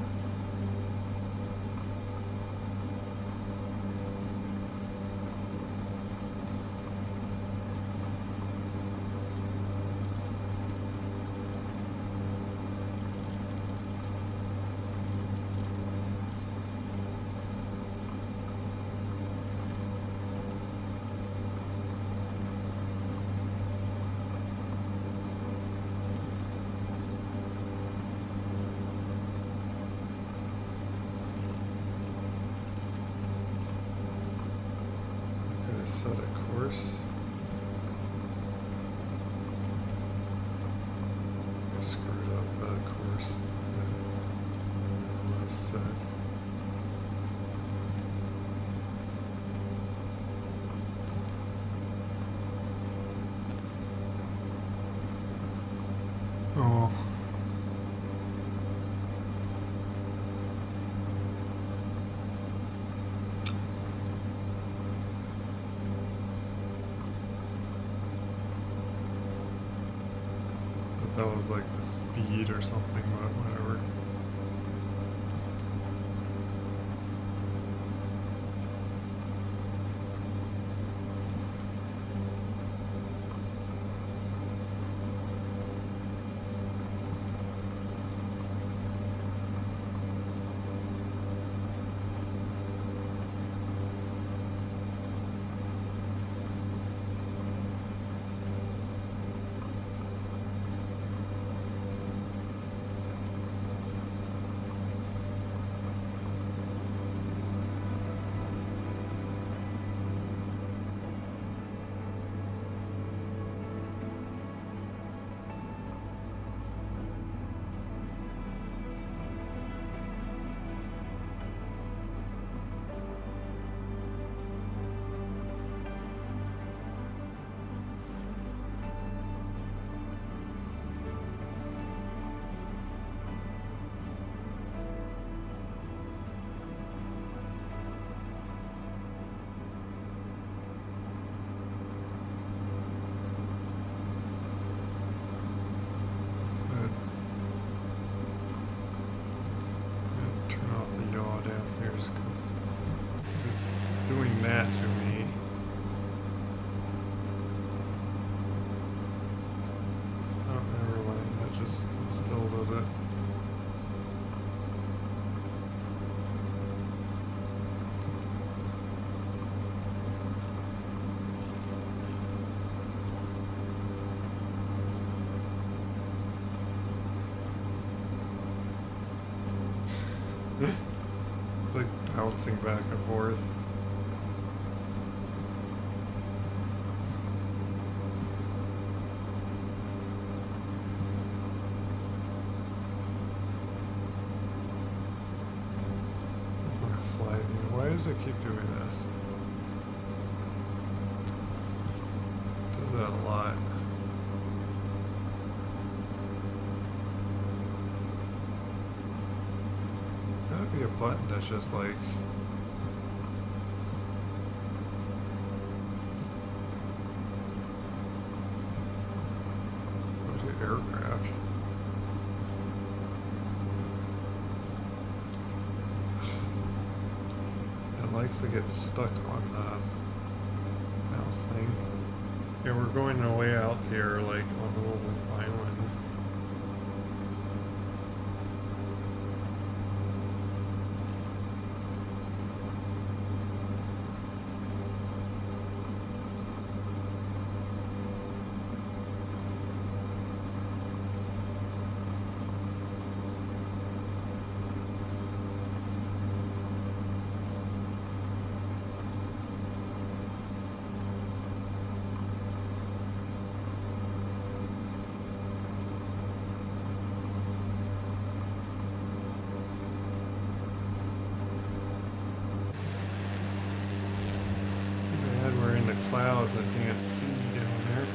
Gonna set a course. I screwed up the course that was set. Oh. Thought that was like the speed or something, but whatever. it still does it. It's like bouncing back and forth. That's my fly view. Why does it keep doing this? It does that a lot. Gotta be a button that's just like go to aircraft. It likes to get stuck on the mouse thing. And we're going way out there, like on a little island. We're in the clouds, I can't see down there.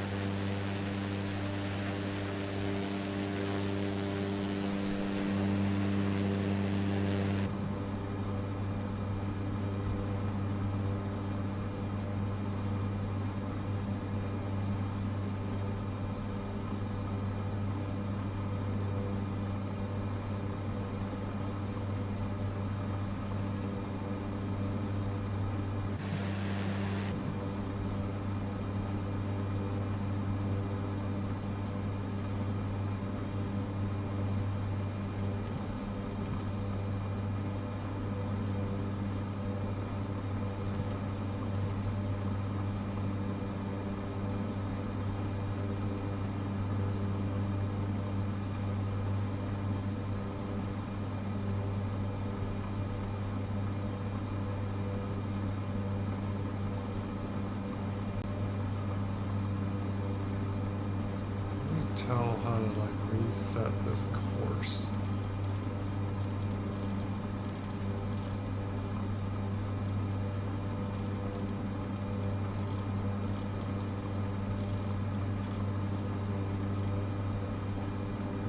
Tell how to like reset this course.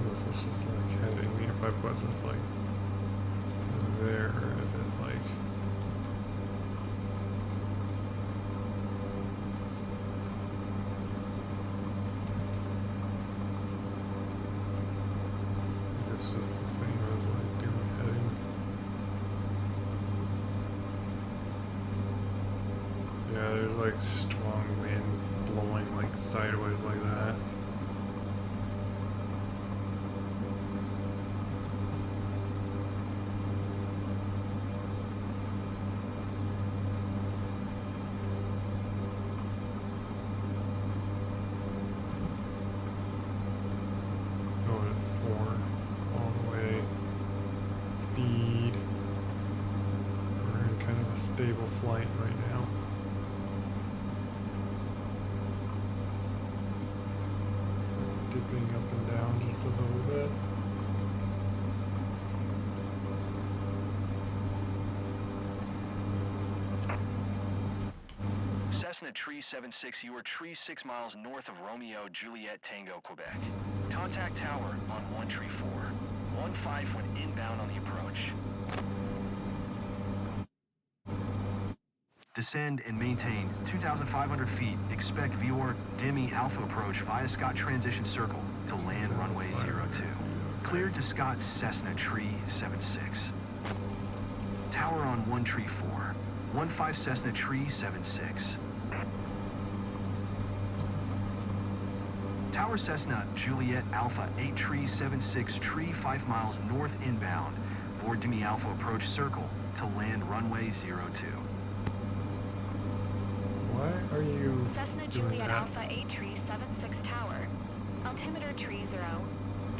This is just like heading me. If I put this like to there, it like it's just the same as like doing heading. Yeah, there's like strong wind blowing like sideways like that. Stable flight right now. Dipping up and down just a little bit. Cessna Tree 76, you are tree 6 miles north of Romeo Juliet Tango, Quebec. Contact tower on 134. 15 when inbound on the approach. Descend and maintain 2,500 feet. Expect viewer Demi Alpha approach via Scott Transition Circle to land runway 02. Cleared to Scott Cessna Tree 76. Tower on 134. 15 Cessna Tree 76. Tower Cessna Juliet Alpha 8 Tree 76 Tree 5 miles north inbound. Board Demi Alpha approach circle to land runway 02. Why are you Cessna doing Juliet that? Alpha 8 Tree 76 Tower. Altimeter tree 0.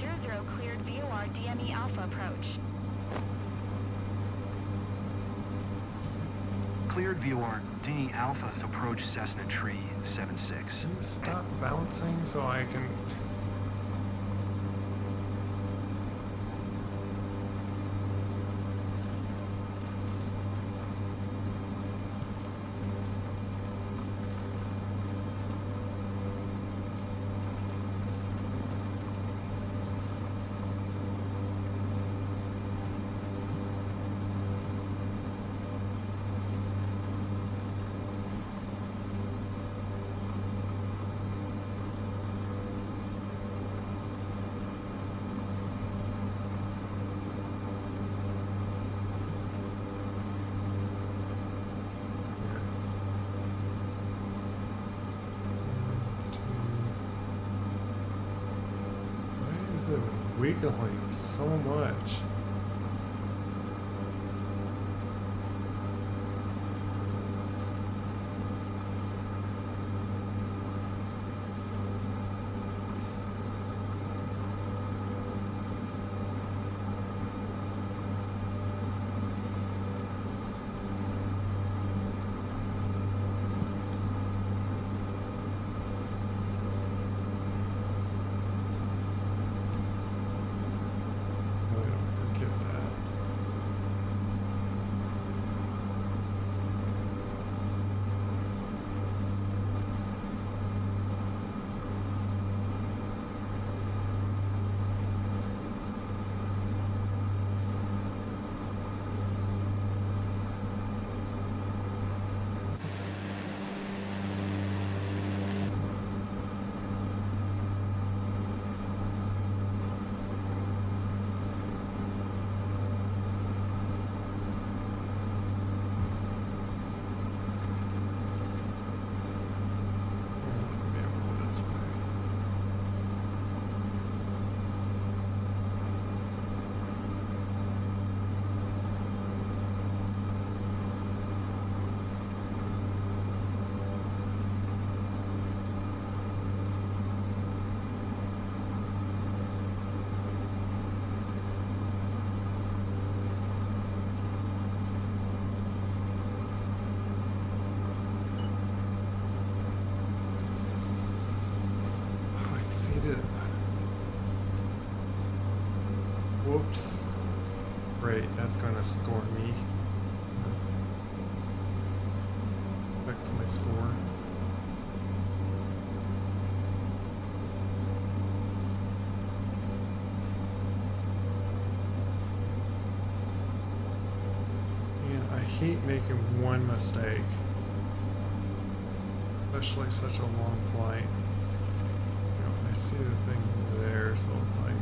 00 cleared VOR DME Alpha approach. Cleared VOR Demi Alpha approach Cessna Tree 76. Can you stop bouncing so I can... Why is it wiggling so much? Oh, don't forget that. Maybe I'll go this way. Oh, I exceeded. Whoops. Great, that's gonna score me. Back to my score. Man, I hate making one mistake. Especially such a long flight. You know, I see the thing over there, so it's like...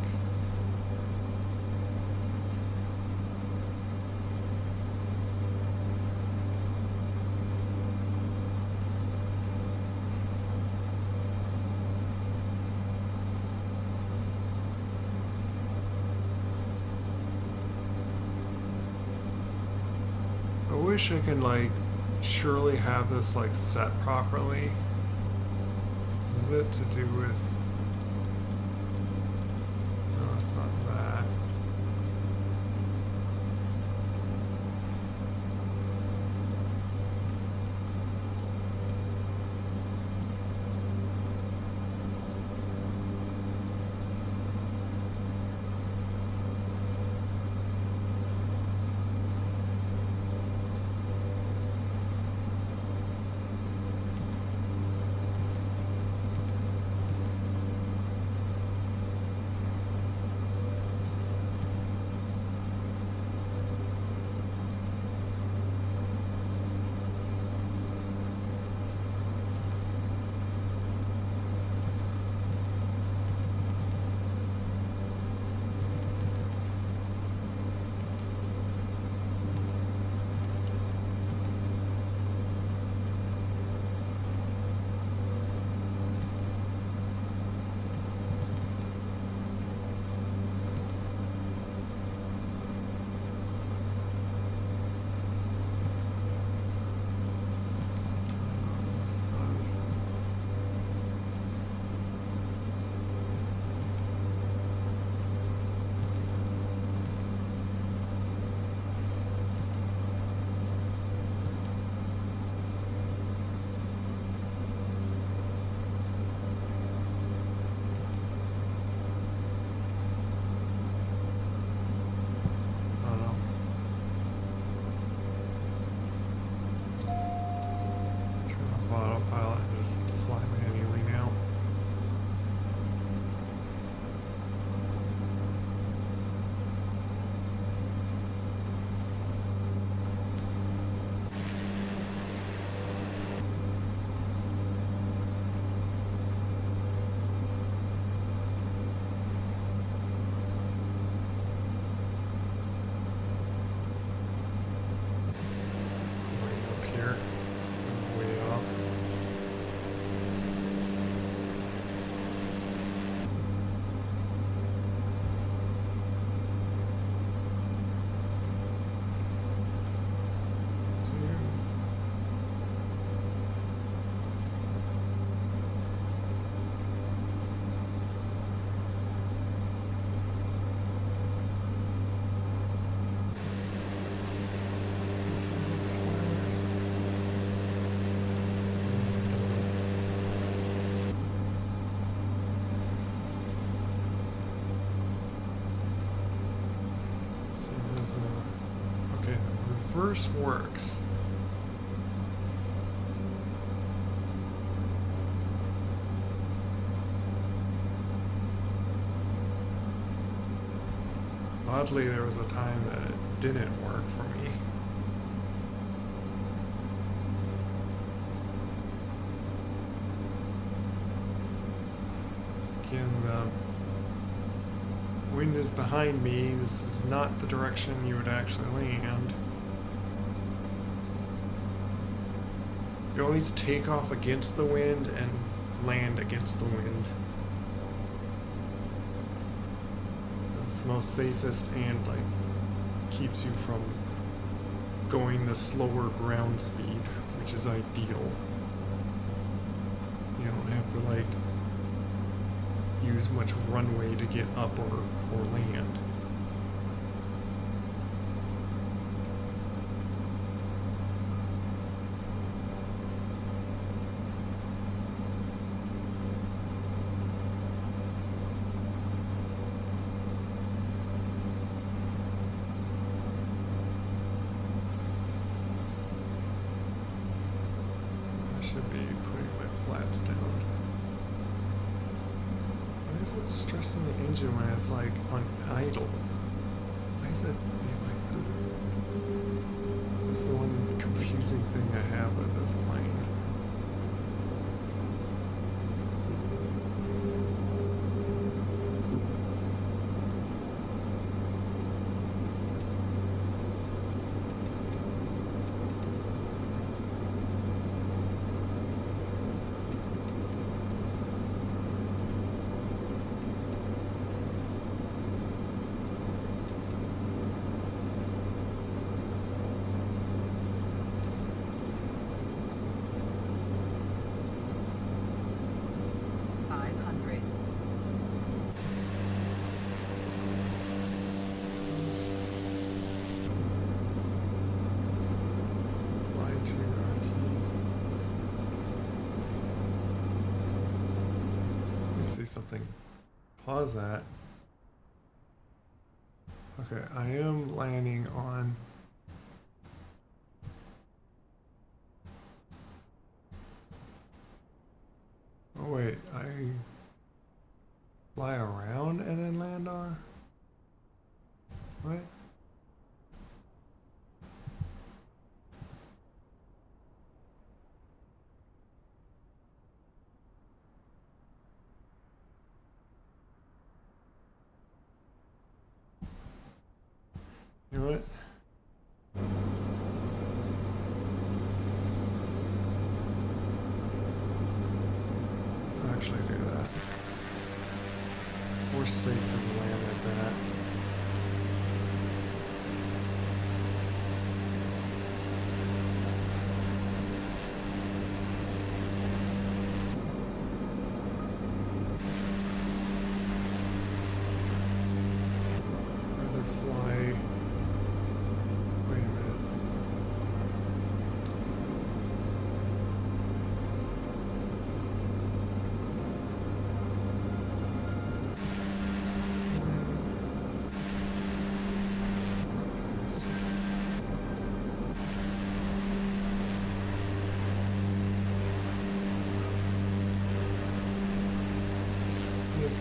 I wish I could, like, surely have this, like, set properly. Is it to do with... No, it's not that. is okay, the reverse works. Oddly, there was a time that it didn't work for me. Again, the wind is behind me. This is not the direction you would actually land. You always take off against the wind and land against the wind. It's the most safest and like keeps you from going the slower ground speed, which is ideal. You don't have to like use much runway to get up or land. I should be putting my flaps down. Why is it stressing the engine when it's like on idle? Why does it be like that? That's the one confusing thing I have with this plane. Something. Pause that. Okay, I am landing on. Oh wait, I fly around and then land on? What? You know what? Let's actually do that. We're safe from land like that. Rather fly. Wait a minute.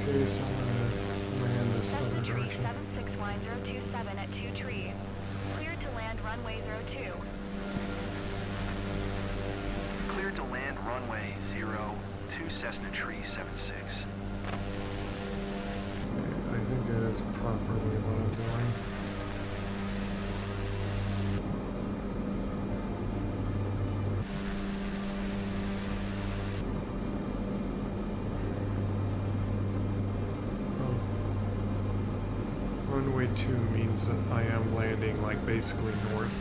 Okay, so I'm gonna land this other Cessna Tree direction. 76127 at 2 tree. Cleared to land runway 02. Cleared to land runway 02 Cessna Tree 76. I think that is properly what I'm doing. Runway 2 means that I am landing like basically north.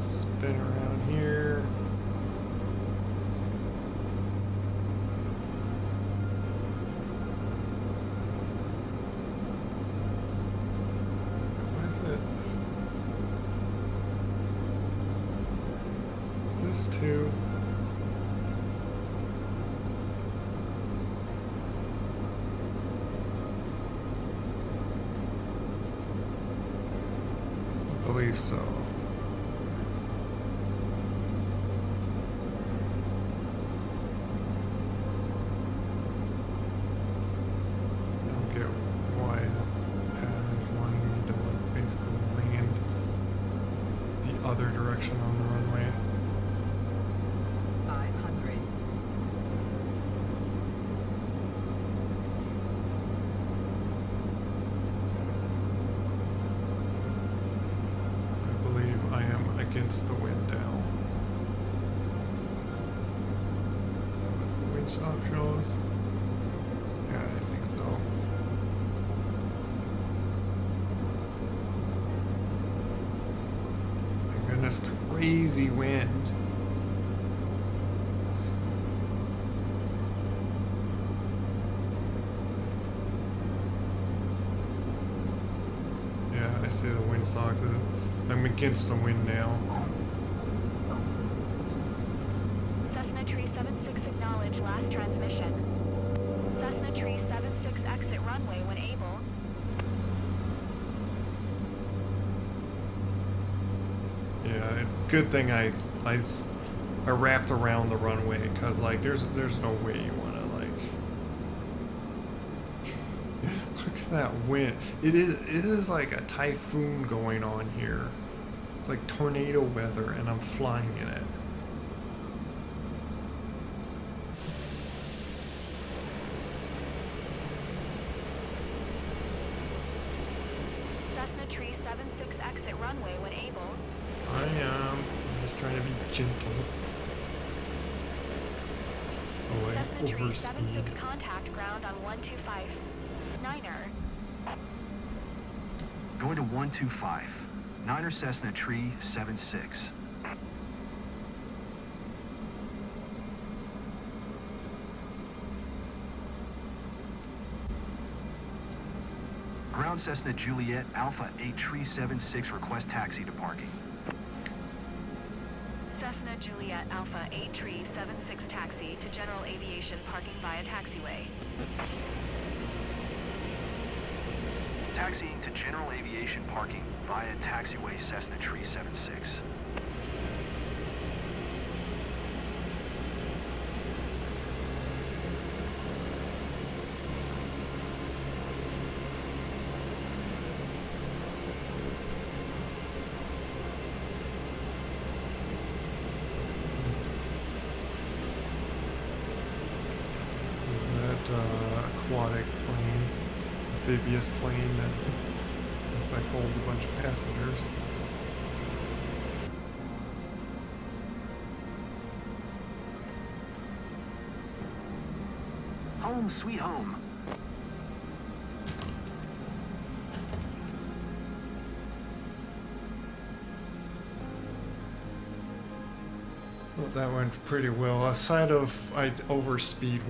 Spin around here. What is it? Is this 2? believe so. I don't get why the pattern is wanting me to basically land the other direction on the runway. 500. I believe I am against the wind now. What the windsock shows? Yeah, I think so. My goodness, crazy wind. Yeah, I see the windsock. I'm against the wind now. Cessna Tree 76 acknowledge last transmission. Cessna Tree 76 exit runway when able. Yeah, it's a good thing I wrapped around the runway, because like there's no way you want to like look at that wind. It is like a typhoon going on here. It's like tornado weather and I'm flying in it. Cessna Tree 76 exit runway when able. I'm just trying to be gentle. Oh, I Cessna Tree overspeed. 76 contact ground on 125. Niner. Going to 125. Niner Cessna Tree 76. Ground Cessna Juliet Alpha 8 Tree 76 request taxi to parking. Cessna Juliet Alpha 8 Tree 76 taxi to general aviation parking via taxiway. Taxiing to general aviation parking via taxiway Cessna Tree 76. Aquatic plane, amphibious plane that looks like holds a bunch of passengers. Home sweet home. Well, that went pretty well. Aside of I overspeed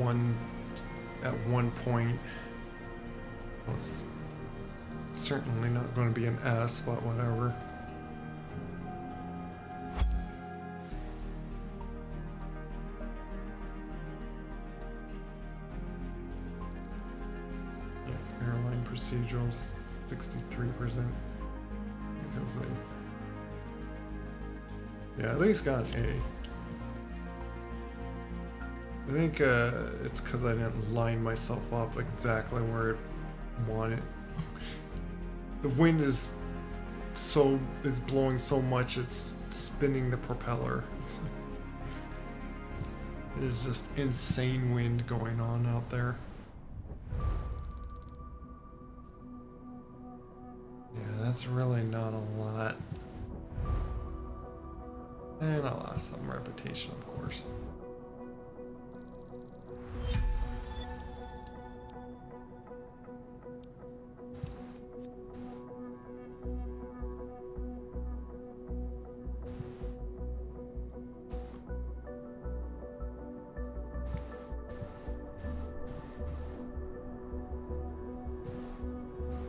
at one point. Well, it's certainly not going to be an S, but whatever. Yeah, airline procedurals 63% because yeah, at least got an A. I think it's because I didn't line myself up exactly where it wanted. The wind is blowing so much it's spinning the propeller. There's just insane wind going on out there. Yeah, that's really not a lot. And I lost some reputation, of course.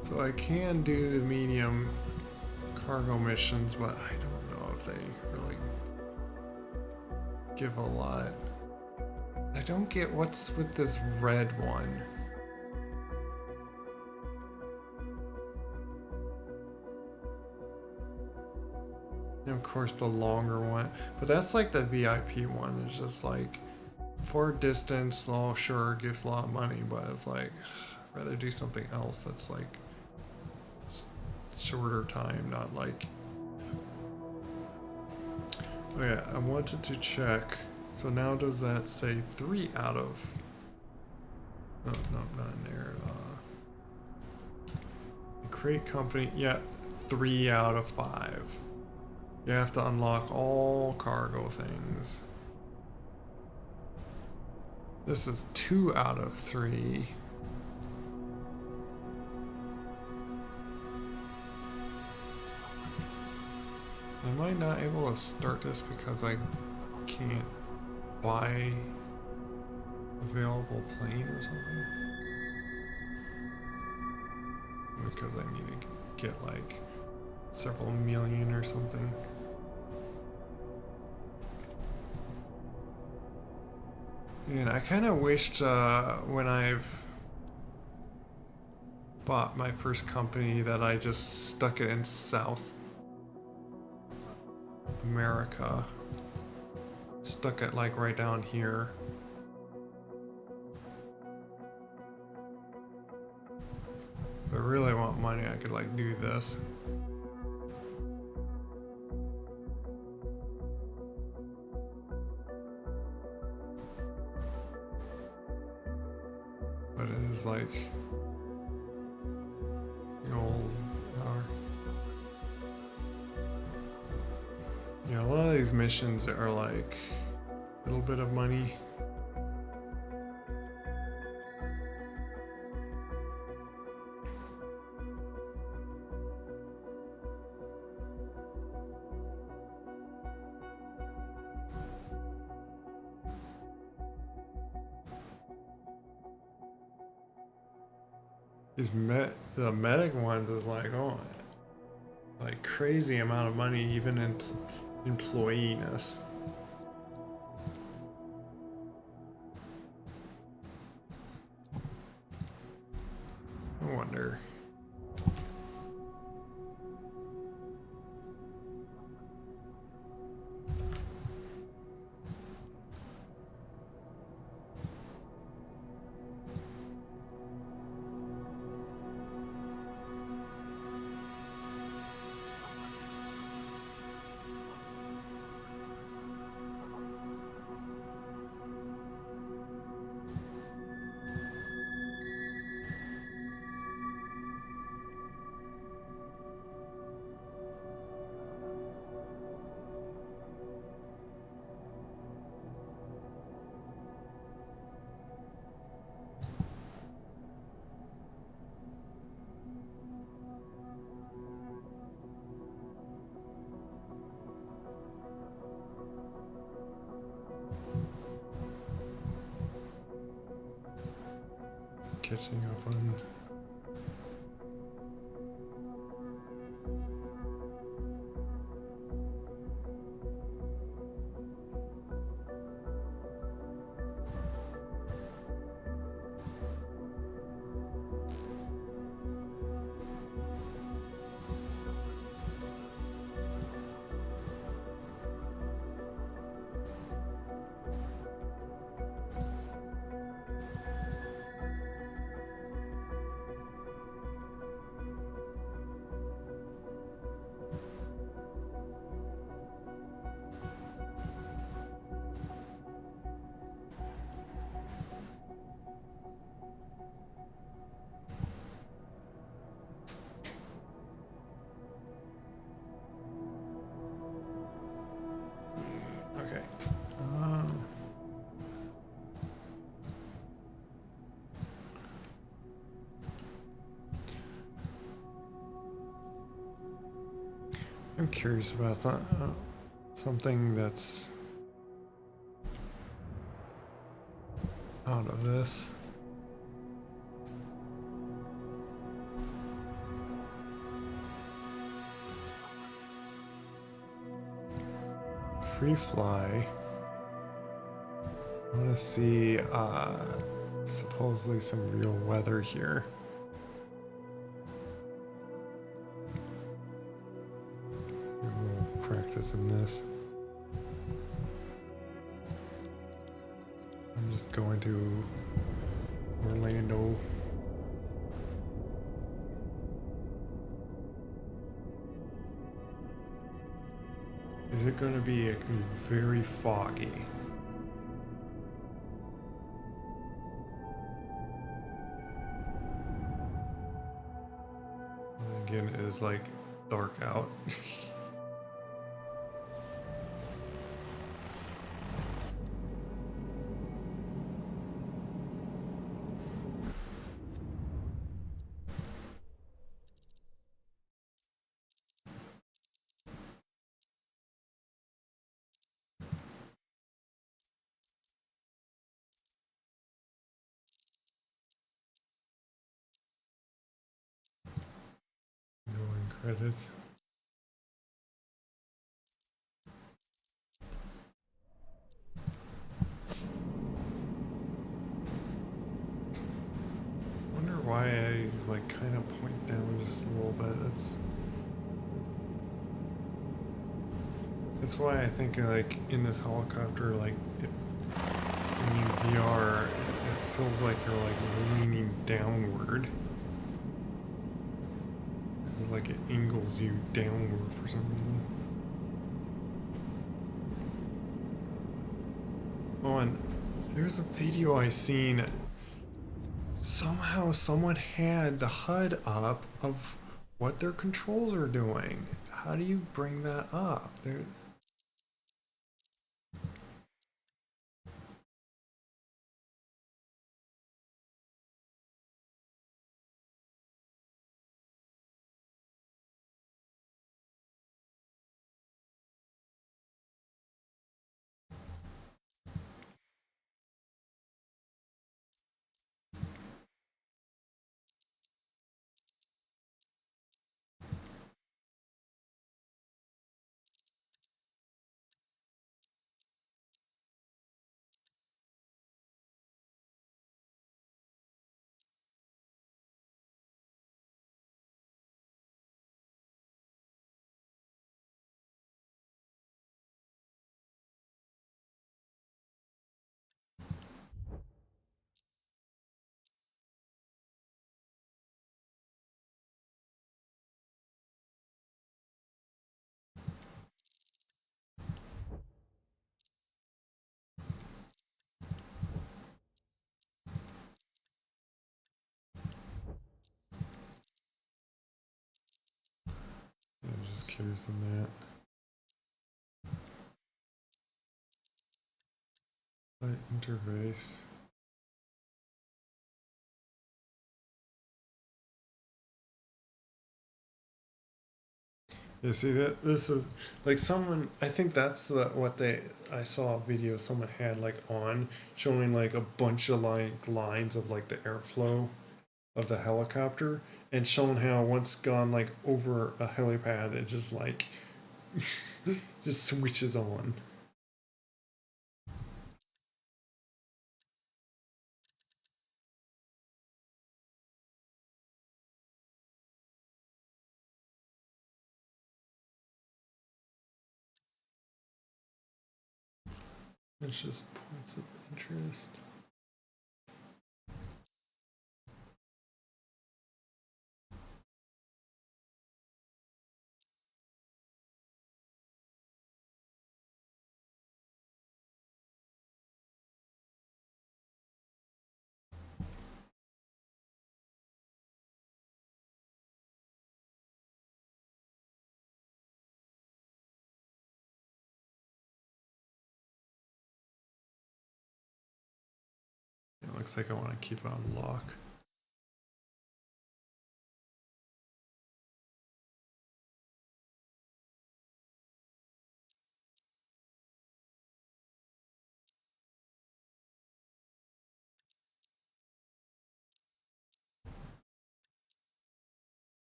So I can do the medium cargo missions, but I don't know if they really give a lot. I don't get what's with this red one. And of course the longer one, but that's like the VIP one. It's just like for distance, well, sure, it gives a lot of money, but it's like I'd rather do something else that's like shorter time, not like. Oh yeah, I wanted to check. So now does that say 3 out of? No, not in there. Create company. Yeah, 3 out of 5. You have to unlock all cargo things. This is 2 out of 3. Am I not able to start this because I can't buy available plane or something? Because I need to get like several million or something. And I kind of wished when I've bought my first company that I just stuck it in South America. Stuck it like right down here. If I really want money, I could like do this. But it is like the old hour. Yeah, a lot of these missions are like a little bit of money. These the medic ones is like, oh, like crazy amount of money, even in employee-ness. I wonder. Catching up on. Okay. I'm curious about something that's out of this. Free fly. I want to see supposedly some real weather here. A little practicing this. I'm just going to Orlando. Is it going to be very foggy? Again, it is like dark out. Going credits. Wonder why I like kind of point down just a little bit. That's why I think like in this helicopter, like when you VR, it feels like you're like leaning downward. Because like it angles you downward for some reason. Oh, and there's a video I seen. Somehow someone had the HUD up of what their controls are doing. How do you bring that up? I'm just curious on that. Interface. You see that this is like someone. I think that's what they. I saw a video someone had like on showing like a bunch of like lines of like the airflow of the helicopter and showing how once gone like over a helipad, it just like just switches on. It's just points of interest. It looks like I want to keep it on lock.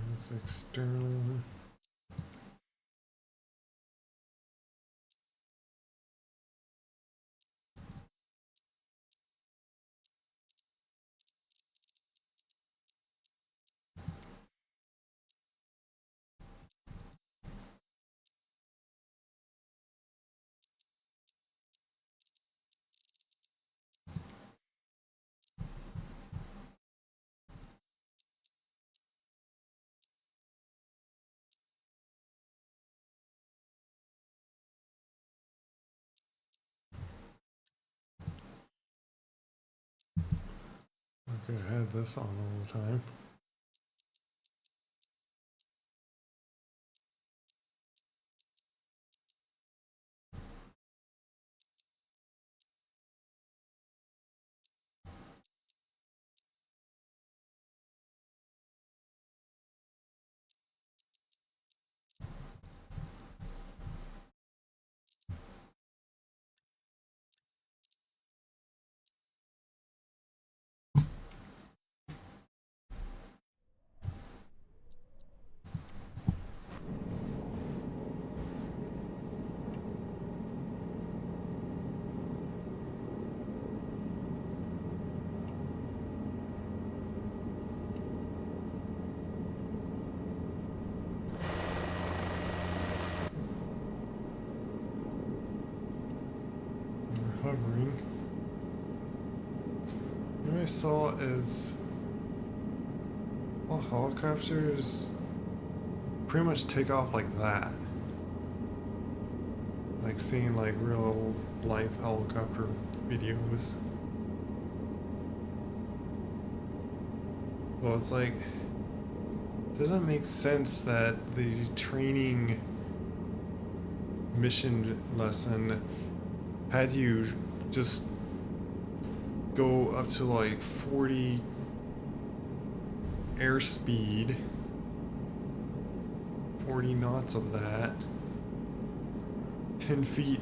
That's external. Wish I had this on all the time. Hovering. What I saw is, well, helicopters pretty much take off like that. Like seeing like real life helicopter videos. Well, it's like, doesn't make sense that the training mission lesson had you just go up to like 40 airspeed, 40 knots of that, 10 feet,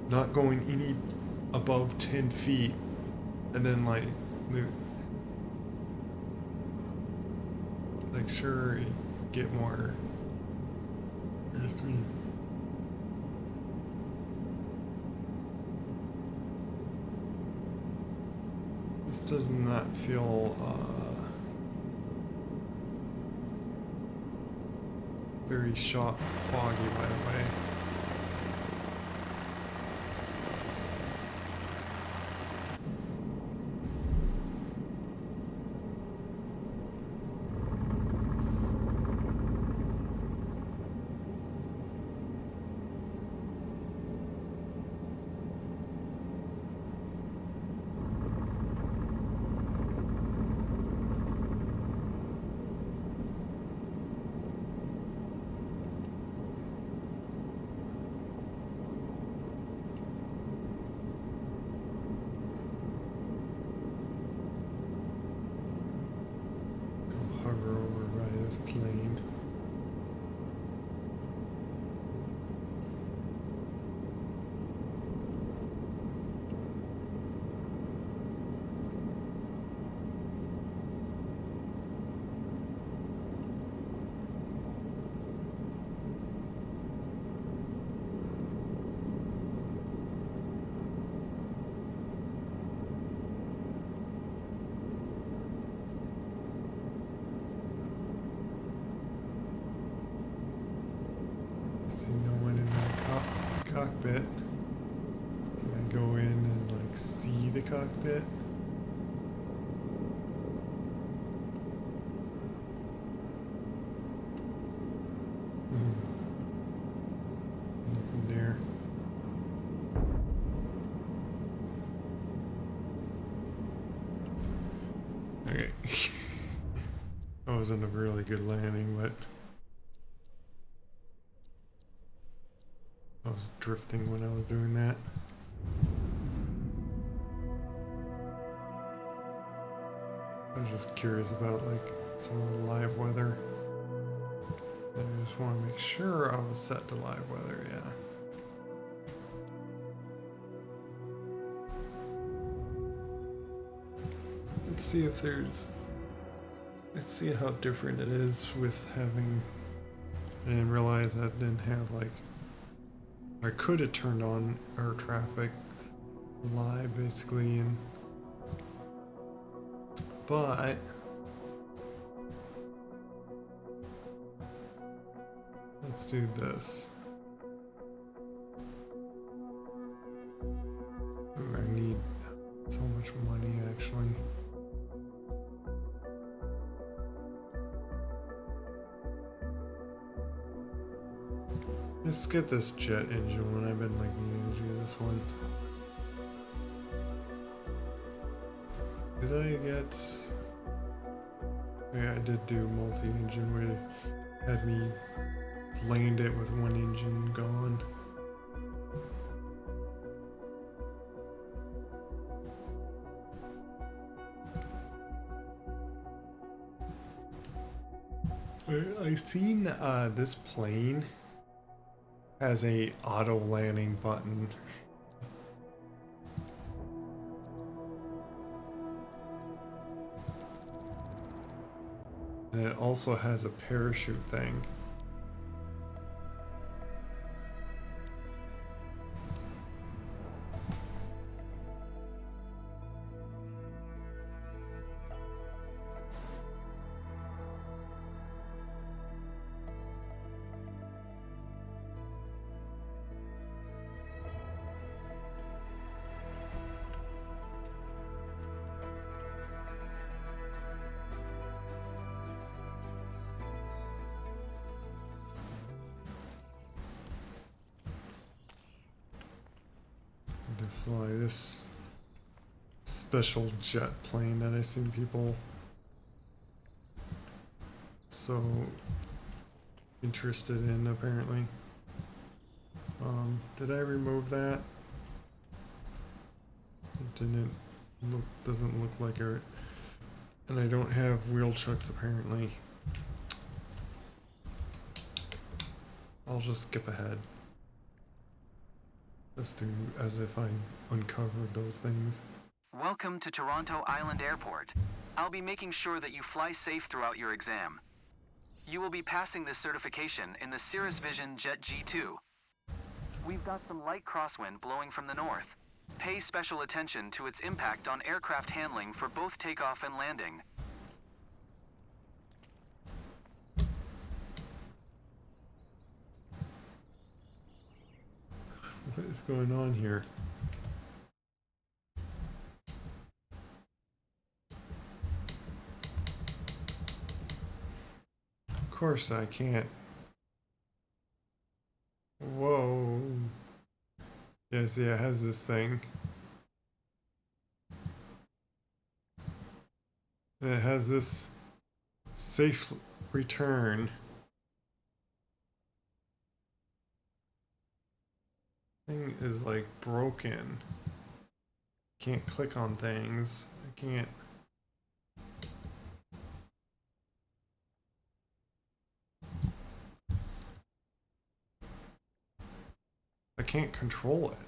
not going any above 10 feet, and then like sure you get more airspeed. This does not feel very shot foggy, by the way. Plane. Cockpit. Can I go in and like see the cockpit? Nothing there. Okay. That wasn't a really good landing, but I was drifting when I was doing that. I was just curious about like some of the live weather. I just want to make sure I was set to live weather, yeah. Let's see if there's... Let's see how different it is with having... I didn't realize I didn't have like... I could have turned on air traffic live basically, and but let's do this. Ooh, I need so much money actually. Let's get this jet engine one. I've been like needing to do this one. Did I get... Yeah, I did do multi-engine where it had me land it with one engine gone. I seen this plane has a auto landing button. And it also has a parachute thing. To fly this special jet plane that I've seen people so interested in apparently. Did I remove that? It didn't look, doesn't look like it. And I don't have wheel chucks apparently. I'll just skip ahead. Let's do as if I uncovered those things. Welcome to Toronto Island Airport. I'll be making sure that you fly safe throughout your exam. You will be passing this certification in the Cirrus Vision Jet G2. We've got some light crosswind blowing from the north. Pay special attention to its impact on aircraft handling for both takeoff and landing. What is going on here? Of course I can't. Whoa. Yes, yeah, it has this thing. And it has this safe return. Thing is like broken. Can't click on things. I can't. I can't control it.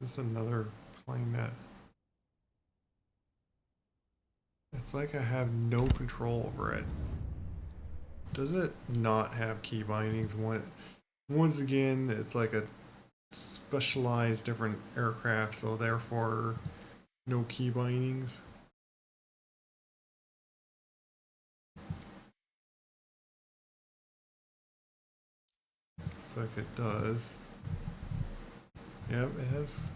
This is another plane that it's like I have no control over it. Does it not have key bindings? Once again, it's like a specialized different aircraft, so therefore no key bindings. Looks like it does. Yep, it has.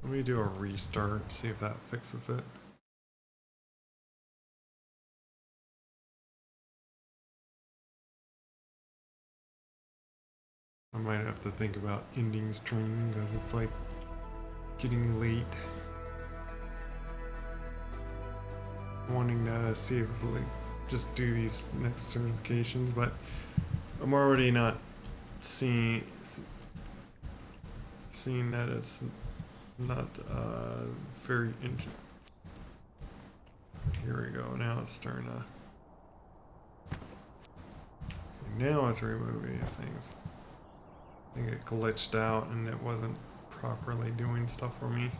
Let me do a restart, see if that fixes it. I might have to think about ending stream because it's like getting late. Wanting to see if we just do these next certifications, but I'm already not seeing that it's not very here we go. Now it's starting to. Now it's removing these things. I think it glitched out and it wasn't properly doing stuff for me.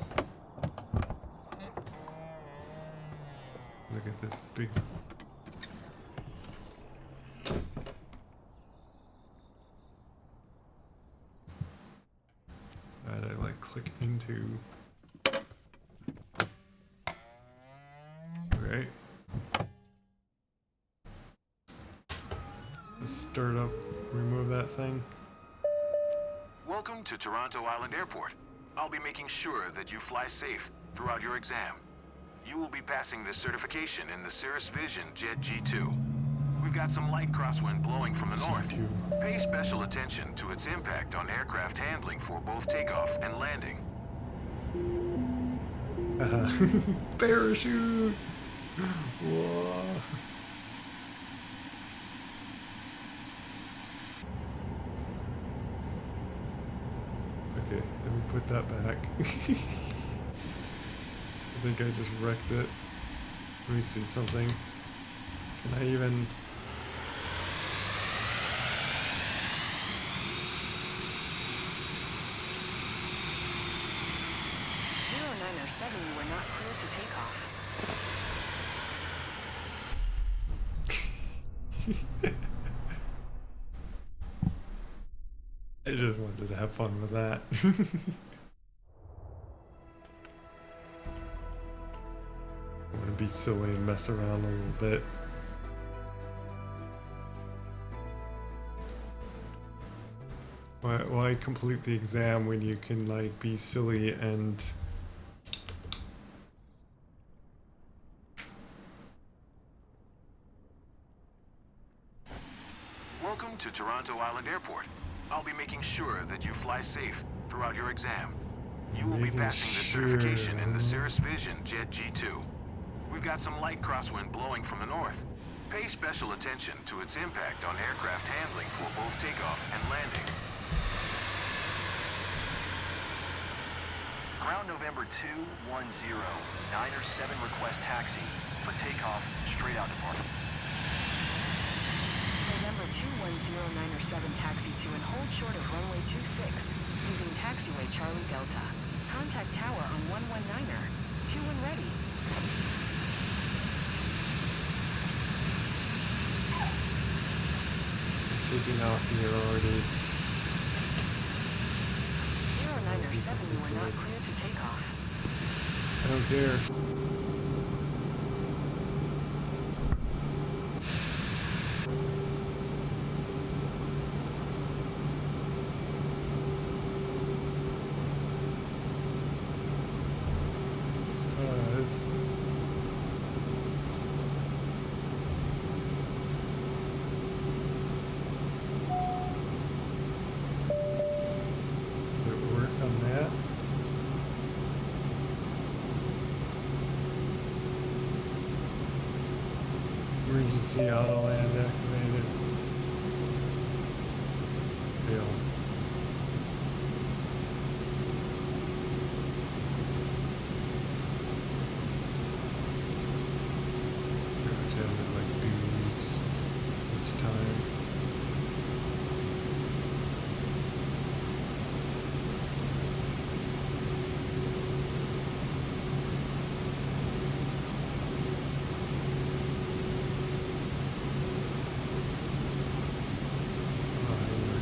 Look at this big. That I like click into. Okay. Let's start up, remove that thing. Welcome to Toronto Island Airport. I'll be making sure that you fly safe throughout your exam. You will be passing this certification in the Cirrus Vision Jet G2. We've got some light crosswind blowing from the north. G2. Pay special attention to its impact on aircraft handling for both takeoff and landing. Parachute! Whoa. Okay, let me put that back. I think I just wrecked it. Let me see something. Can I even... 0907, you were not clear to take off. I just wanted to have fun with that. I want to be silly and mess around a little bit. Why complete the exam when you can like be silly and Welcome to Toronto Island Airport. I'll be making sure that you fly safe throughout your exam. You will be Making passing the sure, certification in the huh? Cirrus Vision Jet G2. We've got some light crosswind blowing from the north. Pay special attention to its impact on aircraft handling for both takeoff and landing. Ground November 210, 907 request taxi for takeoff straight out departure. November 210907 taxi to and hold short of runway 26, using taxiway Charlie Delta. Contact tower on 119er. 2 when ready. taking off here already. 0907, you were not clear to take off. I don't care. Emergency auto land activated. Fail. Like dudes each time.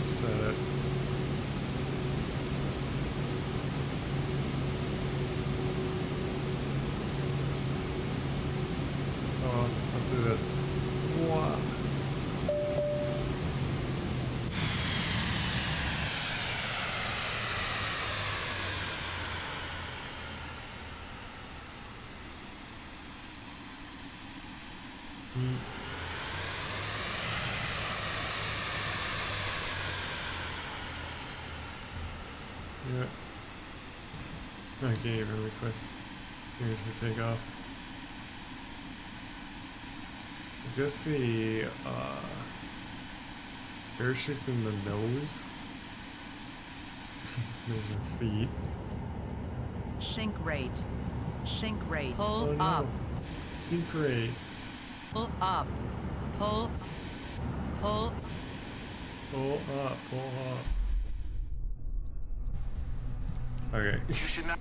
Set it. Oh, let's do this. Wow. Yeah. Okay, even request here to take off. I guess the parachute's in the nose. There's our feet. Sink rate. Sink rate. Oh Pull no. up. Sink rate. Pull up. Pull. Pull. Pull up. Pull up. Okay. You should not.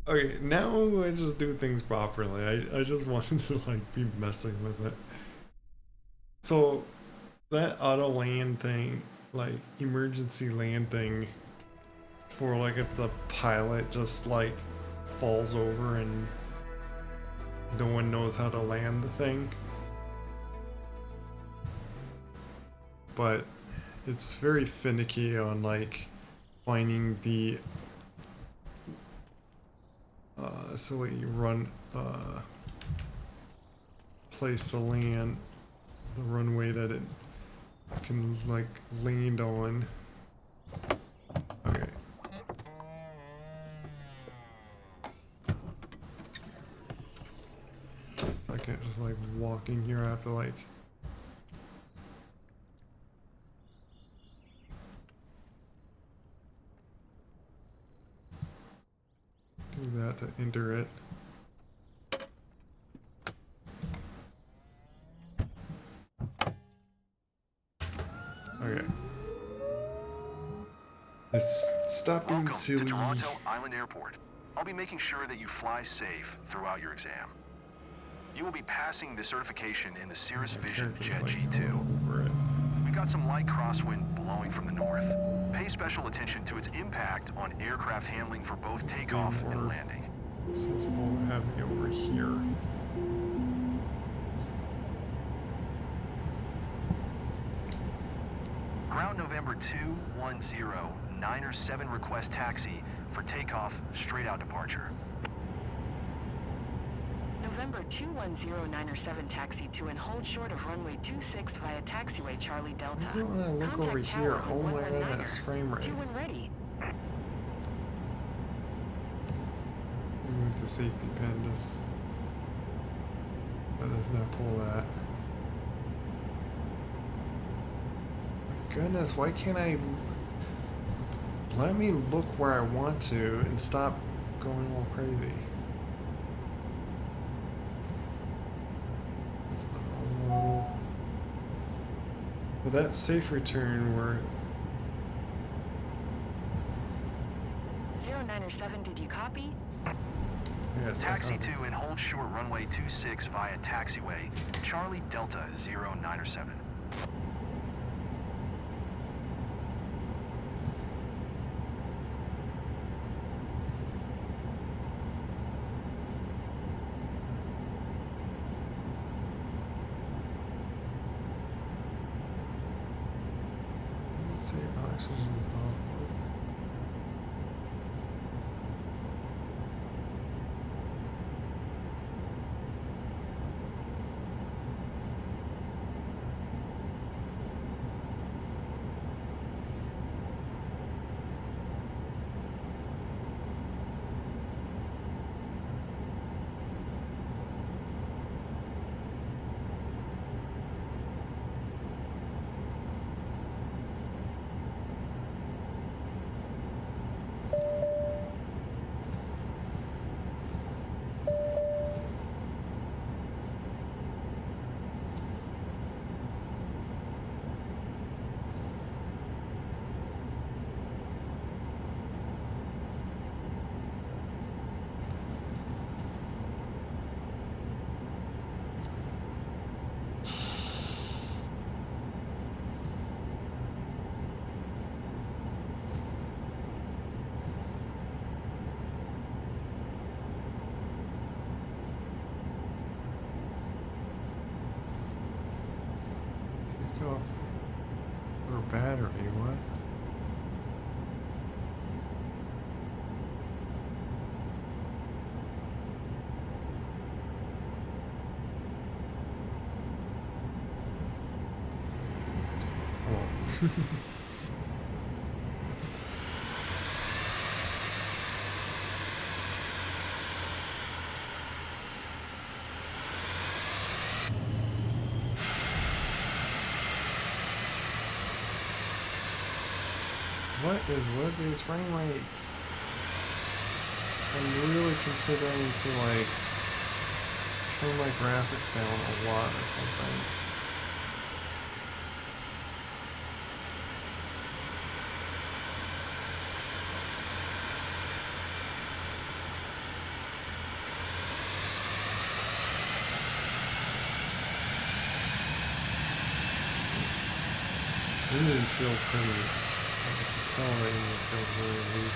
Okay, now I just do things properly. I just wanted to like be messing with it. So that auto land thing, like emergency land thing, for like if the pilot just like falls over and no one knows how to land the thing. But it's very finicky on like finding the silly place to land the runway that it can like land on. Okay. I can't just like walk in here. I have to like do that to enter it. Okay. Let's stop being Welcome silly. to Toronto Island Airport. I'll be making sure that you fly safe throughout your exam. You will be passing the certification in the Cirrus Vision Jet G2. We've got some light crosswind blowing from the north. Pay special attention to its impact on aircraft handling for both takeoff and landing. Sensible to have me over here. Ground November 210-907 request taxi for takeoff straight out departure. November 210907 taxi to and hold short of runway 26 via taxiway Charlie Delta. Why is it when I look Contact over tower here? on Oh my 119er. goodness, frame rate. 2 when ready. Remove the safety pin, just let us not pull that. My goodness, why can't I let me look where I want to and stop going all crazy? That's not a model. But that safe return where 0907, did you copy? yes, Taxi to and hold short runway 26 via taxiway Charlie Delta 0907. let's say oxygen's off. Take off or battery, what? Oh. What is with these frame rates? I'm really considering to like turn my graphics down a lot or something. Engine feels pretty, I can tell the engine feels really weak.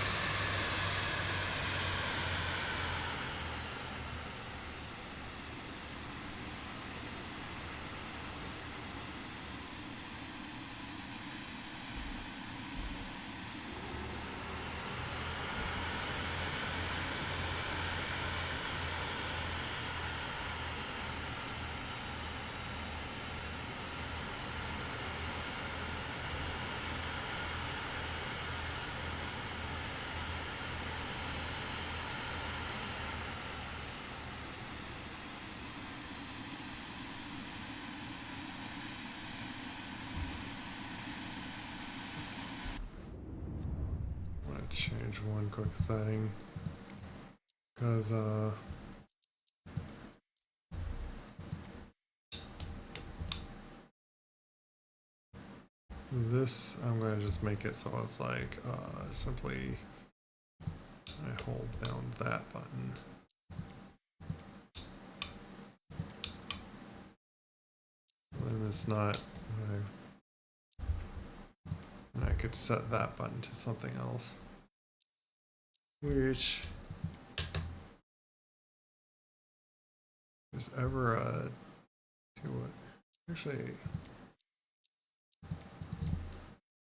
change one quick setting, because this, I'm going to just make it so it's like simply I hold down that button. Then it's not, and I could set that button to something else, which there's ever a to it. Actually,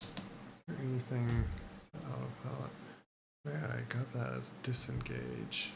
is there anything set out of palette? Yeah, I got that as disengage.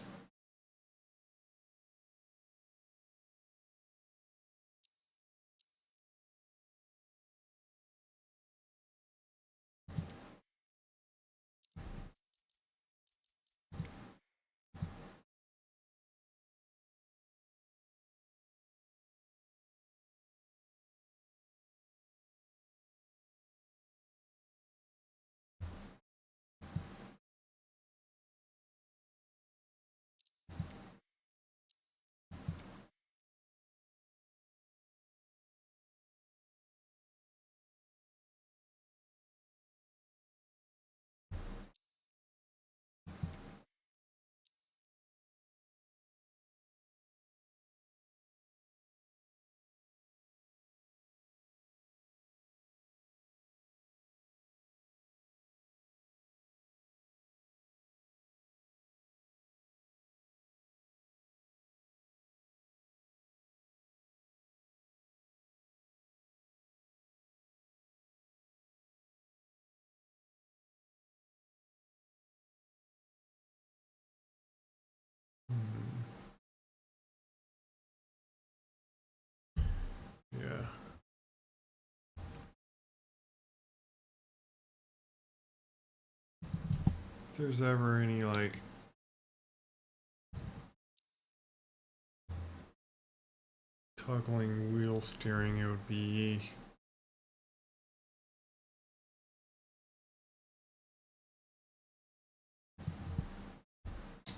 Yeah. If there's ever any like toggling wheel steering, it would be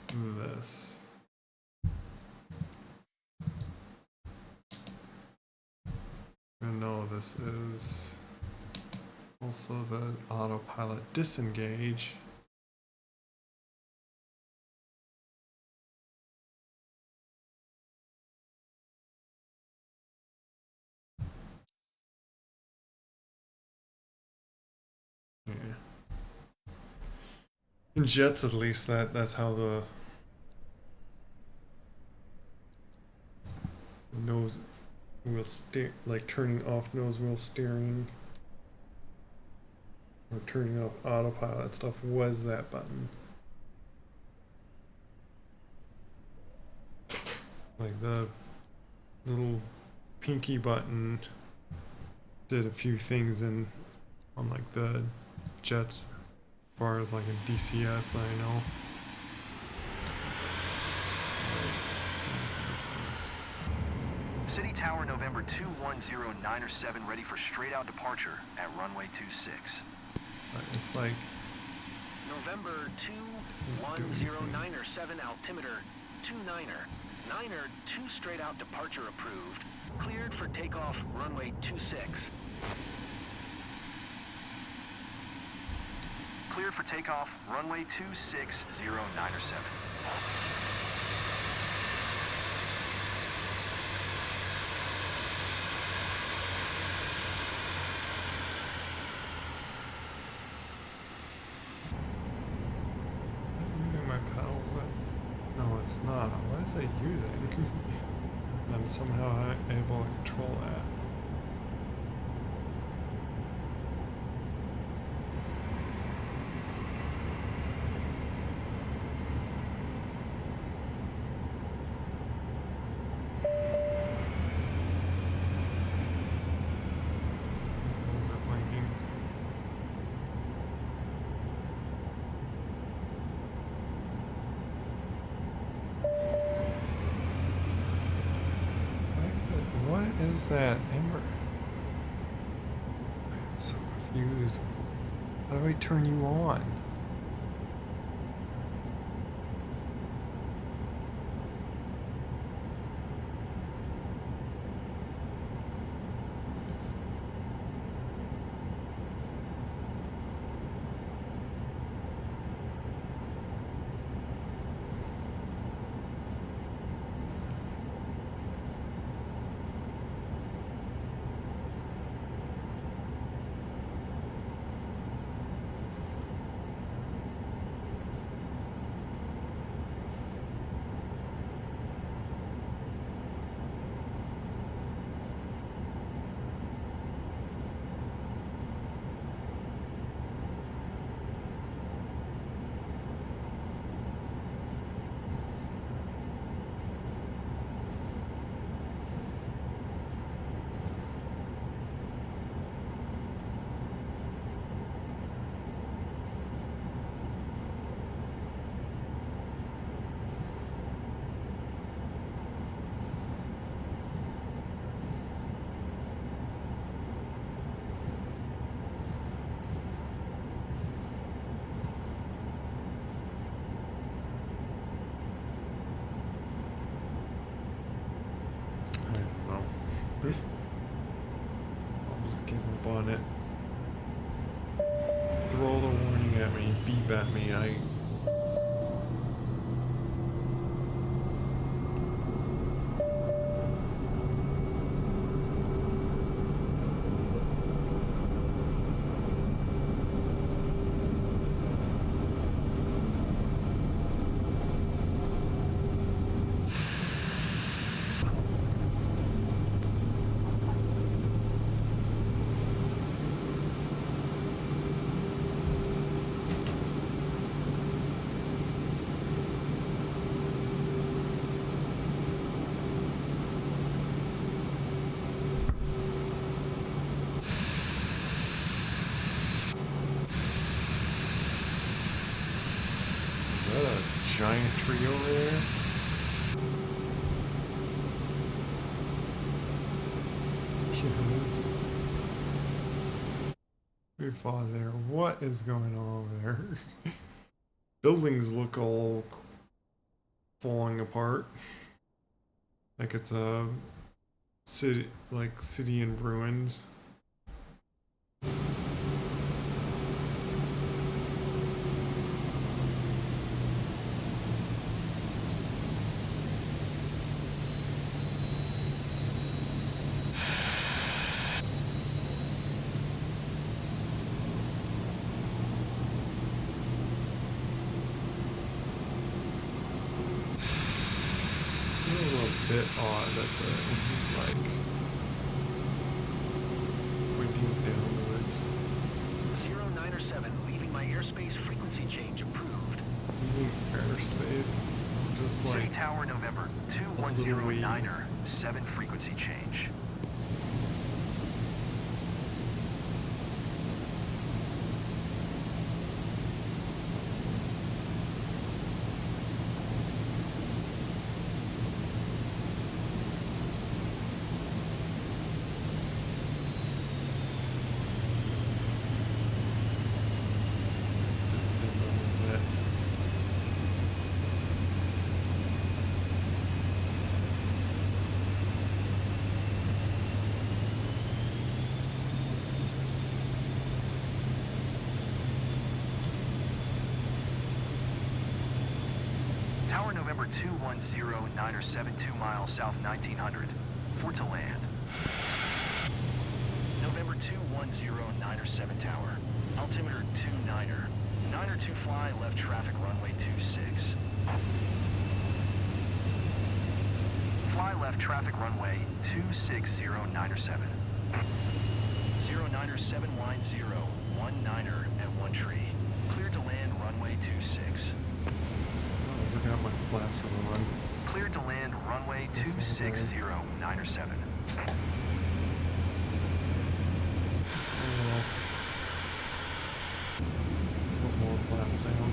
this. And no, this is also the autopilot disengage. Yeah. In jets, at least, that's how the nose wheel steer, like turning off nose wheel steering or turning off autopilot stuff, was that button. Like the little pinky button did a few things in on like the jets, as far as like a DCS that I know. City Tower, November 210907, ready for straight out departure at runway 26. It's like November 210907, altimeter 29er. 9er, 2 straight out departure approved. Cleared for takeoff, runway 26. Cleared for takeoff, runway 26097. my pedal, but no, it's not. What is it using? I'm somehow able to control that. Is it blinking? What is that? I'm so confused. How do I turn you on? up on it. Throw the warning at me, beep at me. Is that a giant tree over there? Yes. We pause there. What is going on over there? Buildings look all falling apart. Like it's a city, like city in ruins. A bit odd that he's like pointing downwards. 097, leaving my airspace frequency change approved. Leaving airspace, just like City Tower November 2109er, 7 frequency change. Tower November 2109er, 72 miles south 1900. For to land. November 2109er, 7 Tower. Altimeter 29er. 9er to fly, left traffic runway 26. Fly left traffic runway 26097. 09er 7 line 0, 19er and 1 tree. Cleared to land runway 26. I forgot my flaps on. Cleared to land runway 26097. Put more flaps down.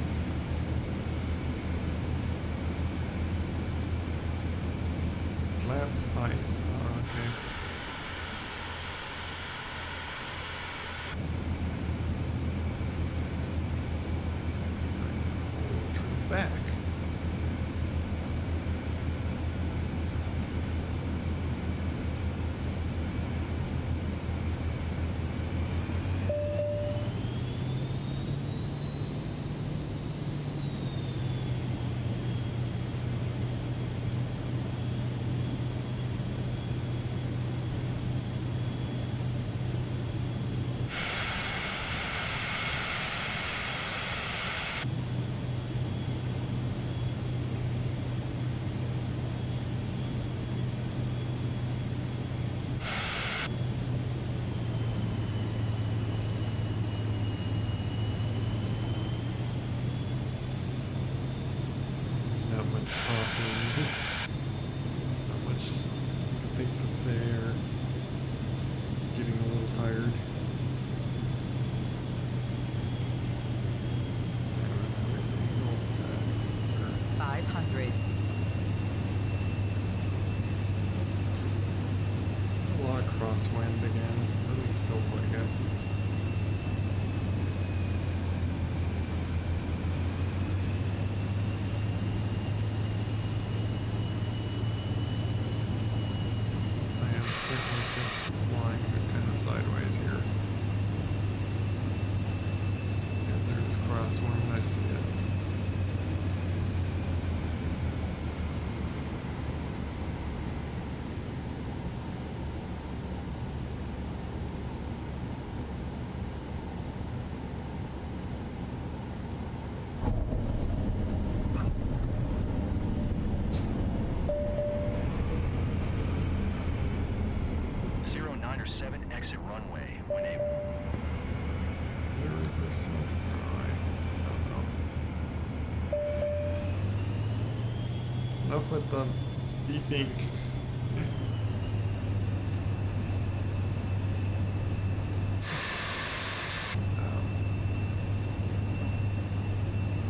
Flaps ice. Oh, okay. Turn back. Not much talking. Not much I think to say or getting a little tired. 500. A lot of crosswind again. Really feels like it. last one. I see it. Exit runway when able. Enough with the beeping.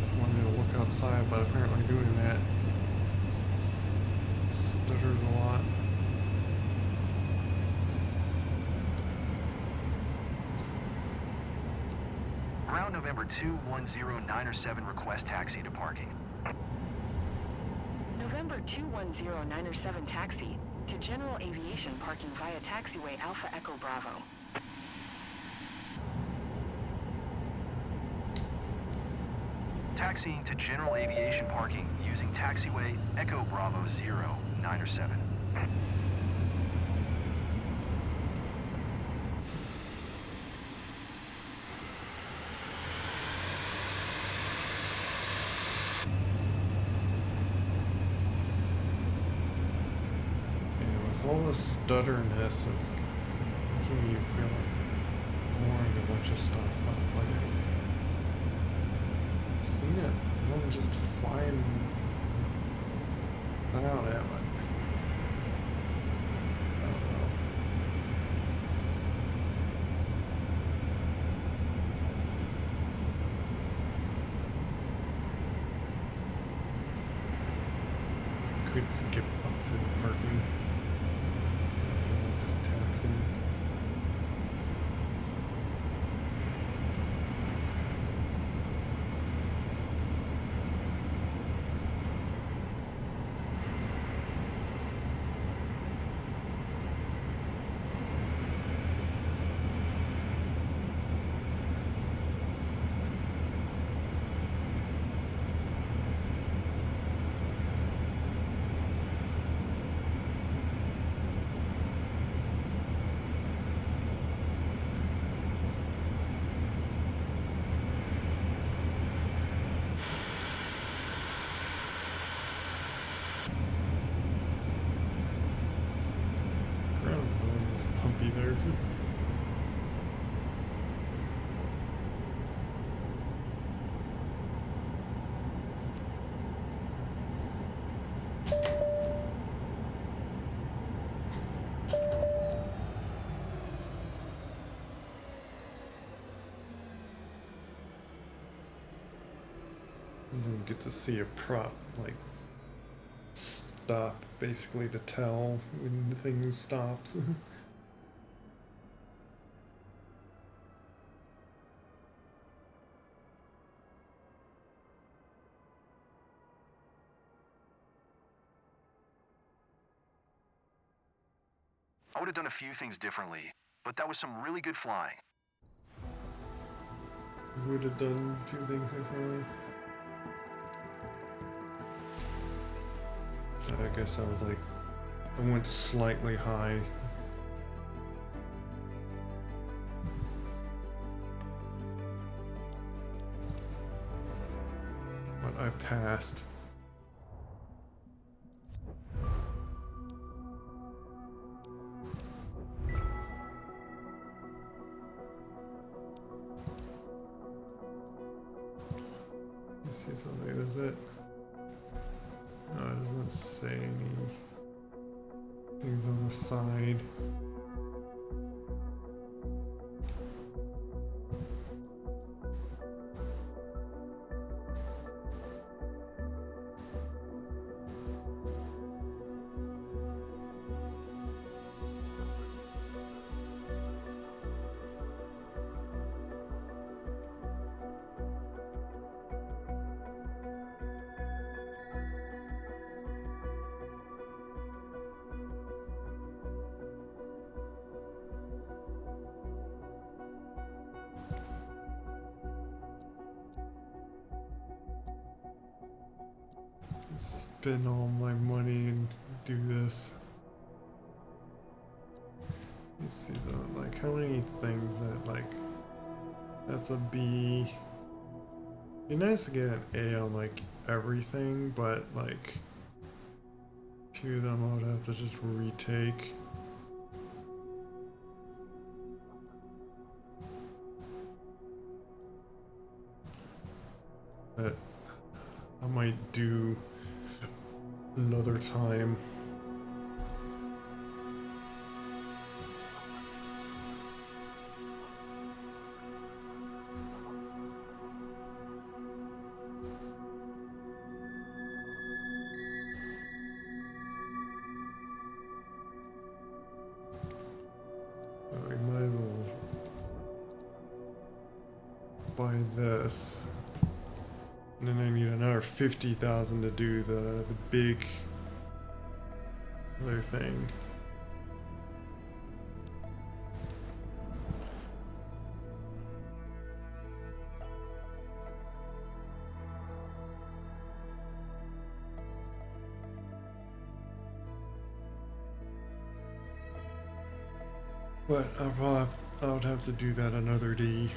Just wanted to look outside, but apparently doing that stutters a lot. Route November 210907, request taxi to parking. November 210907 taxi to General Aviation parking via taxiway Alpha Echo Bravo. Taxiing to General Aviation parking using taxiway Echo Bravo 0907. With all the stutterness, it's making me feel like boring a bunch of stuff. But it's like I've seen it. I want to just find out it, but I don't know. Could skip up to the parking. Just taxing. Pumpy there. And then get to see a prop like stop basically to tell when the thing stops. I would have done a few things differently, but that was some really good flying. Would have done a few things differently. I guess I was like, I went slightly high. But I passed. Let's see something, is it? No, it doesn't say any things on the side. spend all my money and do this. Let's see though, like how many things that like, that's a B. Be nice to get an A on like everything, but like a few of them I would have to just retake. That I might do another time. We might as well buy this. And then I need another 50,000 to do the big other thing. But I would have to do that another day.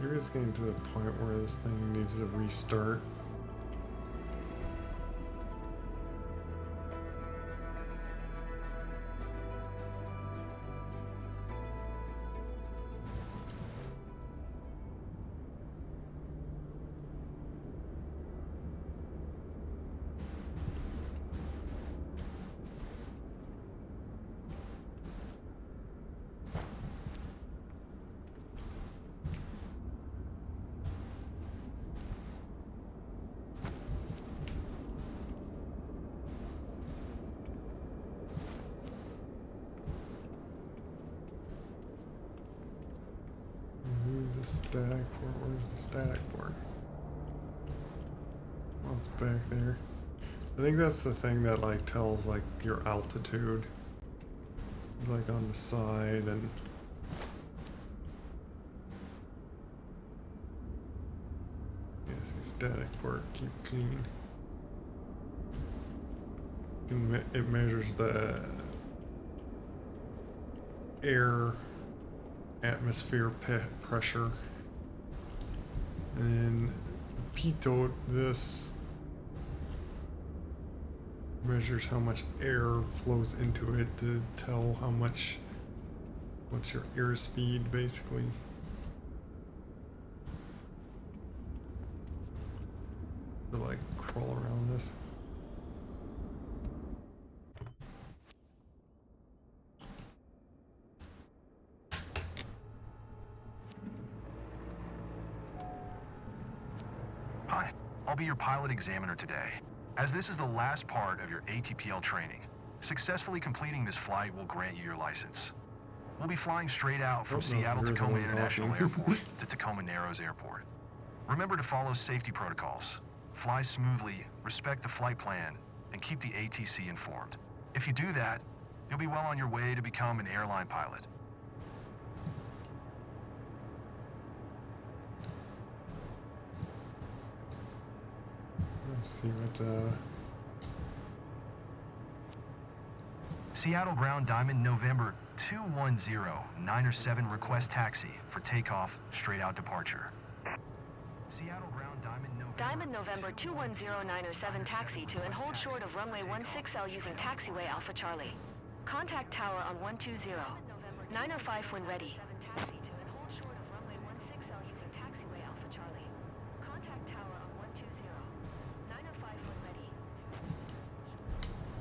Maybe it's getting to the point where this thing needs to restart. The static port, where's the static port? Oh, it's back there. I think that's the thing that like tells like your altitude. It's like on the side and yes, static port, keep clean. It measures the air atmosphere pressure, and then the pitot, this measures how much air flows into it to tell how much, what's your airspeed basically. To like crawl around this. Hi, I'll be your pilot examiner today. As this is the last part of your ATPL training, successfully completing this flight will grant you your license. We'll be flying straight out from Seattle Tacoma International Airport to Tacoma Narrows Airport. Remember to follow safety protocols, fly smoothly, respect the flight plan, and keep the ATC informed. If you do that, you'll be well on your way to become an airline pilot. Let's see what Seattle Ground Diamond November 210 907 request taxi for takeoff, straight out departure. Seattle Ground Diamond November 210907 taxi to and hold short of runway 16L using taxiway Alpha Charlie. Contact tower on 120. 905 when ready.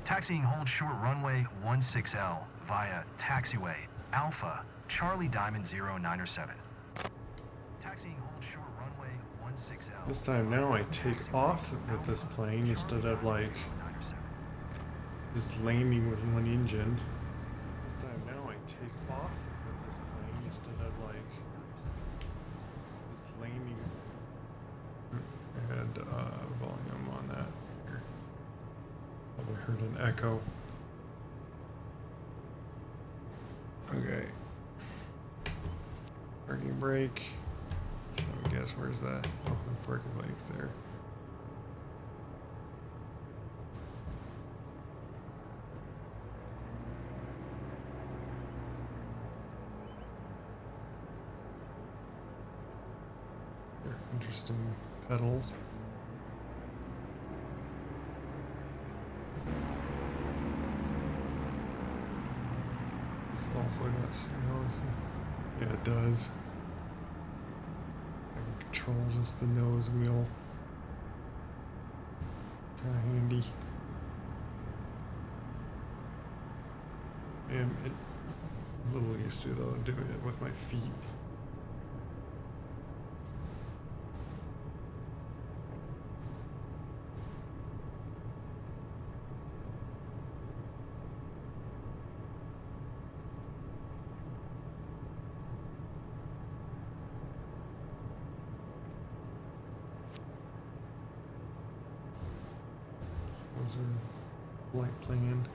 Taxiing hold short runway 16L via taxiway Alpha Charlie Diamond 0907. Taxiing hold short runway 16L. this time now I take off with this plane instead of like just landing with one engine. This time now I take off with this plane instead of like just landing. And volume on that. Here. Probably heard an echo. Okay. Parking brake. I guess where's that? Oh, the parking brake's there. Interesting pedals. It's also got snows. Yeah, it does. I can control just the nose wheel. Kind of handy. And I'm a little used to though doing it with my feet. Flight plan.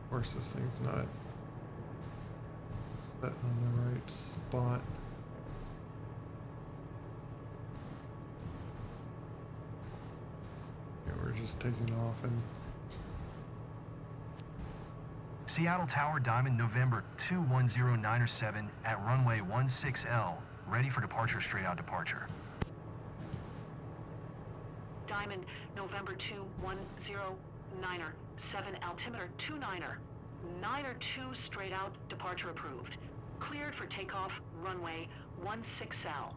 Of course, this thing's not set on the right spot. Yeah, we're just taking off and Seattle Tower Diamond November 210907 at runway 16L, ready for departure, straight out departure. Diamond, November 2109er, 7 altimeter 29er, 9er 2 straight out, departure approved. Cleared for takeoff, runway 16L.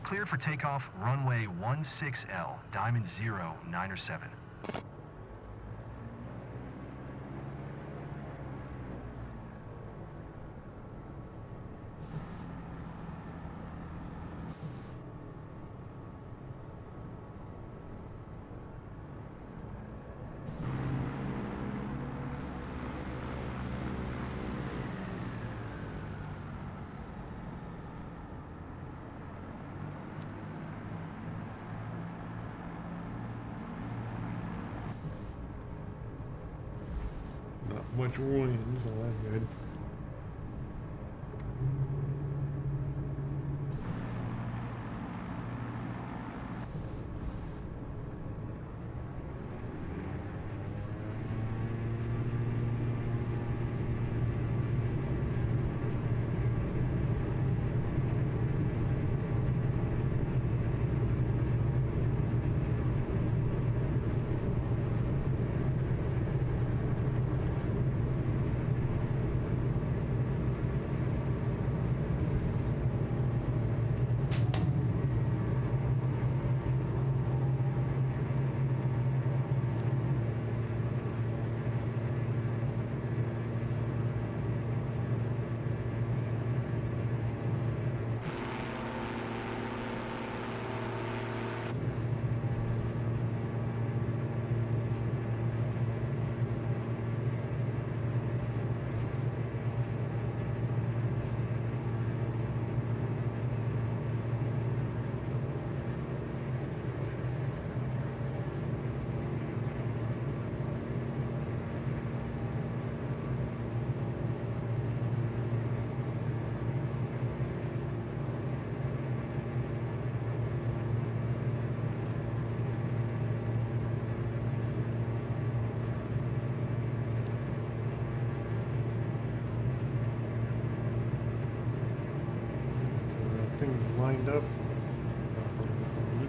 Cleared for takeoff, runway 16L, Diamond 0907. not much wind, so that's good. Things lined up properly for me.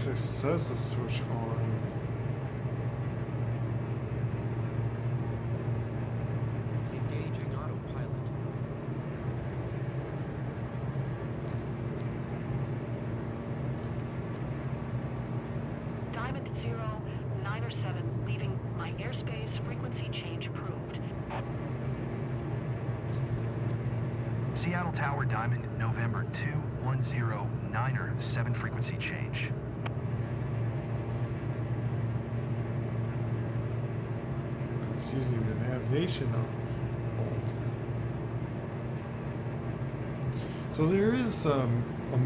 actually says to switch on. Engaging autopilot. Diamond 0907, leaving my airspace, frequency change approved. Seattle Tower Diamond, November 2109 frequency change. It's using the navigation hold. So there is a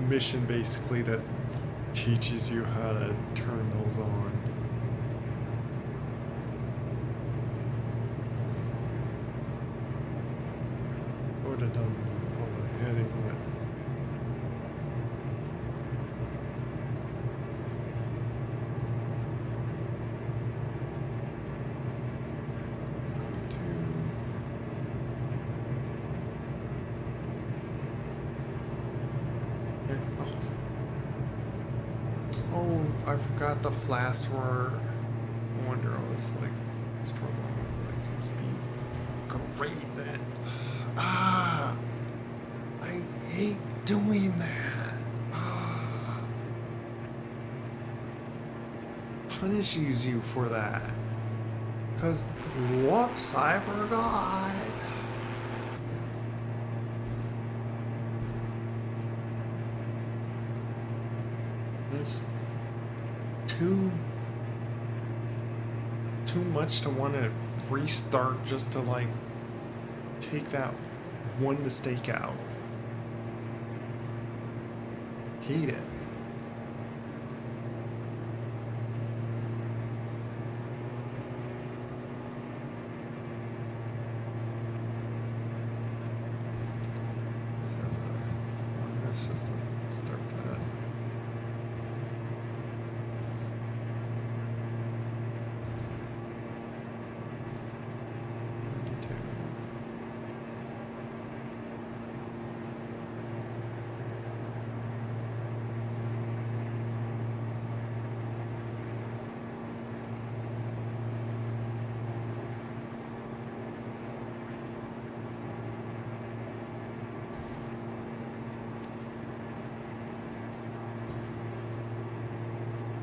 mission basically that teaches you how to turn those on. I would have done all the heading, but oh, I forgot the flaps were. No wonder I was like struggling with like some speed. Great then. Ah, I hate doing that. Ah, punishes you for that. Cause whoops, I forgot. It's too much to want to restart just to like take that one mistake out. Hate it. Let's just start that.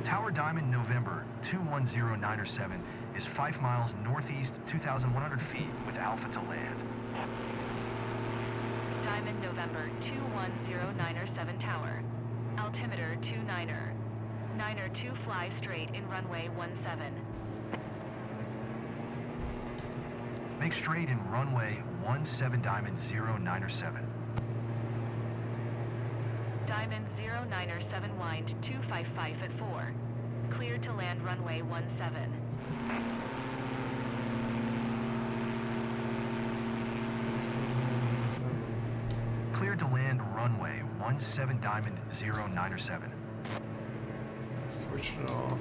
Tower Diamond, November 210907 is 5 miles northeast, 2,100 feet with Alpha to land. Diamond November 210907 Tower. Altimeter 29er. 9er 2 fly straight in runway 17. Make straight in runway 17 Diamond 0907. Diamond 09er 7 wind 255 at 4. Cleared to land runway 17. Cleared to land runway 17 Diamond 0907. Switch it off.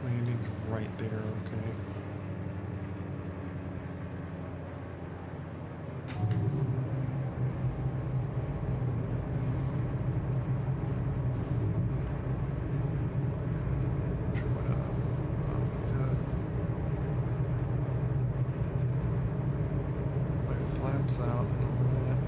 Landing's right there, okay. Flaps out and all that.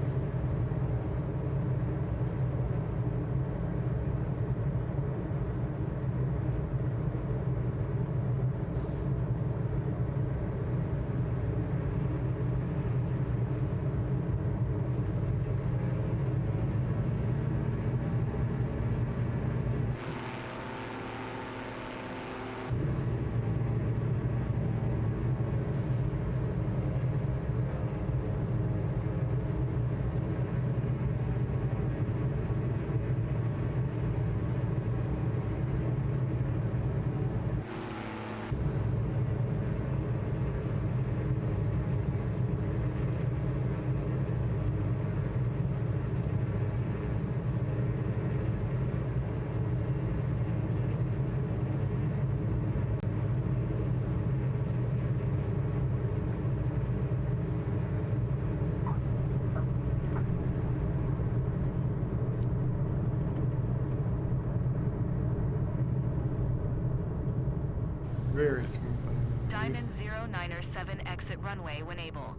very smoothly. Diamond 097 exit runway when able.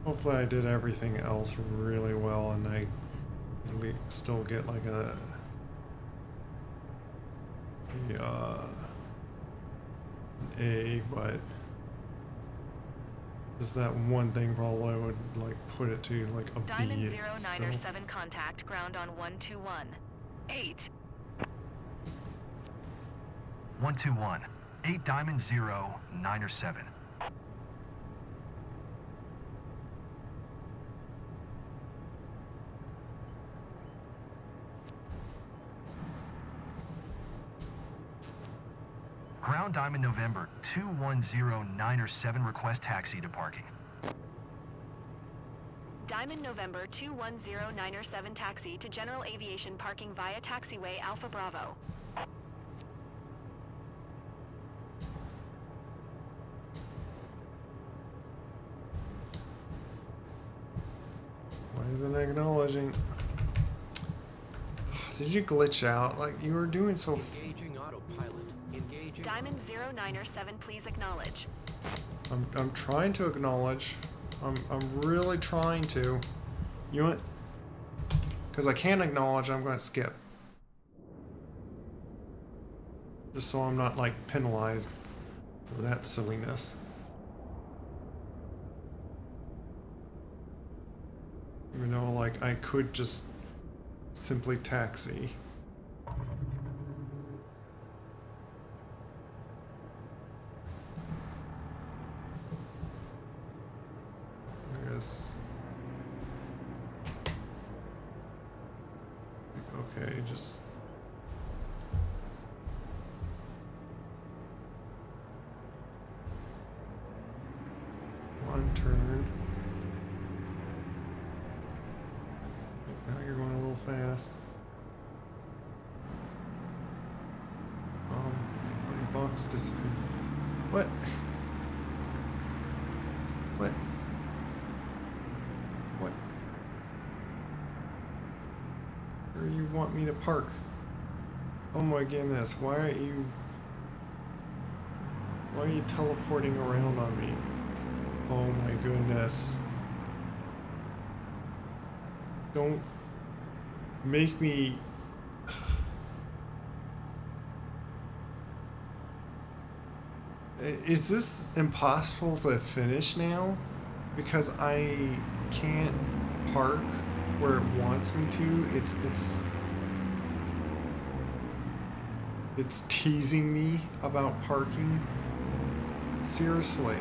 Hopefully I did everything else really well and I still get like an A, but just that one thing probably would like put it to like a Diamond B. 097 contact ground on 121. 8. 121. 8 Diamond 0, 9 or 7. Ground Diamond November 2109 or 7, request taxi to parking. Diamond November 2109 taxi to General Aviation parking via taxiway Alpha Bravo. Why isn't it acknowledging? Did you glitch out? Like you were doing so. Engaging autopilot. Engaging. Diamond 097, please acknowledge. I'm trying to acknowledge. I'm really trying to. You know what? Because I can't acknowledge, I'm going to skip. Just so I'm not like penalized for that silliness. Even though like I could just simply taxi. I guess. Okay, just. One turn. Now you're going a little fast. My box disappeared. What? What? What? Where do you want me to park? Oh my goodness, why are you teleporting around on me? Oh my goodness. Don't make me... Is this impossible to finish now? Because I can't park where it wants me to. It's teasing me about parking. Seriously.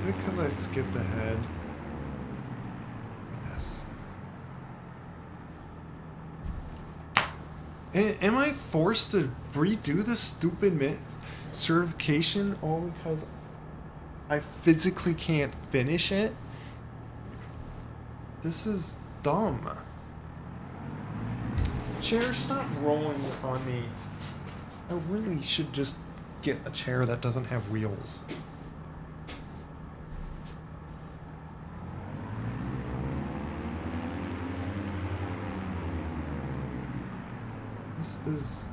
Is it because I skipped ahead? Yes. Am I forced to redo this stupid certification all because I physically can't finish it? This is dumb. Chair, stop rolling on me. I really should just get a chair that doesn't have wheels. This is...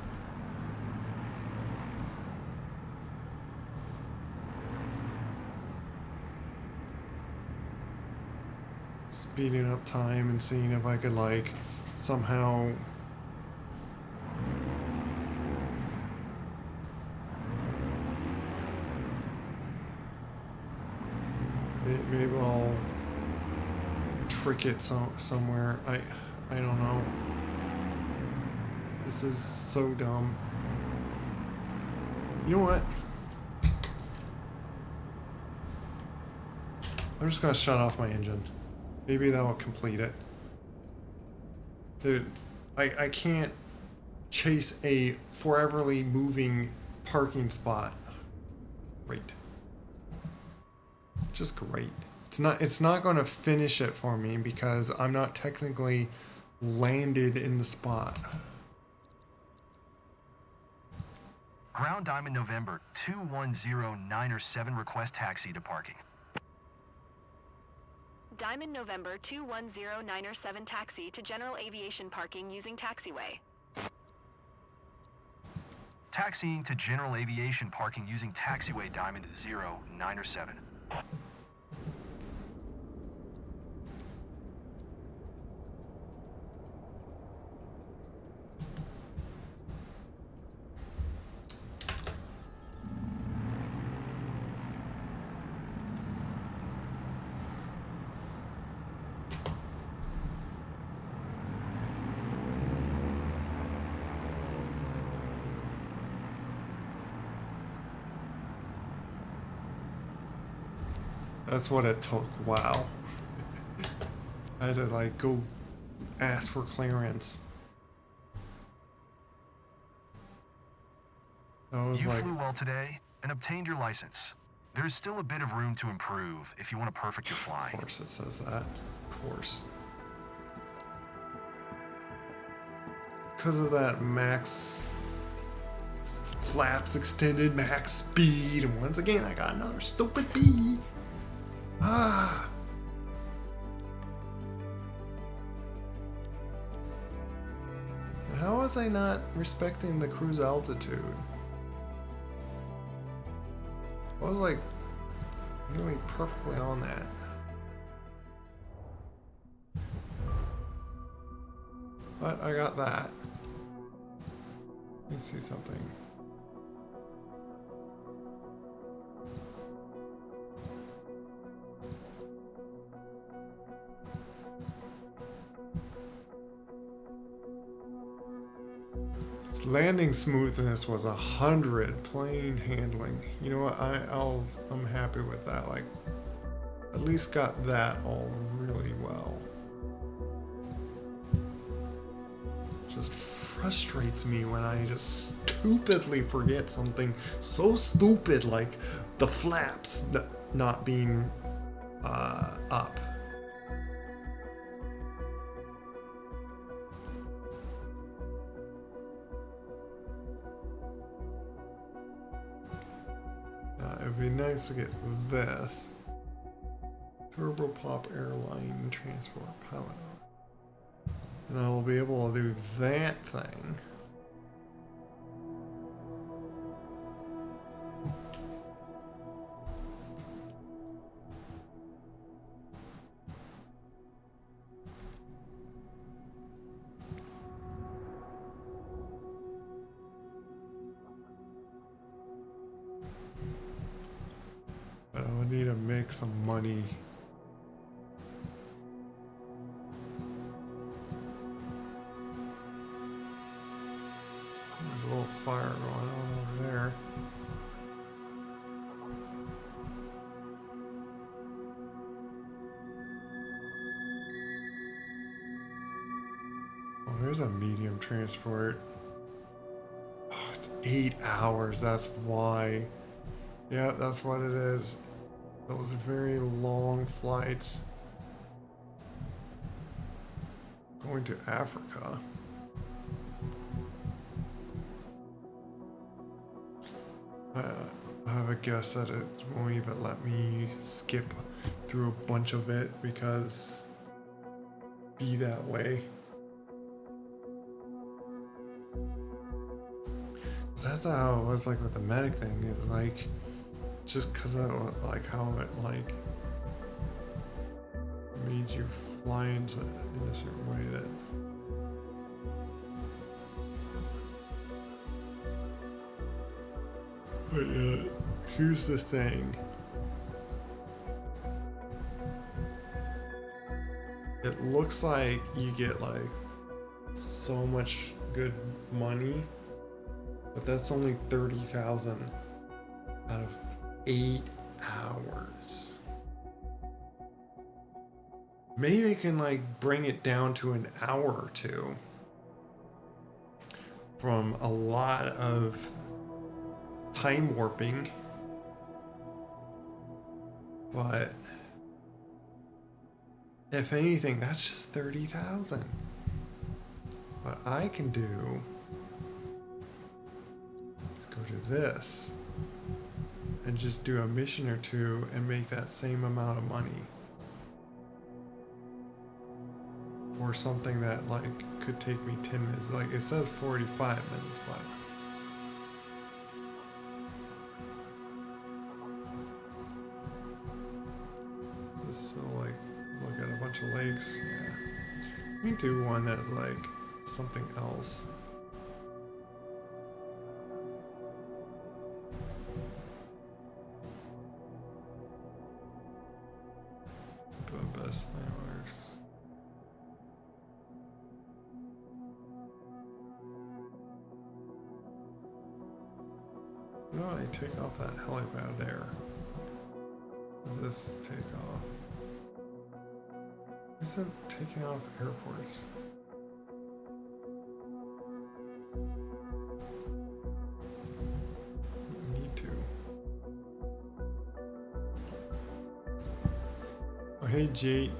speeding up time and seeing if I could like somehow maybe I'll trick it somewhere. I don't know. This is so dumb. You know what? I'm just gonna shut off my engine. Maybe that will complete it. Dude, I can't chase a foreverly moving parking spot. Great. Just great. It's not going to finish it for me because I'm not technically landed in the spot. Ground Diamond November 210907 request taxi to parking. Diamond November 210907 taxi to general aviation parking using taxiway. Taxiing to general aviation parking using taxiway Diamond 0907. That's what it took. Wow. I had to like go ask for clearance. I was You like, flew well today and obtained your license. There's still a bit of room to improve if you want to perfect your flying. of course it says that. Of course. Because of that max flaps extended max speed, and once again I got another stupid B. Ah. How was I not respecting the cruise altitude? I was like nearly perfectly on that. But I got that. Let me see something. Landing smoothness was 100. Plane handling. You know what? I'm happy with that. Like, at least got that all really well. Just frustrates me when I just stupidly forget something so stupid like the flaps not being up. It'd be nice to get this. Turbopop airline transport pilot. And I will be able to do that thing. But I would need to make some money. There's a little fire going on over there. Oh, there's a medium transport. Oh, it's 8 hours, that's why. Yeah, that's what it is. Those very long flights. Going to Africa. I have a guess that it won't even let me skip through a bunch of it because be that way. That's how it was like with the medic thing. Is like just because of like how it like made you fly into in a certain way that. But yeah, here's the thing. It looks like you get like so much good money, but that's only 30,000 out of 8 hours. Maybe I can like bring it down to an hour or two from a lot of time warping, but if anything, that's just 30,000. What I can do is go to this and just do a mission or two and make that same amount of money for something that like could take me 10 minutes. Like it says 45 minutes, but just so like look at a bunch of lakes. Yeah, we can do one that's like something else. Do a best landmarks. No, I take off that helipad there. Does this take off? Is it taking off airports? Need to. Oh, hey, Jade.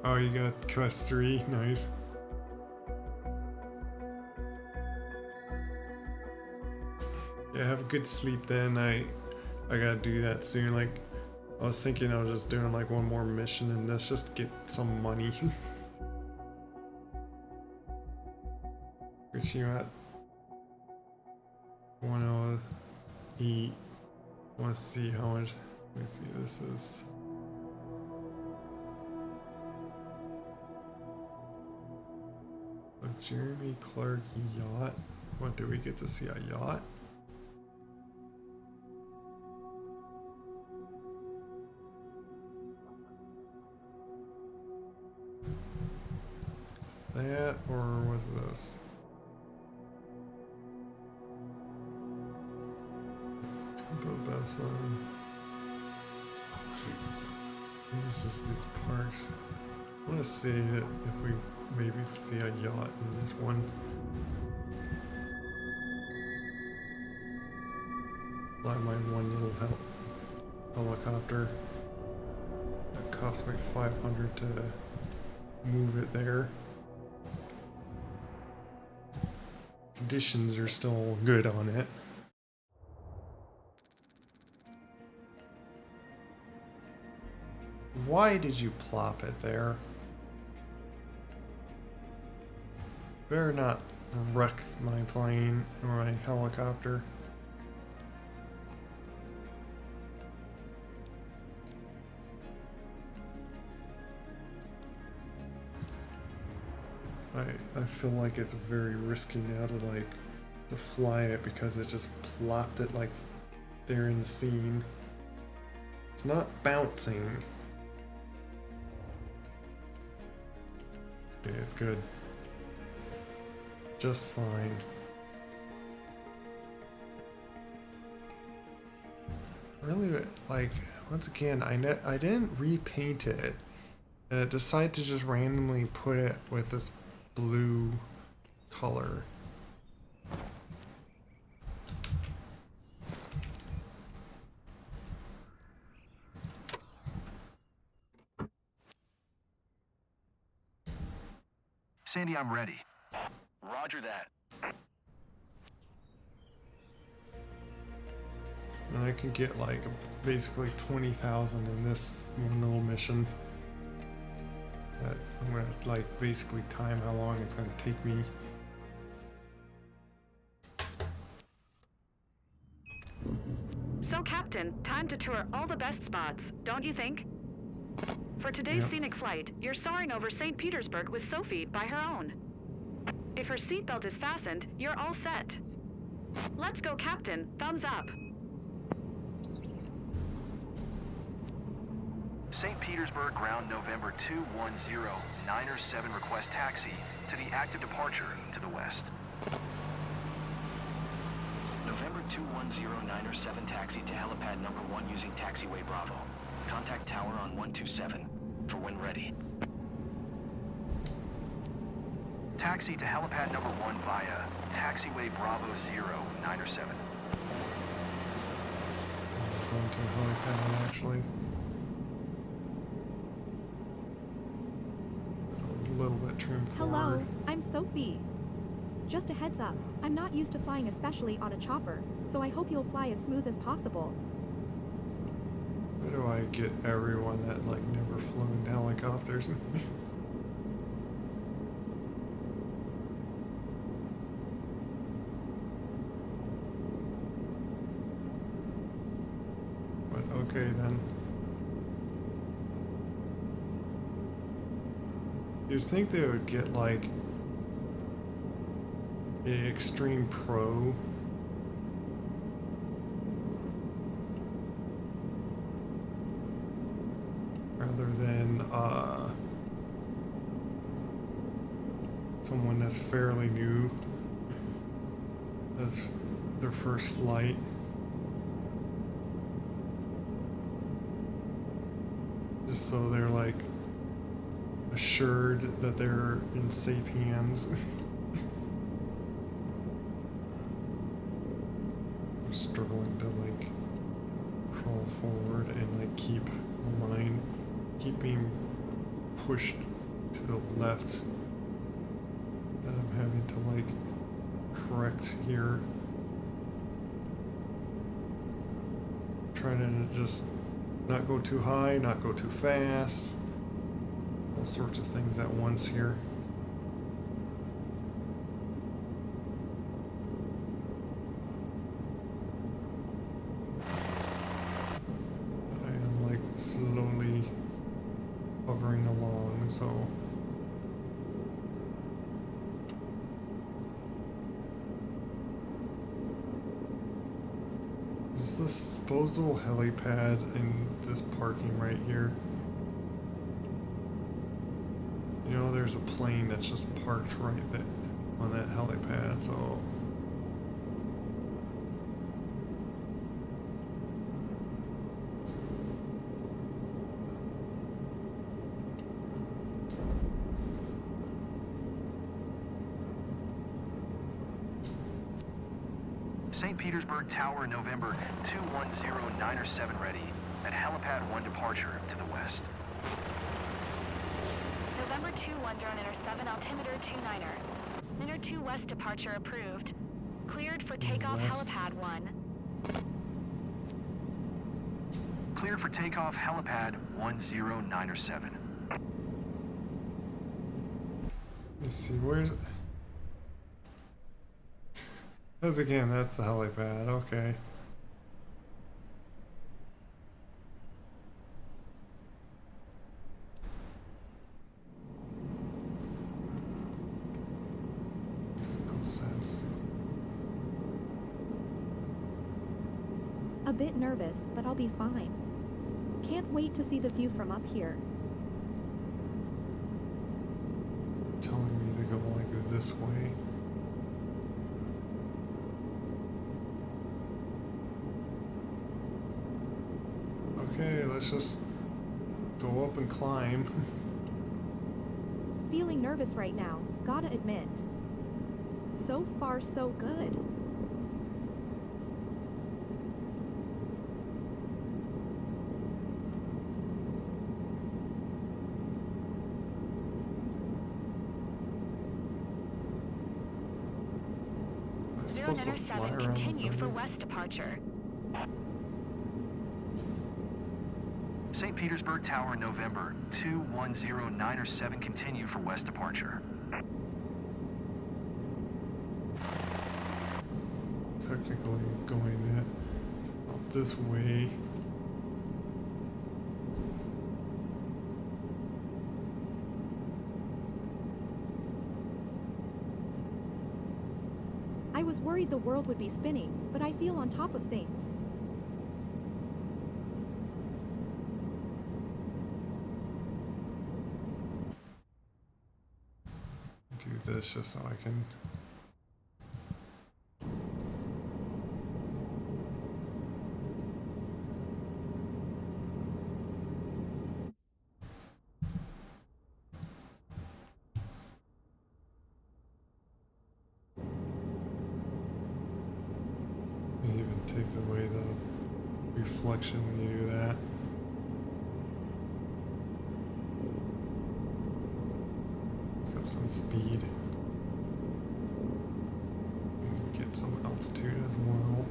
Oh, you got quest 3, nice. Yeah, have a good sleep then. I gotta do that soon. Like, I was thinking I was just doing like one more mission and this just to get some money. Which you at 108. Want to see how much? Let me see. This is. A Jeremy Clark yacht. What, do we get to see a yacht? Is that or was this? Tempo Besson. It's just these parks. I want to see it if we maybe see a yacht in this one. Fly my one little helicopter. That cost me 500 to move it there. Conditions are still good on it. Why did you plop it there? Better not wreck my plane or my helicopter. I feel like it's very risky now to fly it because it just plopped it like there in the scene. It's not bouncing. Okay, it's good. Just fine. Really, like, once again, I didn't repaint it, and it decided to just randomly put it with this blue color. Sandy, I'm ready. Roger that. And I can get like basically 20,000 in this one little mission. That I'm gonna like basically time how long it's gonna take me. So, Captain, time to tour all the best spots, don't you think? For today's scenic flight, you're soaring over St. Petersburg with Sophie by her own. If her seatbelt is fastened, you're all set. Let's go, Captain. Thumbs up. St. Petersburg ground November 210-907 request taxi to the active departure to the west. November 210-907 taxi to helipad number 1 using taxiway Bravo. Contact tower on 127 for when ready. Taxi to helipad number 1 via taxiway Bravo 0907. Going to helipad actually. little bit trim forward. Hello, I'm Sophie. Just a heads up, I'm not used to flying, especially on a chopper, so I hope you'll fly as smooth as possible. Where do I get everyone that like never flew in helicopters? But okay then. You'd think they would get like a Extreme Pro. Rather than someone that's fairly new. That's their first flight. Just so they're like assured that they're in safe hands. I'm struggling to like crawl forward and like keep the line, keep being pushed to the left, that I'm having to like correct here. Trying to just not go too high, not go too fast. All sorts of things at once here. I am like slowly hovering along, so is this disposal helipad in this parking right here? You know, there's a plane that's just parked right there on that helipad, so St. Petersburg Tower, November 210907 ready at helipad 1 departure to the west. November 21 Drone 7 altimeter 29er. Niner 2 west departure approved. Cleared for takeoff helipad 1. Cleared for takeoff helipad 10907. let's see, where's that's again, that's the helipad, okay. Makes no sense. A bit nervous, but I'll be fine. Can't wait to see the view from up here. Telling me to go like this way. Okay, let's just go up and climb. Feeling nervous right now, gotta admit. So far, so good. I'm Zero supposed to Niner fly 7 around the continue for building. west departure. St. Petersburg Tower, November 210907 continue for west departure. Technically, it's going up this way. I was worried the world would be spinning, but I feel on top of things. Do this just so I can. It even takes away the reflection when you do that. some speed. Get some altitude as well.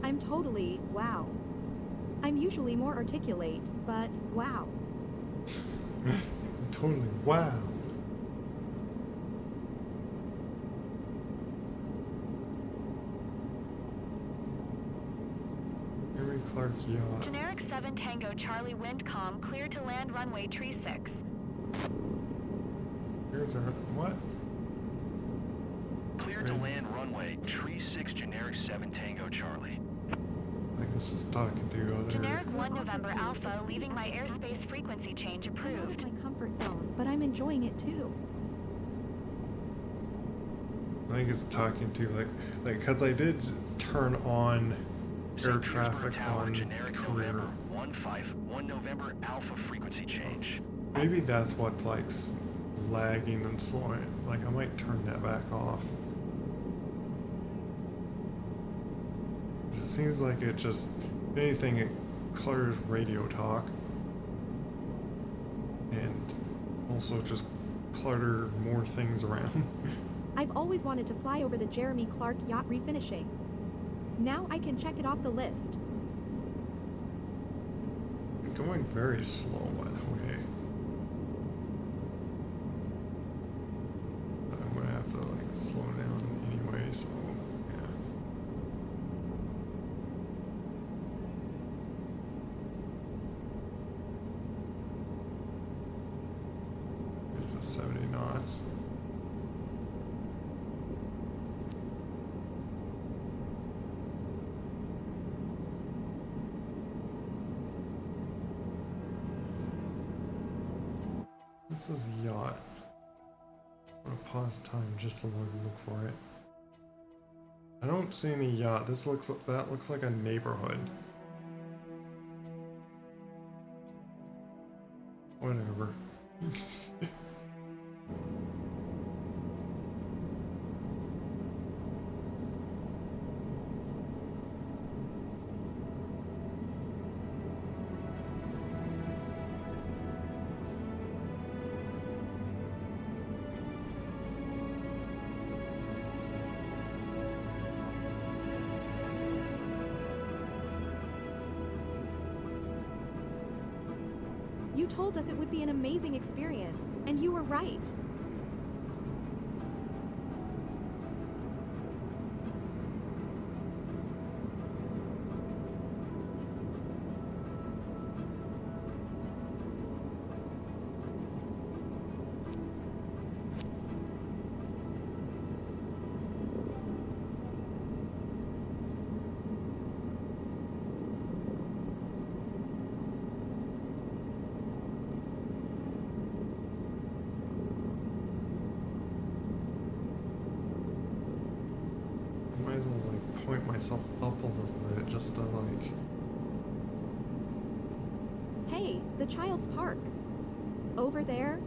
I'm totally wow. I'm usually more articulate, but wow. Totally wow. Henry Clark yacht. Generic 7 Tango Charlie Windcom clear to land runway tree 6. Here's our what? Clear to land runway tree 6 generic 7 Tango Charlie. I was just talking to other. Generic 1 November Alpha leaving my airspace frequency change approved. I'm out of my comfort zone, but I'm enjoying it too. I think it's talking to like because I did turn on air traffic Tower, on generic career. November 151 November Alpha frequency change. Maybe that's what's like lagging and slowing. Like I might turn that back off. It seems like it just, if anything, it clutters radio talk. And also just clutter more things around. I've always wanted to fly over the Jeremy Clark yacht refinishing. Now I can check it off the list. I'm going very slow, by the way. I'm gonna have to like slow down anyway, so yeah. Here's the 70 knots. This is a yacht. I'm gonna pause time just to look for it. I don't see any yacht. That looks like a neighborhood. Whatever. You told us it would be an amazing experience, and you were right. Might as well like point myself up a little bit just to like. Hey, the child's park. Over there?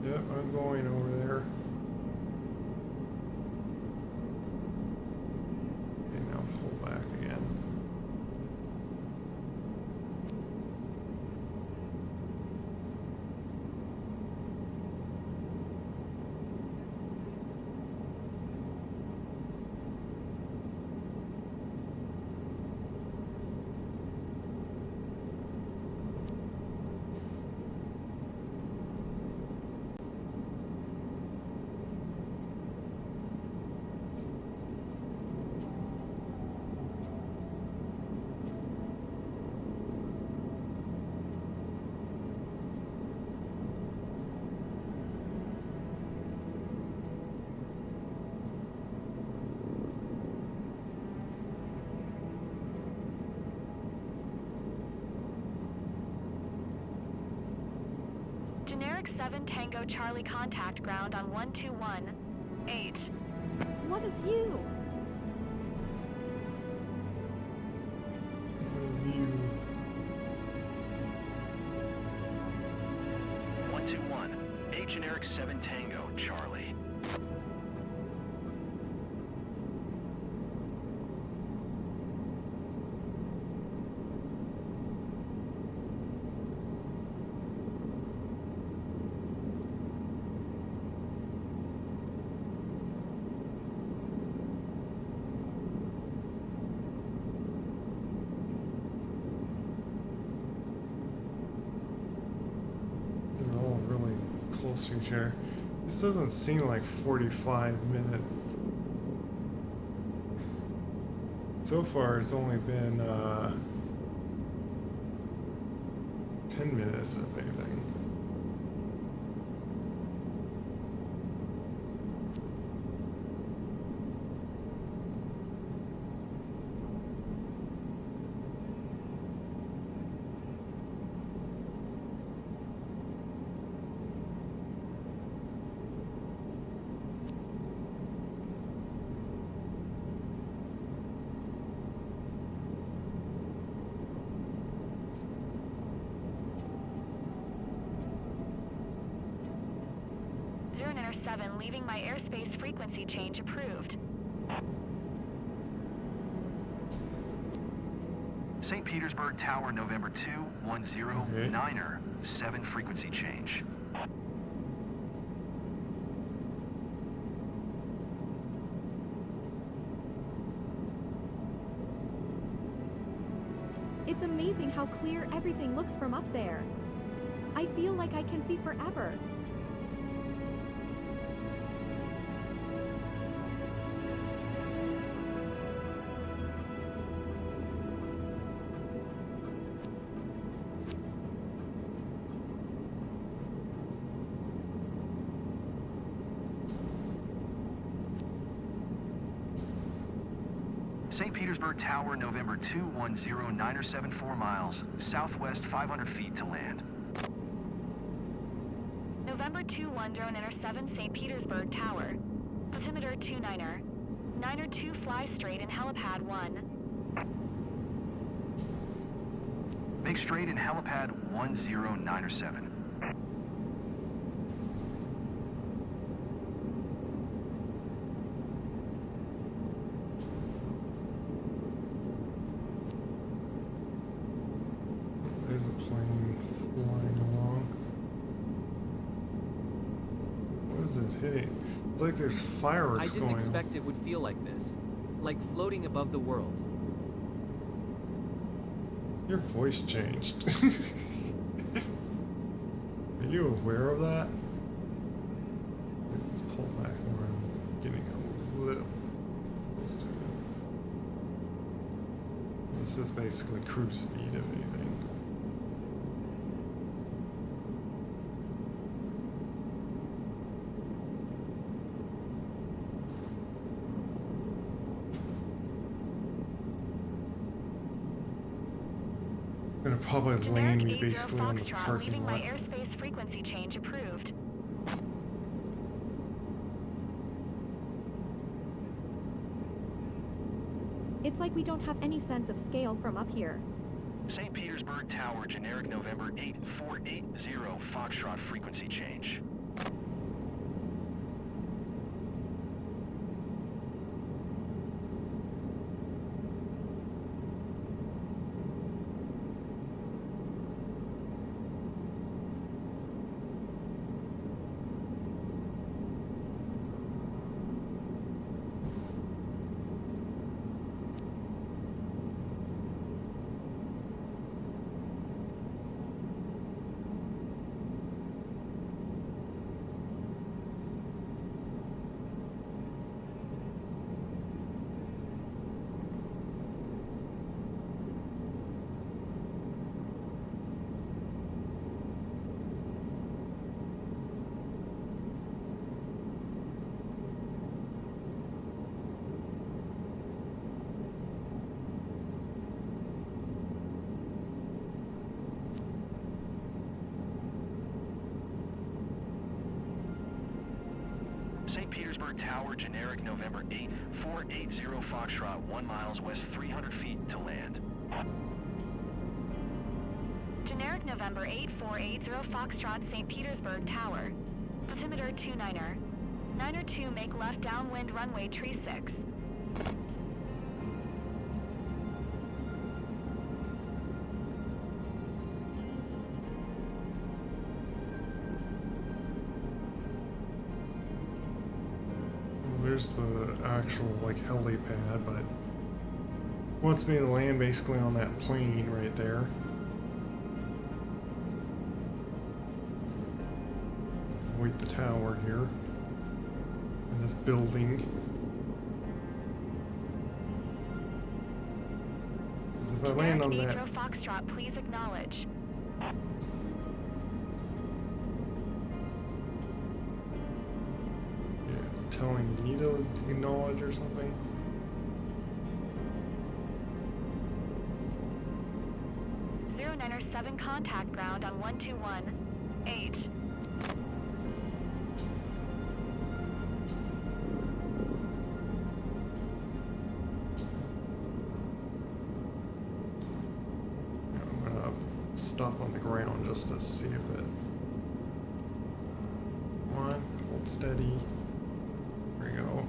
Yep, I'm going over there. Okay, now pull back again. Generic 7 Tango Charlie contact ground on 121.8. What a view! View. 121.8. 8 generic 7 Tango, Charlie. They're all really close to each other. This doesn't seem like 45-minute. So far, it's only been 10 minutes, if anything. Leaving my airspace frequency change approved. St. Petersburg Tower, November 210, Niner, 7 frequency change. It's amazing how clear everything looks from up there. I feel like I can see forever. St. Petersburg Tower, November 210, Niner 74 miles, southwest 500 feet to land. November 21 drone enter 7 St. Petersburg Tower. Altimeter 2 Niner. Niner 2 fly straight in helipad 1. Make straight in helipad 10907. There's a plane flying along. What is it hitting? It's like there's fireworks going on. I didn't expect it would feel like this. Like floating above the world. Your voice changed. Are you aware of that? Let's pull back more. I'm getting a little close to it. This is basically cruise speed, if anything. Gonna probably land me basically on the parking lot. My airspace frequency change approved. It's like we don't have any sense of scale from up here. St. Petersburg Tower, generic November 8480, Foxtrot frequency change. St. Petersburg Tower, generic November 8480, Foxtrot, 1 miles west 300 feet to land. Generic November 8480, Foxtrot, St. Petersburg Tower. Altimeter 29er. 902, make left downwind runway tree 6. There's the actual like helipad, but wants me to land basically on that plane right there. Avoid the tower here in this building. Because if I land on that, Foxtrot, please acknowledge. telling me to acknowledge or something. Zero 7 contact ground on 121. I'm gonna stop on the ground just to see if it. Come on, hold steady. There we go.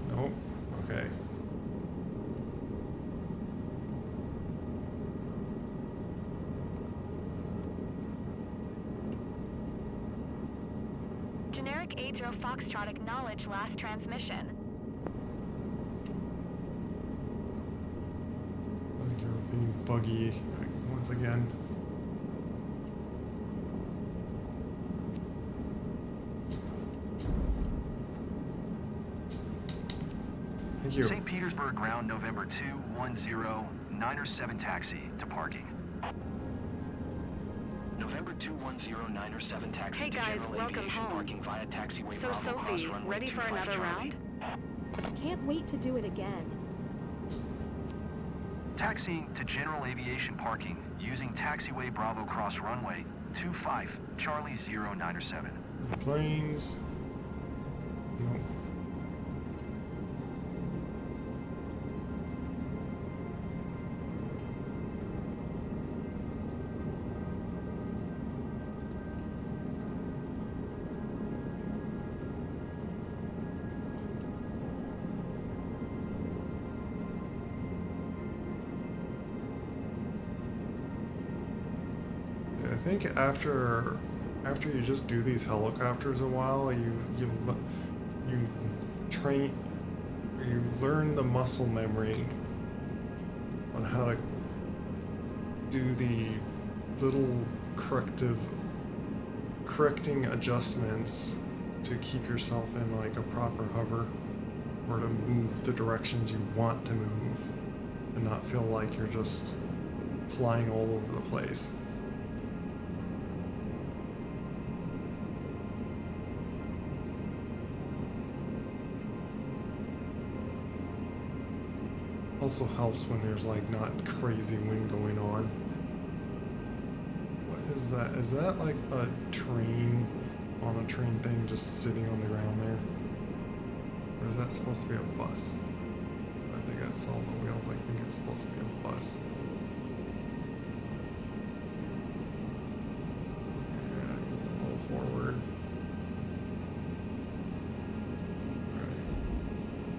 Nope. Okay. Generic 80 Foxtrot, acknowledge last transmission. I think you're being buggy once again. Thank you. St. Petersburg ground, November 210, 907 taxi to parking. November 210907 taxi Hey to guys, General welcome Aviation home. Parking via taxiway So Bravo cross Sophie, runway ready for 25 another Charlie. round? Can't wait to do it again. Taxiing to General Aviation Parking using taxiway Bravo cross runway 25 Charlie 0907. Planes. Nope. I think after you just do these helicopters a while, you train, you learn the muscle memory on how to do the little correcting adjustments to keep yourself in like a proper hover, or to move the directions you want to move and not feel like you're just flying all over the place. Also helps when there's like not crazy wind going on. What is that? Is that like a train on a train thing just sitting on the ground there? Or is that supposed to be a bus? I think I saw the wheels. I think it's supposed to be a bus. Yeah, a little forward.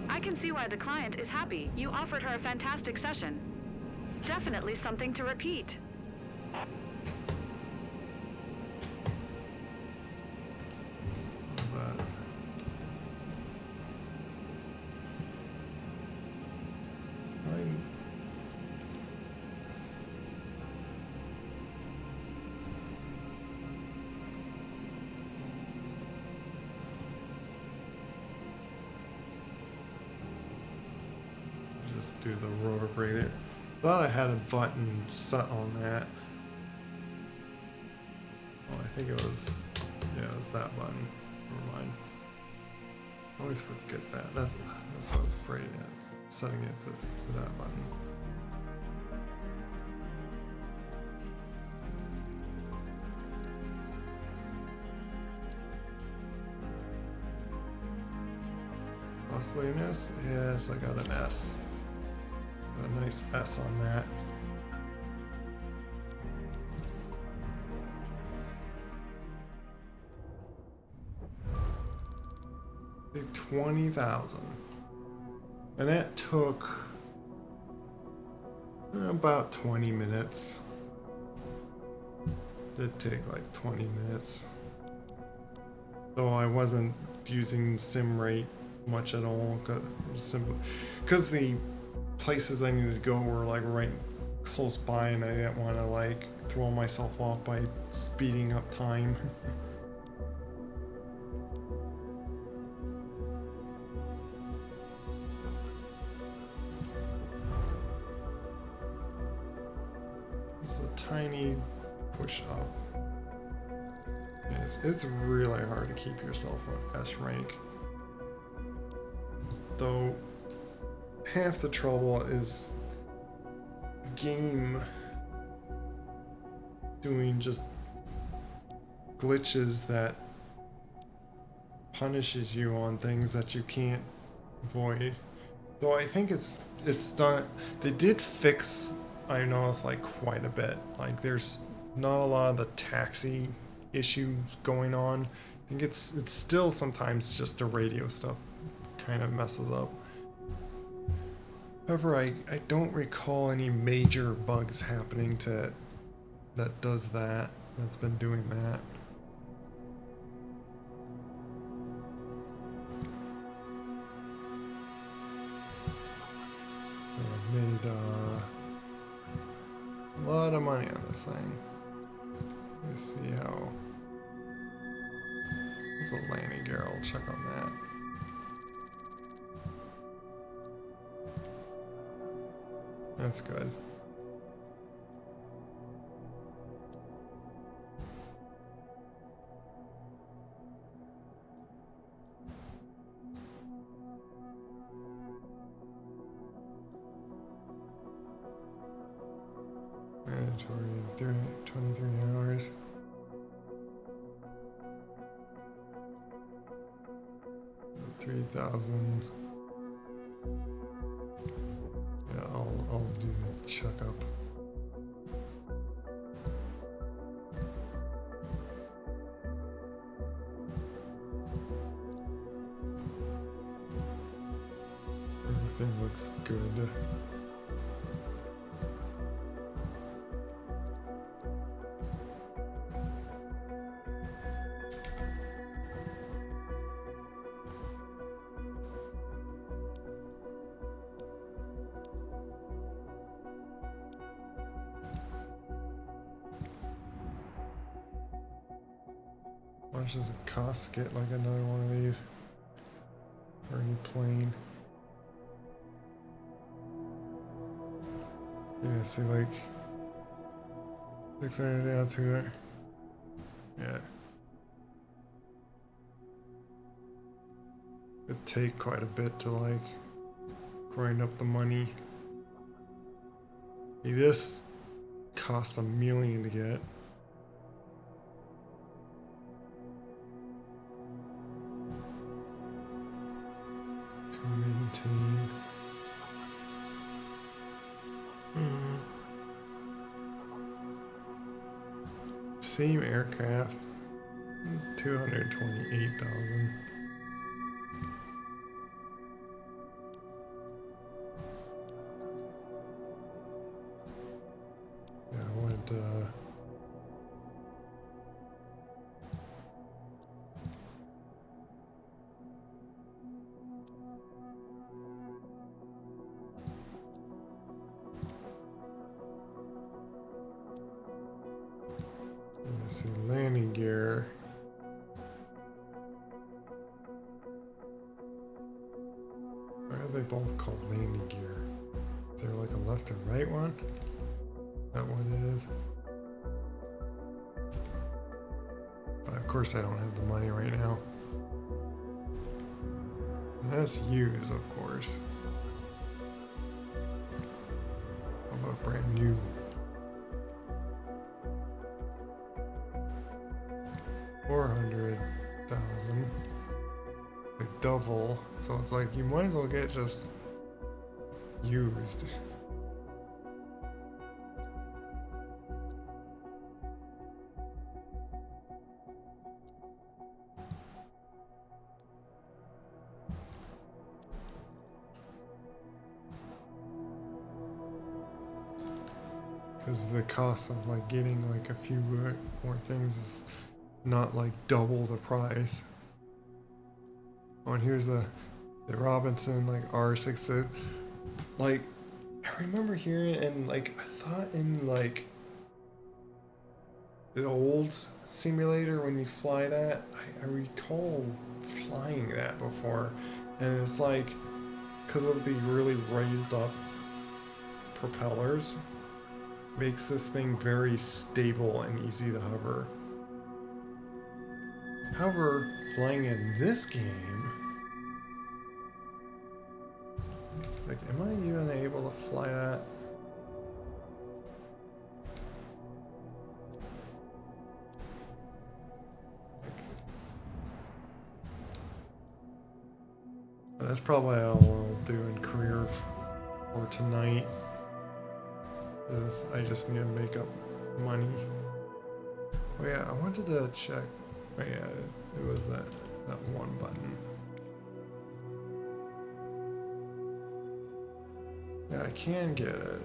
I can see why the client is happy. You offered her a fantastic session. Definitely something to repeat. Do the rotor brake there. Thought I had a button set on that. Oh, I think it was, yeah, it was that button. Never mind. I always forget that. That's what I was afraid of, setting it to that button. Possibly an S? Yes, I got an S. A nice S on that. Like 20,000. And that took about 20 minutes. Did take like 20 minutes. Though I wasn't using sim rate much at all, because the places I needed to go were like right close by, and I didn't want to like throw myself off by speeding up time. It's a tiny push up. It's really hard to keep yourself on S rank. Though half the trouble is the game doing just glitches that punishes you on things that you can't avoid. Though I think it's done. They did fix, I noticed, like quite a bit. Like there's not a lot of the taxi issues going on. I think it's still sometimes just the radio stuff kind of messes up. However, I don't recall any major bugs happening to it that does that. That's been doing that. I've made a lot of money on this thing. Let's see how. There's a landing gear. I'll check on that. That's good. Mandatory 23 hours. $3,000. Yeah, I'll do the checkup. Everything looks good. How much does it cost to get like another one of these? Or any plane? Yeah, see like 600 down to it. Yeah. It'd take quite a bit to like grind up the money. See, this costs $1 million to get. To maintain. Same aircraft. It's 228,000. Yeah, I wanted let's see, landing gear. Why are they both called landing gear? Is there like a left and right one? Is that what it is? But of course I don't have the money right now. And that's used, of course. How about brand new? $400,000. Like double. So it's like you might as well get just used. because the cost of like getting like a few more things is not like double the price. Oh, and here's the Robinson like R6. Like I remember hearing, and like I thought in like the old simulator when you fly that, I recall flying that before, and it's like because of the really raised up propellers, makes this thing very stable and easy to hover. However, flying in this game, like, am I even able to fly that? That's probably all I'll do in career for tonight. Is I just need to make up money. Oh yeah, I wanted to check. Oh yeah, it was that one button. Yeah, I can get it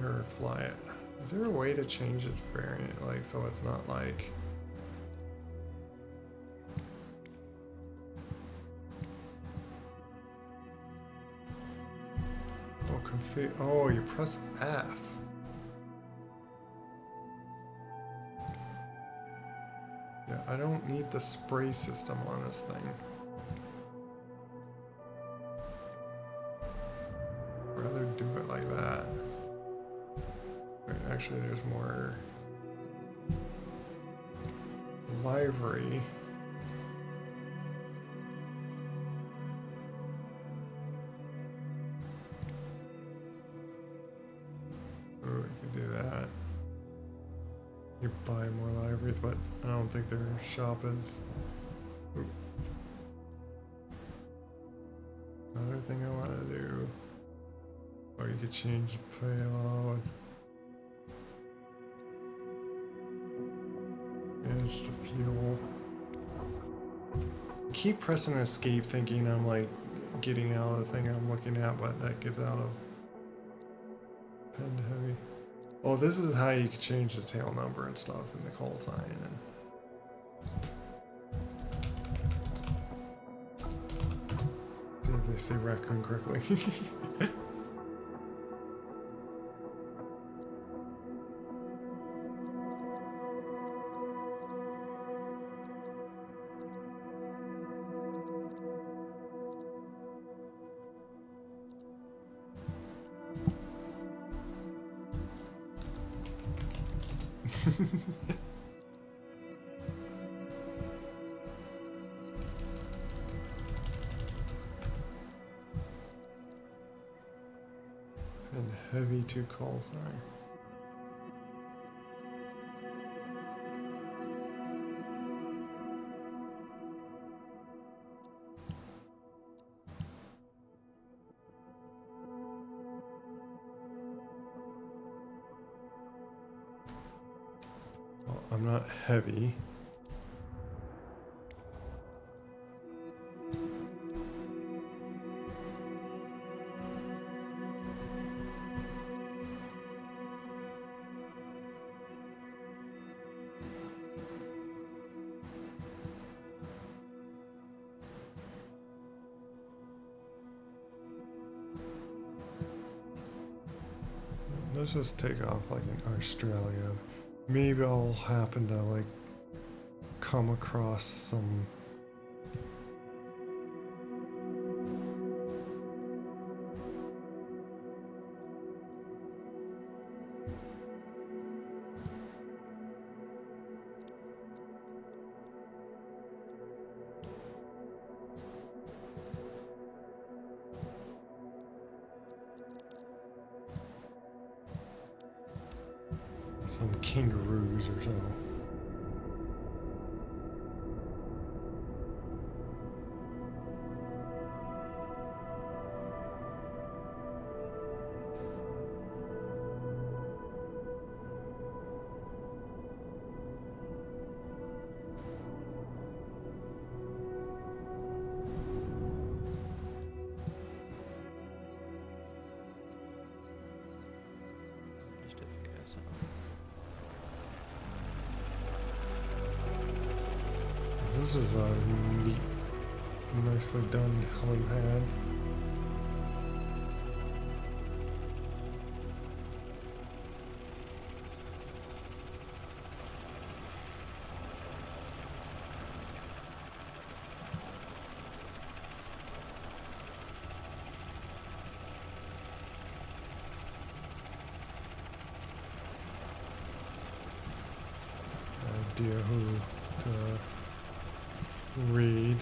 or fly it. Is there a way to change its variant, like so it's not like? Oh, config. Oh, you press F. Yeah, I don't need the spray system on this thing. I'd rather do it like that. Wait, actually, there's more livery. Oh, we can do that. You buy more libraries, but I don't think their shop is. Ooh. Another thing I want to do. Oh, you could change the payload. Manage the fuel. Keep pressing escape thinking I'm like getting out of the thing I'm looking at, but that gets out of pen heavy. Oh, this is how you can change the tail number and stuff in the call sign. And see if they say raccoon correctly. And heavy to call sign. Well, I'm not heavy. Let's just take off like in Australia. Maybe I'll happen to like come across some kangaroos or so. So. This is a neat, nicely done helipad. Idea who to read.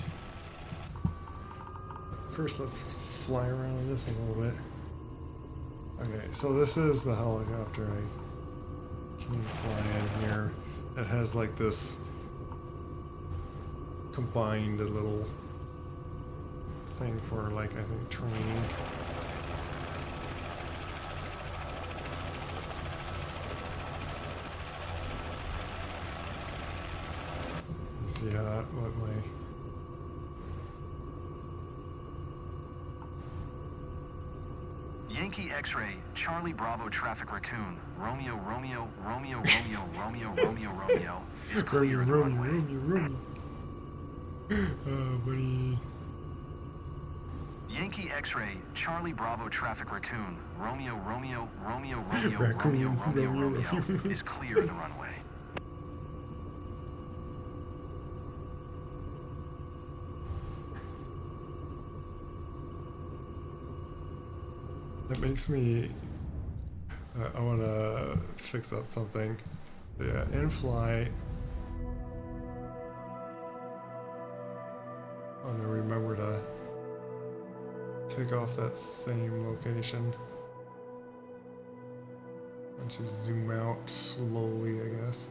First, let's fly around this a little bit. Okay, so this is the helicopter I can fly in here. It has like this combined little thing for like I think training. Yeah, what my Yankee X-ray, Charlie Bravo Traffic Raccoon, Romeo Romeo Romeo Romeo Romeo Romeo Romeo is clear of the runway. Buddy. Yankee X-ray, Charlie Bravo Traffic Raccoon, Romeo Romeo Romeo Romeo Raccoon, Romeo Romeo Romeo. Romeo is clear of the runway. That makes me. I want to fix up something. Yeah, in flight. I want to remember to take off that same location. I should zoom out slowly, I guess.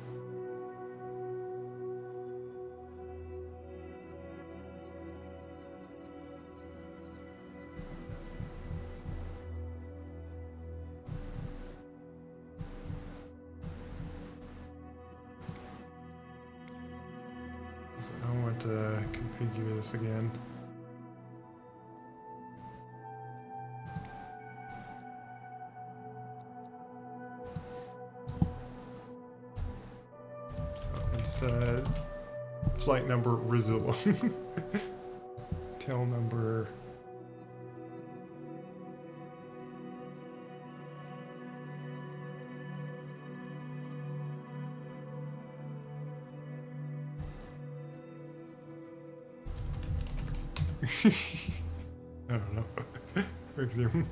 I want to configure this again. So instead, flight number Rizilla. Tail number. I don't know. Resume.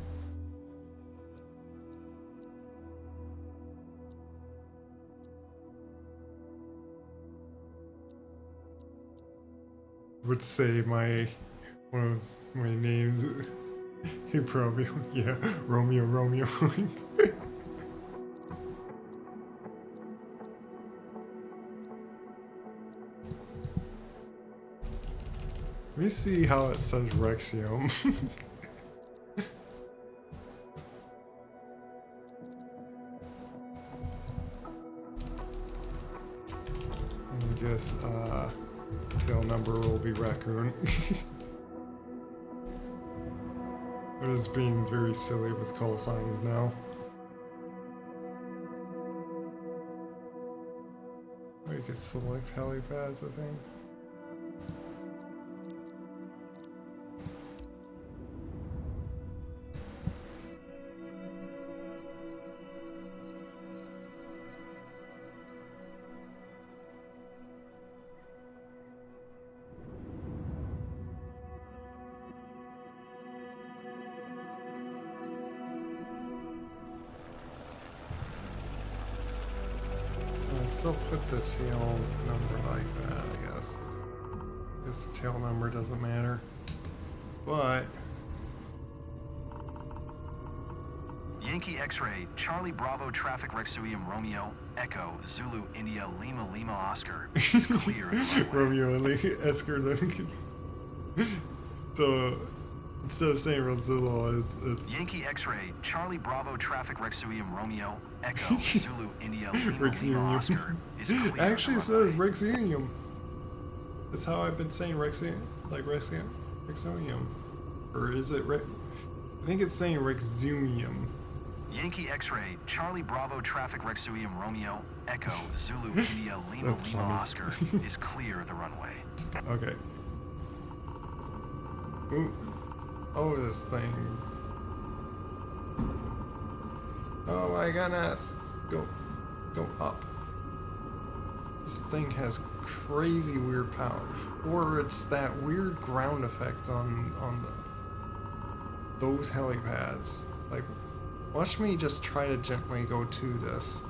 Would say one of my names. Hey, probably, yeah, Romeo, Romeo. Let me see how it says Rexium. I guess tail number will be Raccoon. It is being very silly with call signs now. We could select helipads, I think. Still put the tail number like that, I guess. I guess the tail number doesn't matter. But Yankee X-ray, Charlie Bravo Traffic Rexium Romeo, Echo, Zulu, India, Lima, Lima, Oscar is clear of the runway. Romeo and Oscar. So instead of saying Rizilla, it's Yankee X-ray, Charlie Bravo Traffic Rexium Romeo, Echo, Zulu, India, Lima, Lima, Oscar is clear of the actually runway. says Rexium. That's how I've been saying Rexium, like Rexium. Or is it I think it's saying Rexium. Yankee X-Ray, Charlie Bravo Traffic Rexuium Romeo, Echo, Zulu India Lima That's Lima funny. Oscar is clear of the runway. Okay. Ooh. Oh, this thing. Oh my goodness. Go up. This thing has crazy weird power. Or it's that weird ground effects on those helipads. Like, watch me just try to gently go to this.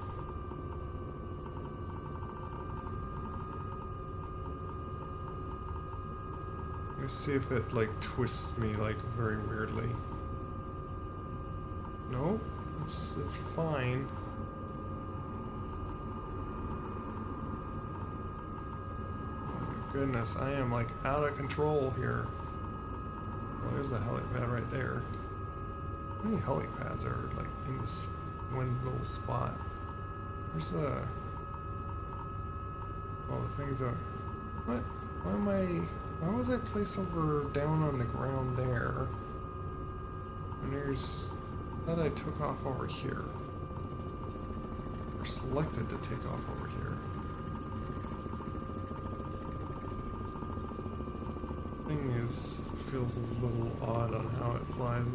Let me see if it like twists me like very weirdly. No, it's fine. Oh my goodness, I am like out of control here. Well, there's the helipad right there. How many helipads are like in this one little spot? There's the... Oh, the things are... What? Why was I placed over down on the ground there? And there's... I thought I took off over here. Or selected to take off over here. Thing feels a little odd on how it flies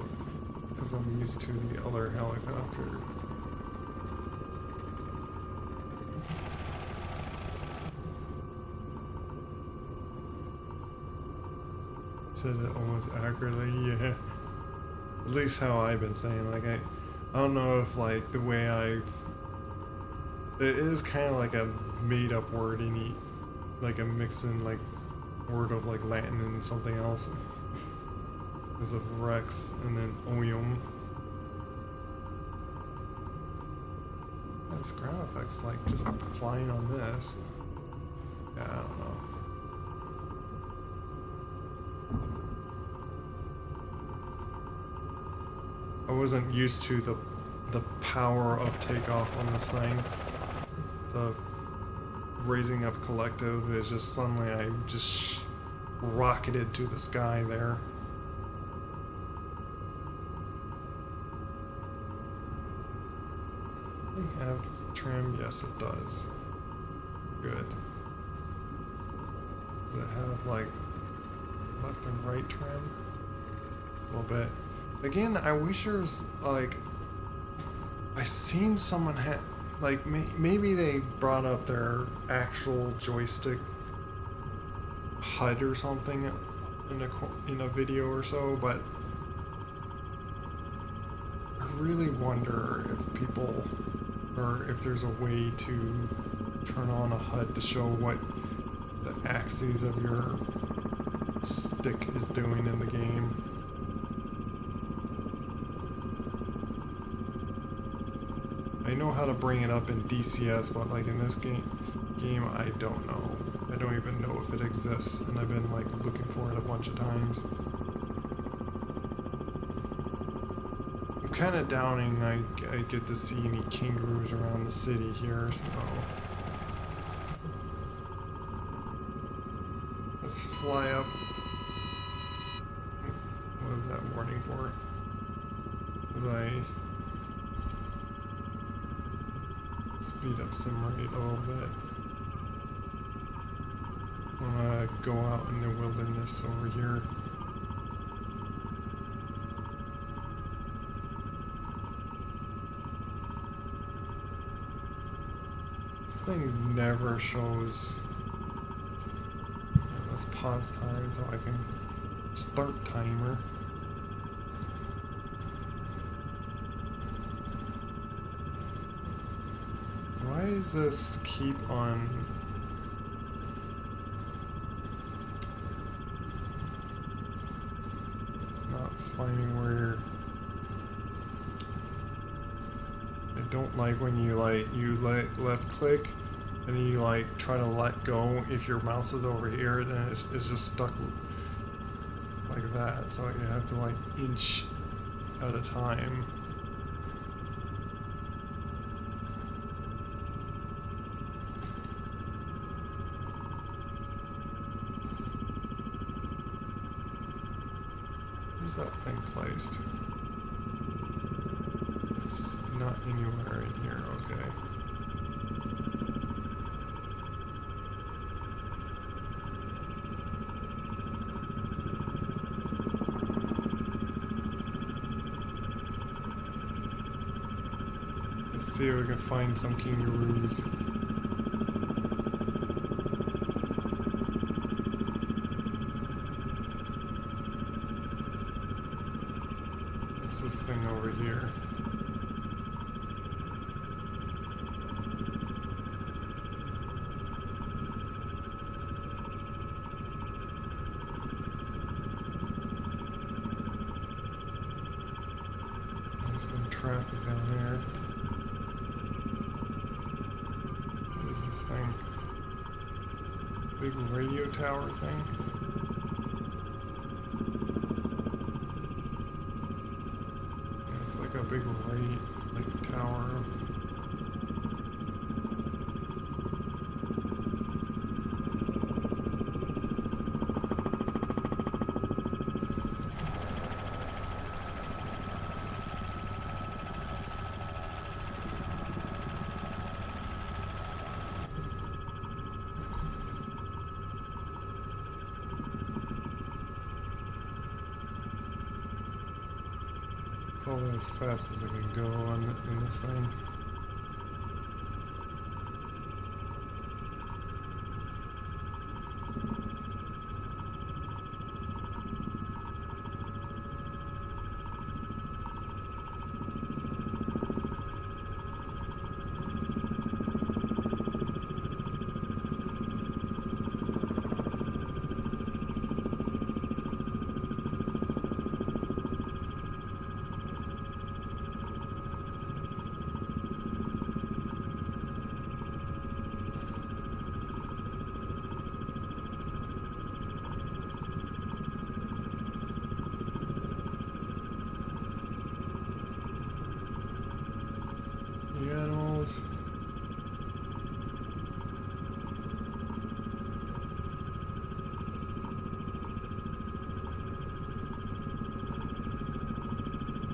because I'm used to the other helicopter. Said it almost accurately, yeah. At least how I've been saying. Like I don't know if like the way it is kind of like a made up word like a mix in like word of like Latin and something else. There's of Rex and then Oium. This ground effect's like just flying on this. Yeah, I don't know. I wasn't used to the power of takeoff on this thing. The raising up collective is just suddenly I just rocketed to the sky there. Does it have trim? Yes, it does. Good. Does it have like left and right trim? A little bit. Again, I wish there was like I seen someone like maybe they brought up their actual joystick HUD or something in a video or so, but I really wonder if people or if there's a way to turn on a HUD to show what the axes of your stick is doing in the game. I know how to bring it up in DCS, but like in this game I don't know. I don't even know if it exists, and I've been like looking for it a bunch of times. I'm kind of doubting I get to see any kangaroos around the city here, so let's fly up. What was that warning for? Was I speed up sim rate a little bit? I wanna go out in the wilderness over here. This thing never shows. Let's pause time so I can start timer. Why does this keep on not finding where I don't like when you left click and you like try to let go. If your mouse is over here, then it's just stuck like that, so you have to like inch at a time. Where's that thing placed? It's Not anywhere in here, okay. Let's see if we can find some kangaroos. What's this thing over here? There's some traffic down there. What is this thing? Big radio tower thing? Yeah, it's like a big tower. Probably as fast as I can go in this thing. The animals.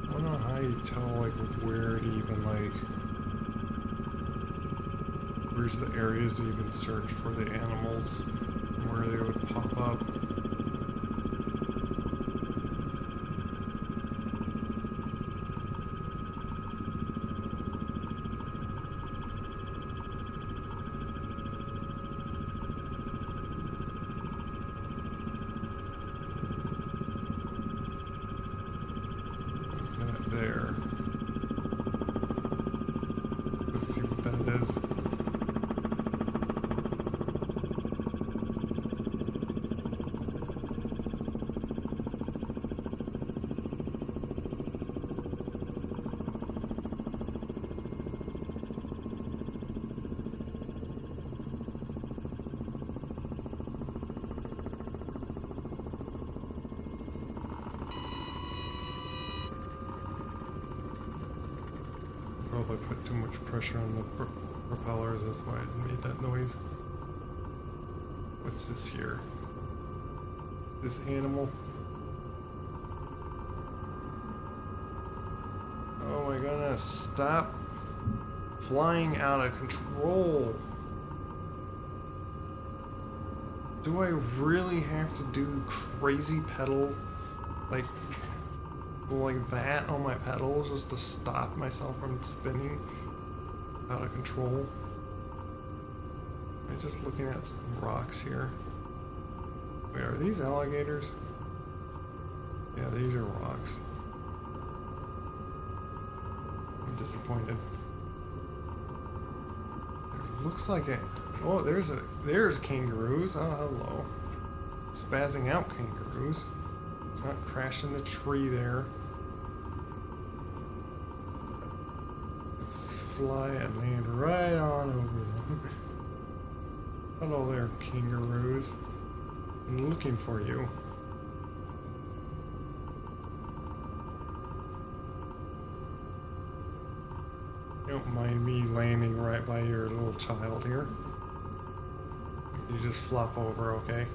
I don't know how you tell like where to even where's the areas to even search for the animals, where they would pop up. There. Let's see what that is. Probably put too much pressure on the propellers, that's why it made that noise. What's this here? This animal? Oh my goodness, stop flying out of control. Do I really have to do crazy pedal like that on my pedals just to stop myself from spinning out of control? I'm just looking at some rocks here. Wait, are these alligators? Yeah, these are rocks. I'm disappointed. It looks like it. Oh, there's kangaroos. Oh, hello. Spazzing out kangaroos. It's not crashing the tree there. Let's fly and land right on over them. Hello there, kangaroos. I'm looking for you. Don't mind me landing right by your little child here. You just flop over, okay?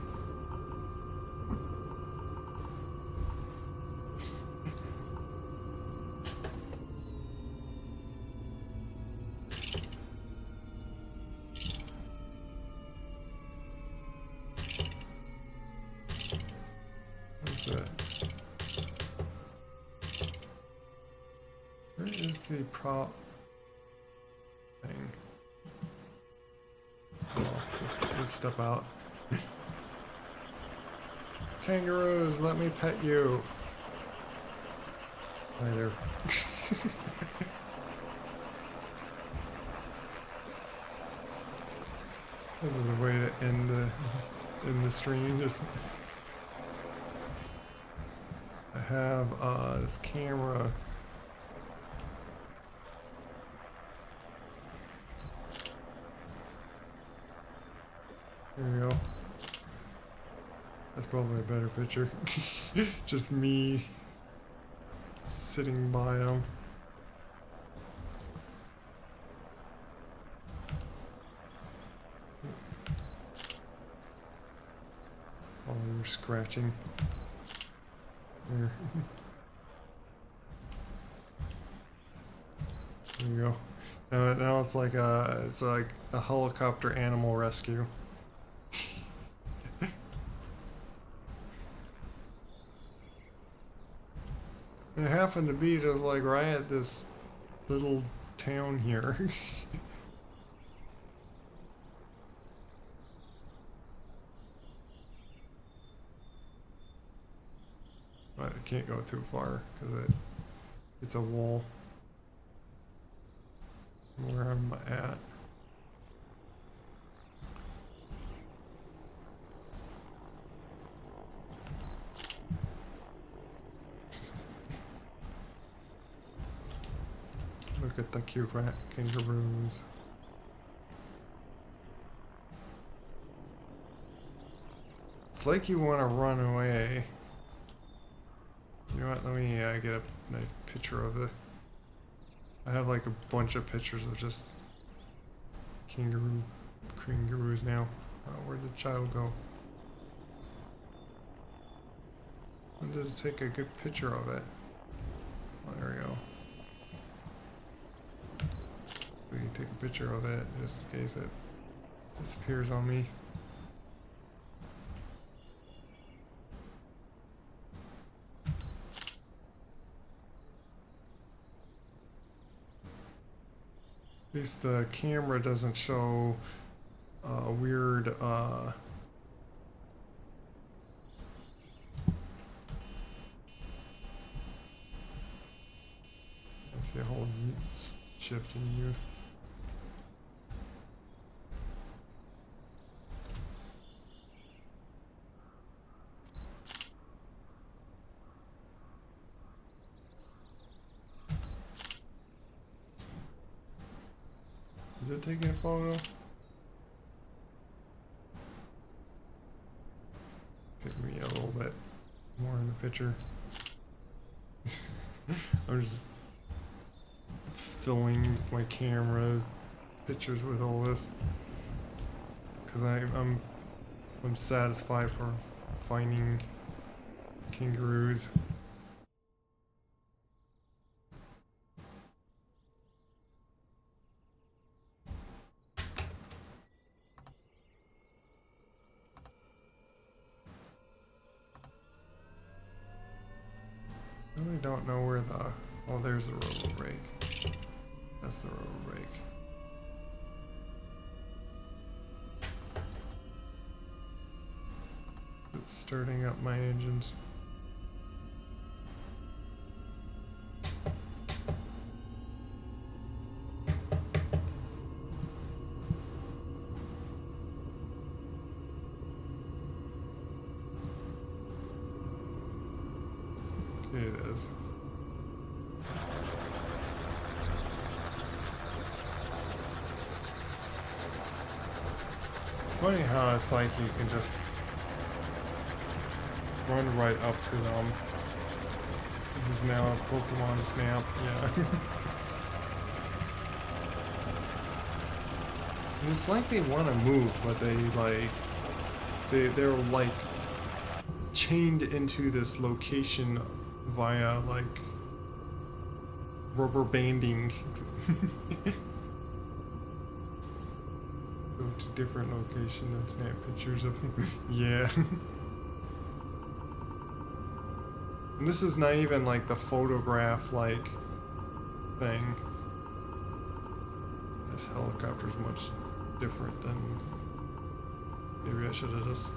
the thing? Oh, let's step out. Kangaroos, let me pet you. Hi there. This is a way to end the stream. Just I have this camera. There we go. That's probably a better picture. Just me sitting by them. Oh, you're scratching. There. There you go. Now it's like a helicopter animal rescue. It happened to be just like right at this little town here. But I can't go too far because it's a wall where I'm at. Look at the cute rat kangaroos. It's like you want to run away. You know what? Let me get a nice picture of it. I have like a bunch of pictures of just kangaroos now. Where'd the child go? I wanted to take a good picture of it. Oh, there we go. We can take a picture of it just in case it disappears on me. At least the camera doesn't show weird I see a whole shift in you. Is it taking a photo? Give me a little bit more in the picture. I'm just filling my camera pictures with all this because I'm satisfied for finding kangaroos. I really don't know where the... Oh, there's the robo brake. That's the robo brake. It's starting up my engines. It is. Funny how it's like you can just run right up to them. This is now a Pokemon Snap, yeah. And it's like they want to move, but they're like chained into this location via like rubber banding. Go to different location and snap pictures of them. Yeah. And this is not even like the photograph like thing. This helicopter is much different than. Maybe I should have just.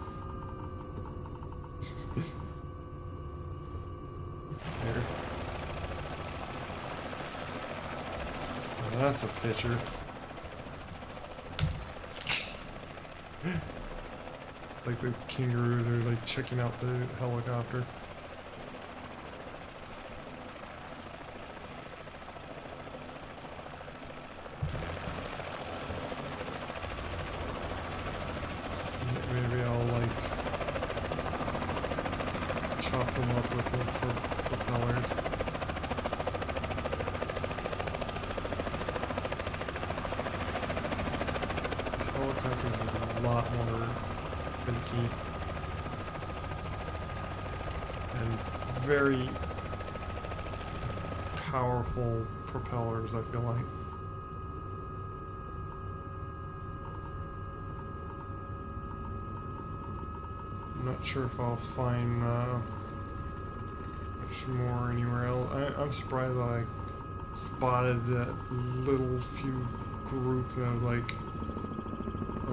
There. Well, that's a picture. Like the kangaroos are like checking out the helicopter. Maybe I'll like chop them up with the propellers. This helicopter is a lot more finicky and very powerful propellers, I feel like. I'm not sure if I'll find much more anywhere else. I'm surprised I spotted that little few group that was like, I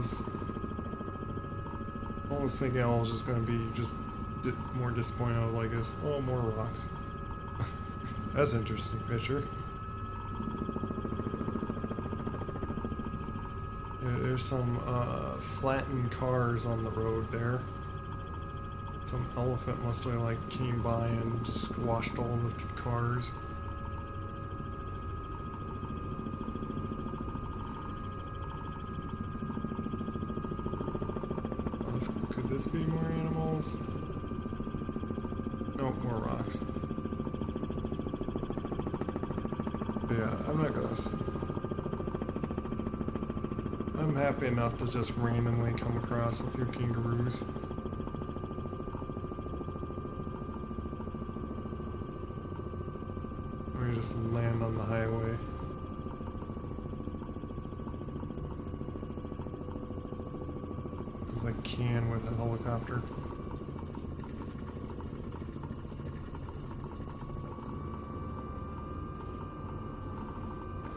was thinking I was just gonna be just more disappointed. I was like, this, oh, more rocks. That's an interesting picture. Yeah, there's some flattened cars on the road there. Some elephant must have like came by and just squashed all the cars. Could this be more animals? Nope, more rocks. But yeah, I'm not gonna. I'm happy enough to just randomly come across a few kangaroos. We just land on the highway. Because I can with a helicopter.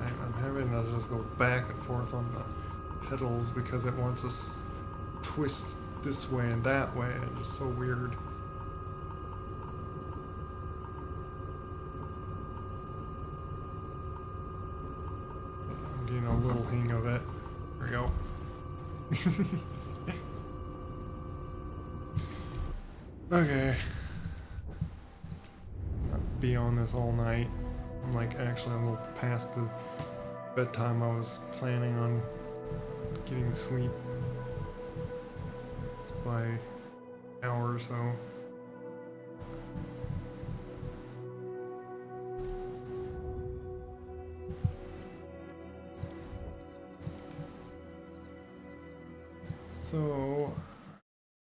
I'm having to just go back and forth on the pedals because it wants us to twist this way and that way, and it's so weird. I'm getting a little hang of it. There we go. Okay. I'll be on this all night. I'm like actually a little past the bedtime I was planning on getting to sleep. It's by an hour or so. So,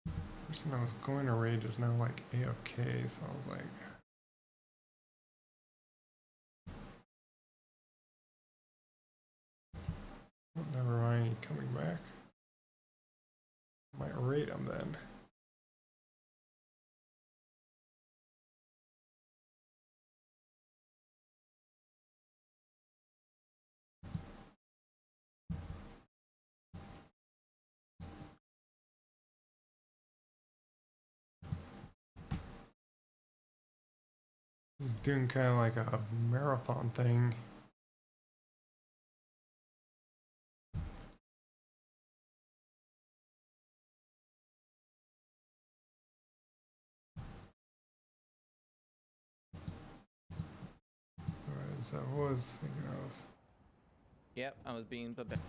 the person I was going to raid is now like AFK, so I was like, well, never mind, coming back. Might raid him then. He's doing kind of like a marathon thing. As I was thinking of. Yep, I was being prepared.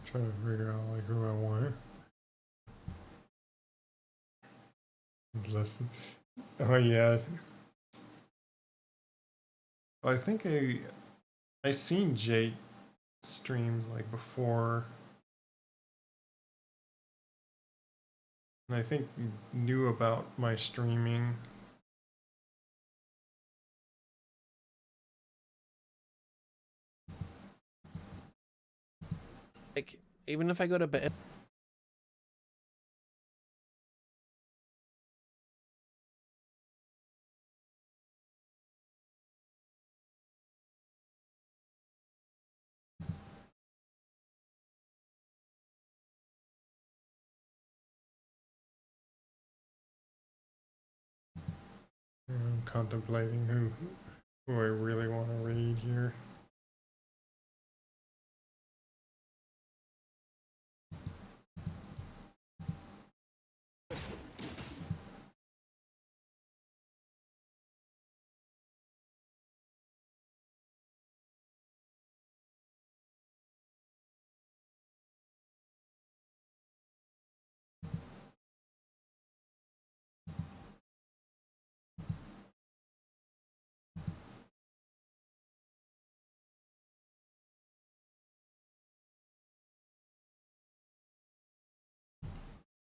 Trying to figure out like who I want. Listen. Oh yeah. I think I seen Jake streams like before. and I think knew about my streaming. Like, even if I go to bed. I'm contemplating who I really want to read here.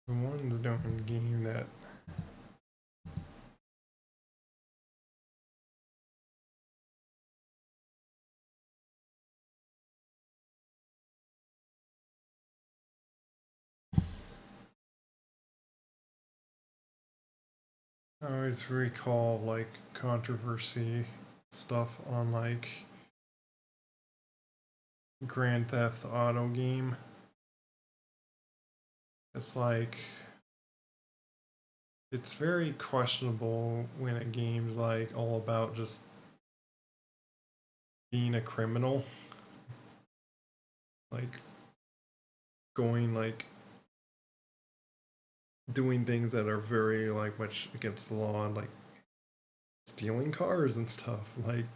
The ones doing game that I always recall like controversy stuff on like Grand Theft Auto game. It's like it's very questionable when a game's like all about just being a criminal. Like going like doing things that are very like much against the law and like stealing cars and stuff. Like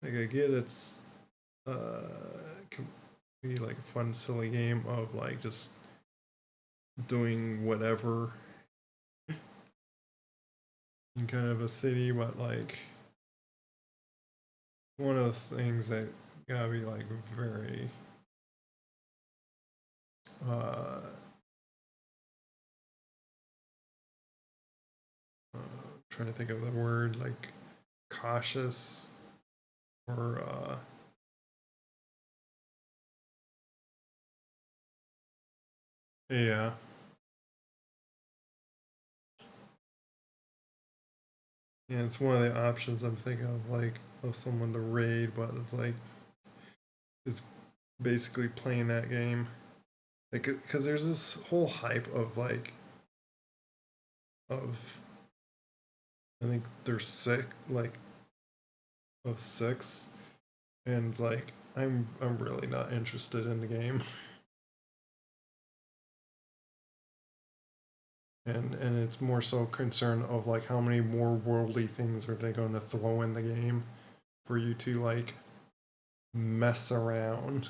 I get it's can be like a fun silly game of like just doing whatever in kind of a city, but like one of the things that gotta be like very uh trying to think of the word, like cautious or yeah. Yeah, it's one of the options I'm thinking of, like of someone to raid, but it's like it's basically playing that game, like because there's this whole hype of like of I think there's six like of six, and it's like I'm really not interested in the game, and it's more so concern of like how many more worldly things are they going to throw in the game for you to like mess around.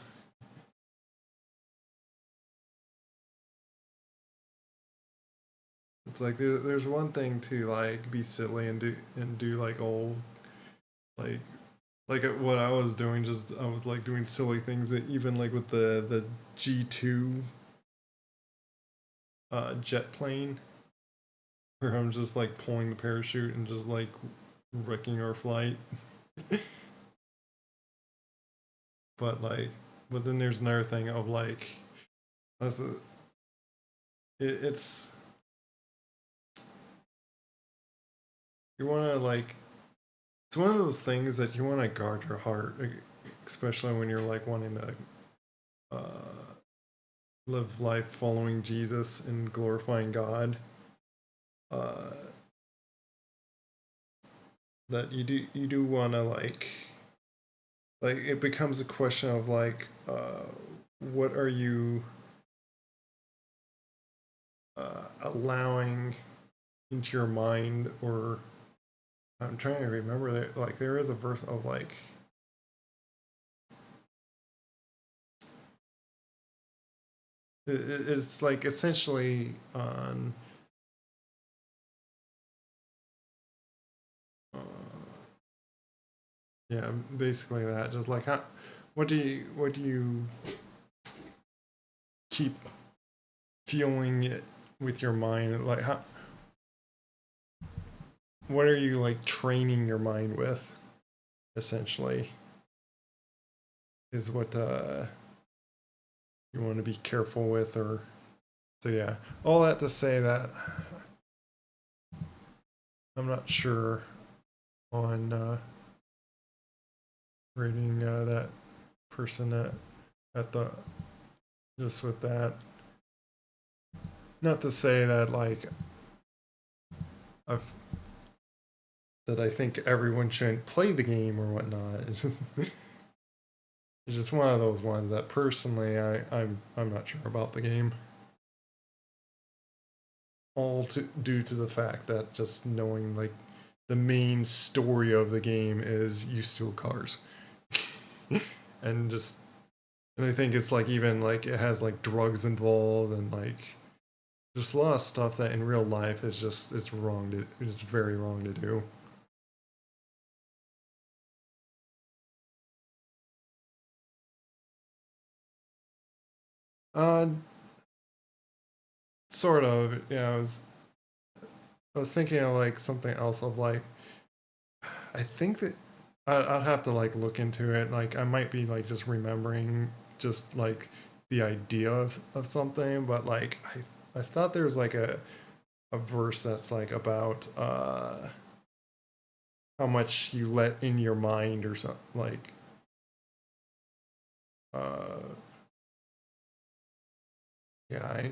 It's like there's one thing to like be silly and do like old like what I was doing. Just I was like doing silly things that even like with the G2 jet plane, where I'm just like pulling the parachute and just like wrecking our flight. But then there's another thing of like that's a it's you want to like it's one of those things that you want to guard your heart, especially when you're like wanting to live life following Jesus and glorifying God. Uh, that you do want to like it becomes a question of like what are you allowing into your mind, or I'm trying to remember that like there is a verse of like it's like essentially on yeah, basically that just like what do you keep feeling it with your mind? Like, how, what are you like training your mind with, essentially, is what you want to be careful with. Or so yeah, all that to say that I'm not sure on rating that person at the, just with that. Not to say that like I've that I think everyone shouldn't play the game or whatnot. It's just one of those ones that personally I'm not sure about the game. All due to the fact that just knowing like the main story of the game is you steal cars. and I think it's like even like it has like drugs involved and like just a lot of stuff that in real life is just it's very wrong to do. Uh, sort of. Yeah, I was thinking of like something else of like I think that I'd have to like look into it. Like I might be like just remembering just like the idea of something, but like I thought there was like a verse that's like about how much you let in your mind or something like uh yeah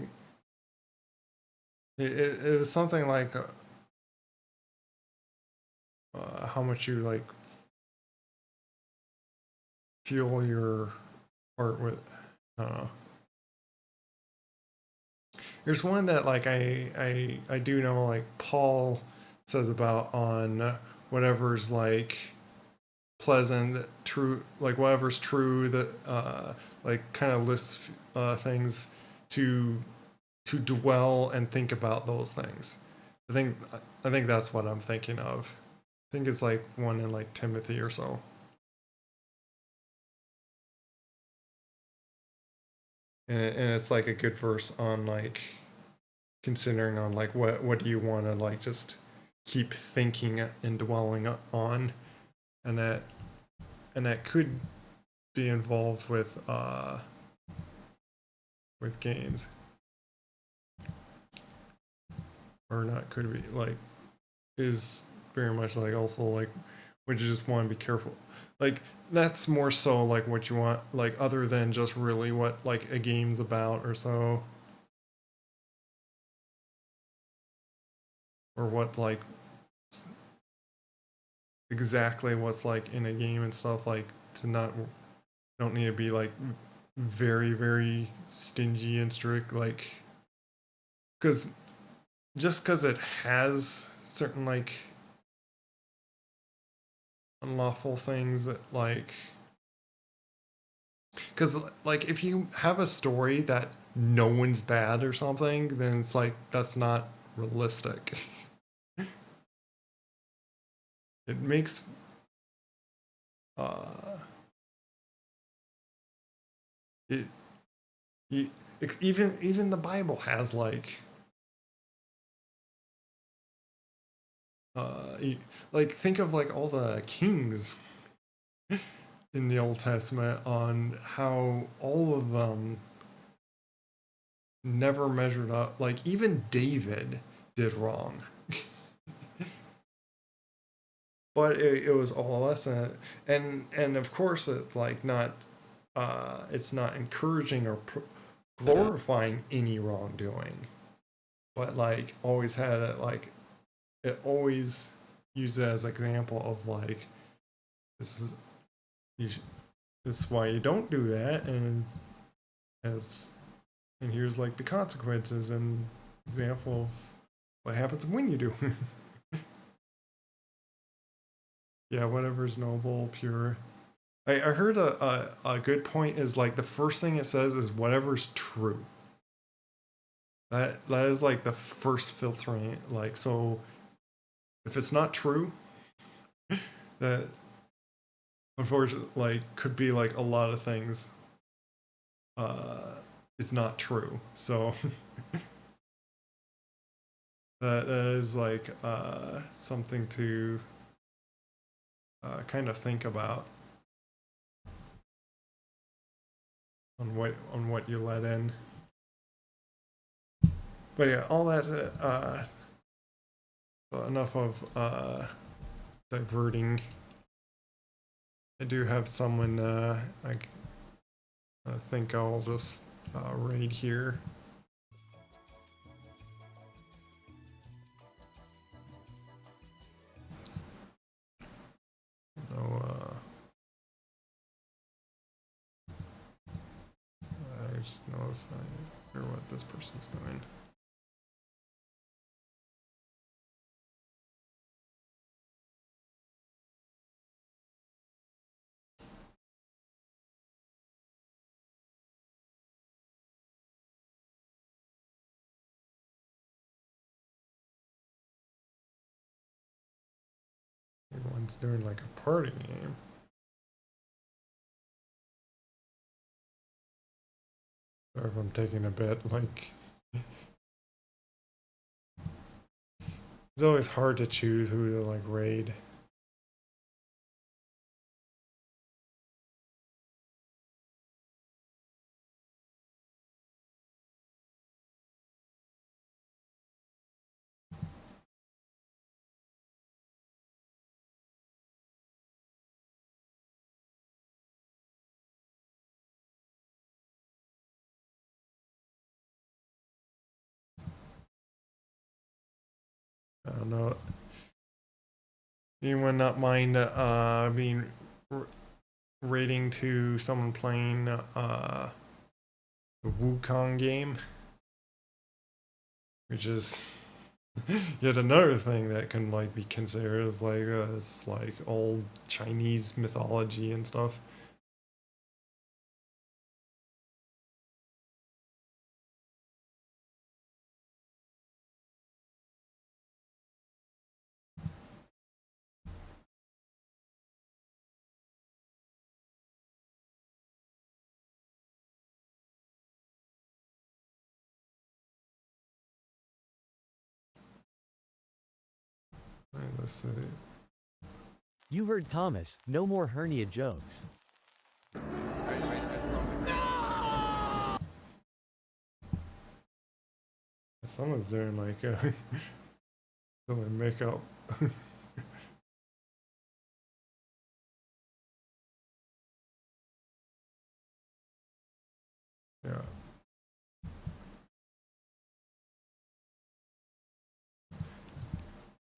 it was something like how much you like fuel your heart with. I don't know. There's one that like I do know like Paul says about on whatever's like pleasant, true, like whatever's true that like kind of lists things to dwell and think about those things. I think I think that's what I'm thinking of. I think it's like one in like Timothy or so. And it's like a good verse on like considering on like what do you want to like just keep thinking and dwelling on, and that could be involved with games, or not could be like is very much like also like would you just want to be careful, like that's more so like what you want, like other than just really what like a game's about or so, or what like exactly what's like in a game and stuff, like to not don't need to be like very very stingy and strict, like because just because it has certain like unlawful things that like because like if you have a story that no one's bad or something, then it's like that's not realistic. It makes uh it, you, even the Bible has like like think of like all the kings in the Old Testament on how all of them never measured up. Like even David did wrong, but it was all a lesson. And of course it like not it's not encouraging or glorifying any wrongdoing, but like always had it like it always used it as an example of like this is you this is why you don't do that, and as and here's like the consequences and example of what happens when you do. Yeah, whatever's noble, pure. I heard a good point is like the first thing it says is whatever's true. That is like the first filtering. Like so, if it's not true, that unfortunately, like, could be like a lot of things is not true. So that is like something to kind of think about on what you let in. But yeah, all that enough of diverting. I do have someone I think I'll just raid here. No, I just noticed I hear what this person's doing. Everyone's doing like a party game. Or if I'm taking a bit, like it's always hard to choose who to like raid. I don't know. Anyone not mind being rating to someone playing the Wukong game, which is yet another thing that can like be considered as like it's like old Chinese mythology and stuff. All right, let's see. You heard Thomas. No more hernia jokes. Someone's doing like doing makeup. Yeah.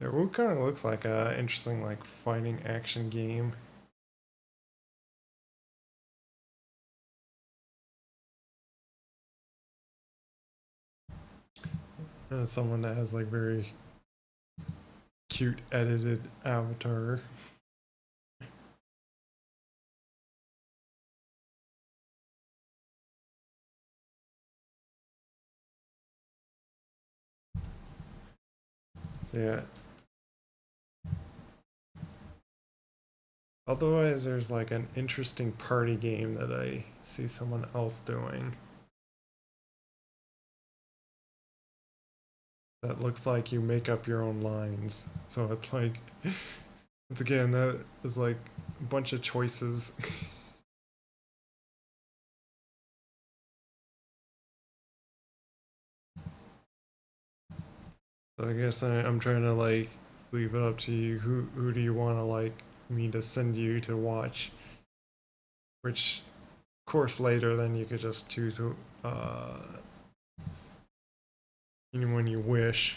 Yeah, Wukong looks like a interesting like fighting action game. And someone that has like very cute edited avatar. Yeah. Otherwise, there's like an interesting party game that I see someone else doing. That looks like you make up your own lines. So it's like, it's again, that is like a bunch of choices. So I guess I'm trying to like leave it up to you. Who do you want to like me to send you to watch? Which course later, then you could just choose who, anyone you wish.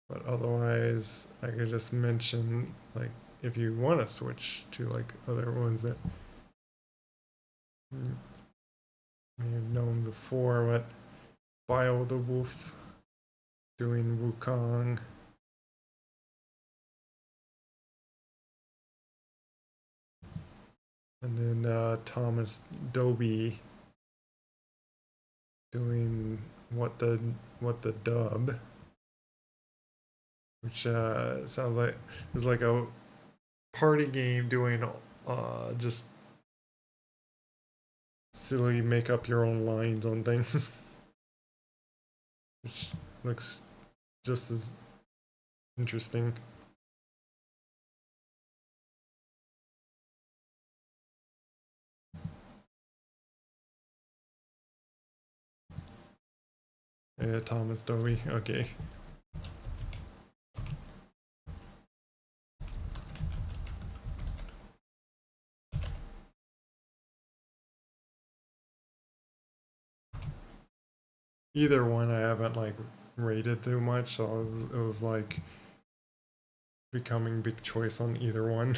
But otherwise, I could just mention like if you want to switch to like other ones that you may have known before, but Bio the Wolf doing Wukong. And then Thomas Doby doing what the dub, which sounds like is like a party game doing just silly make up your own lines on things, which looks just as interesting. Yeah, Thomas Dolby. Okay. Either one I haven't like rated too much, so it was like becoming big choice on either one.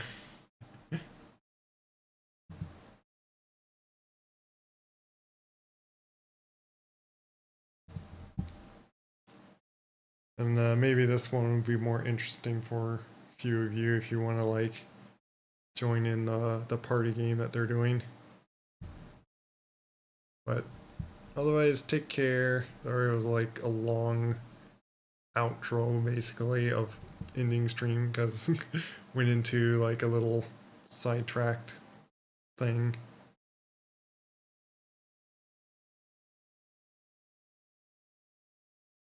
And maybe this one would be more interesting for a few of you if you want to like join in the party game that they're doing. But otherwise, take care. Sorry, it was like a long outro basically of ending stream because went into like a little sidetracked thing.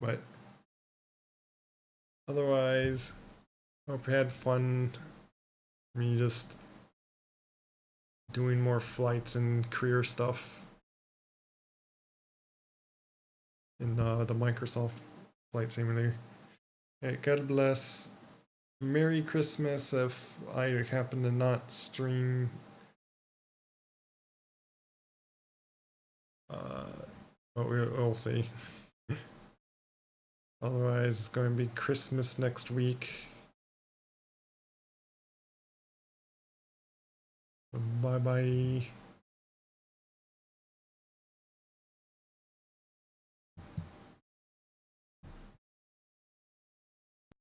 But otherwise, hope you had fun. Me just doing more flights and career stuff in the Microsoft Flight Simulator. Okay, God bless. Merry Christmas if I happen to not stream. But we'll see. Otherwise, it's going to be Christmas next week. Bye bye.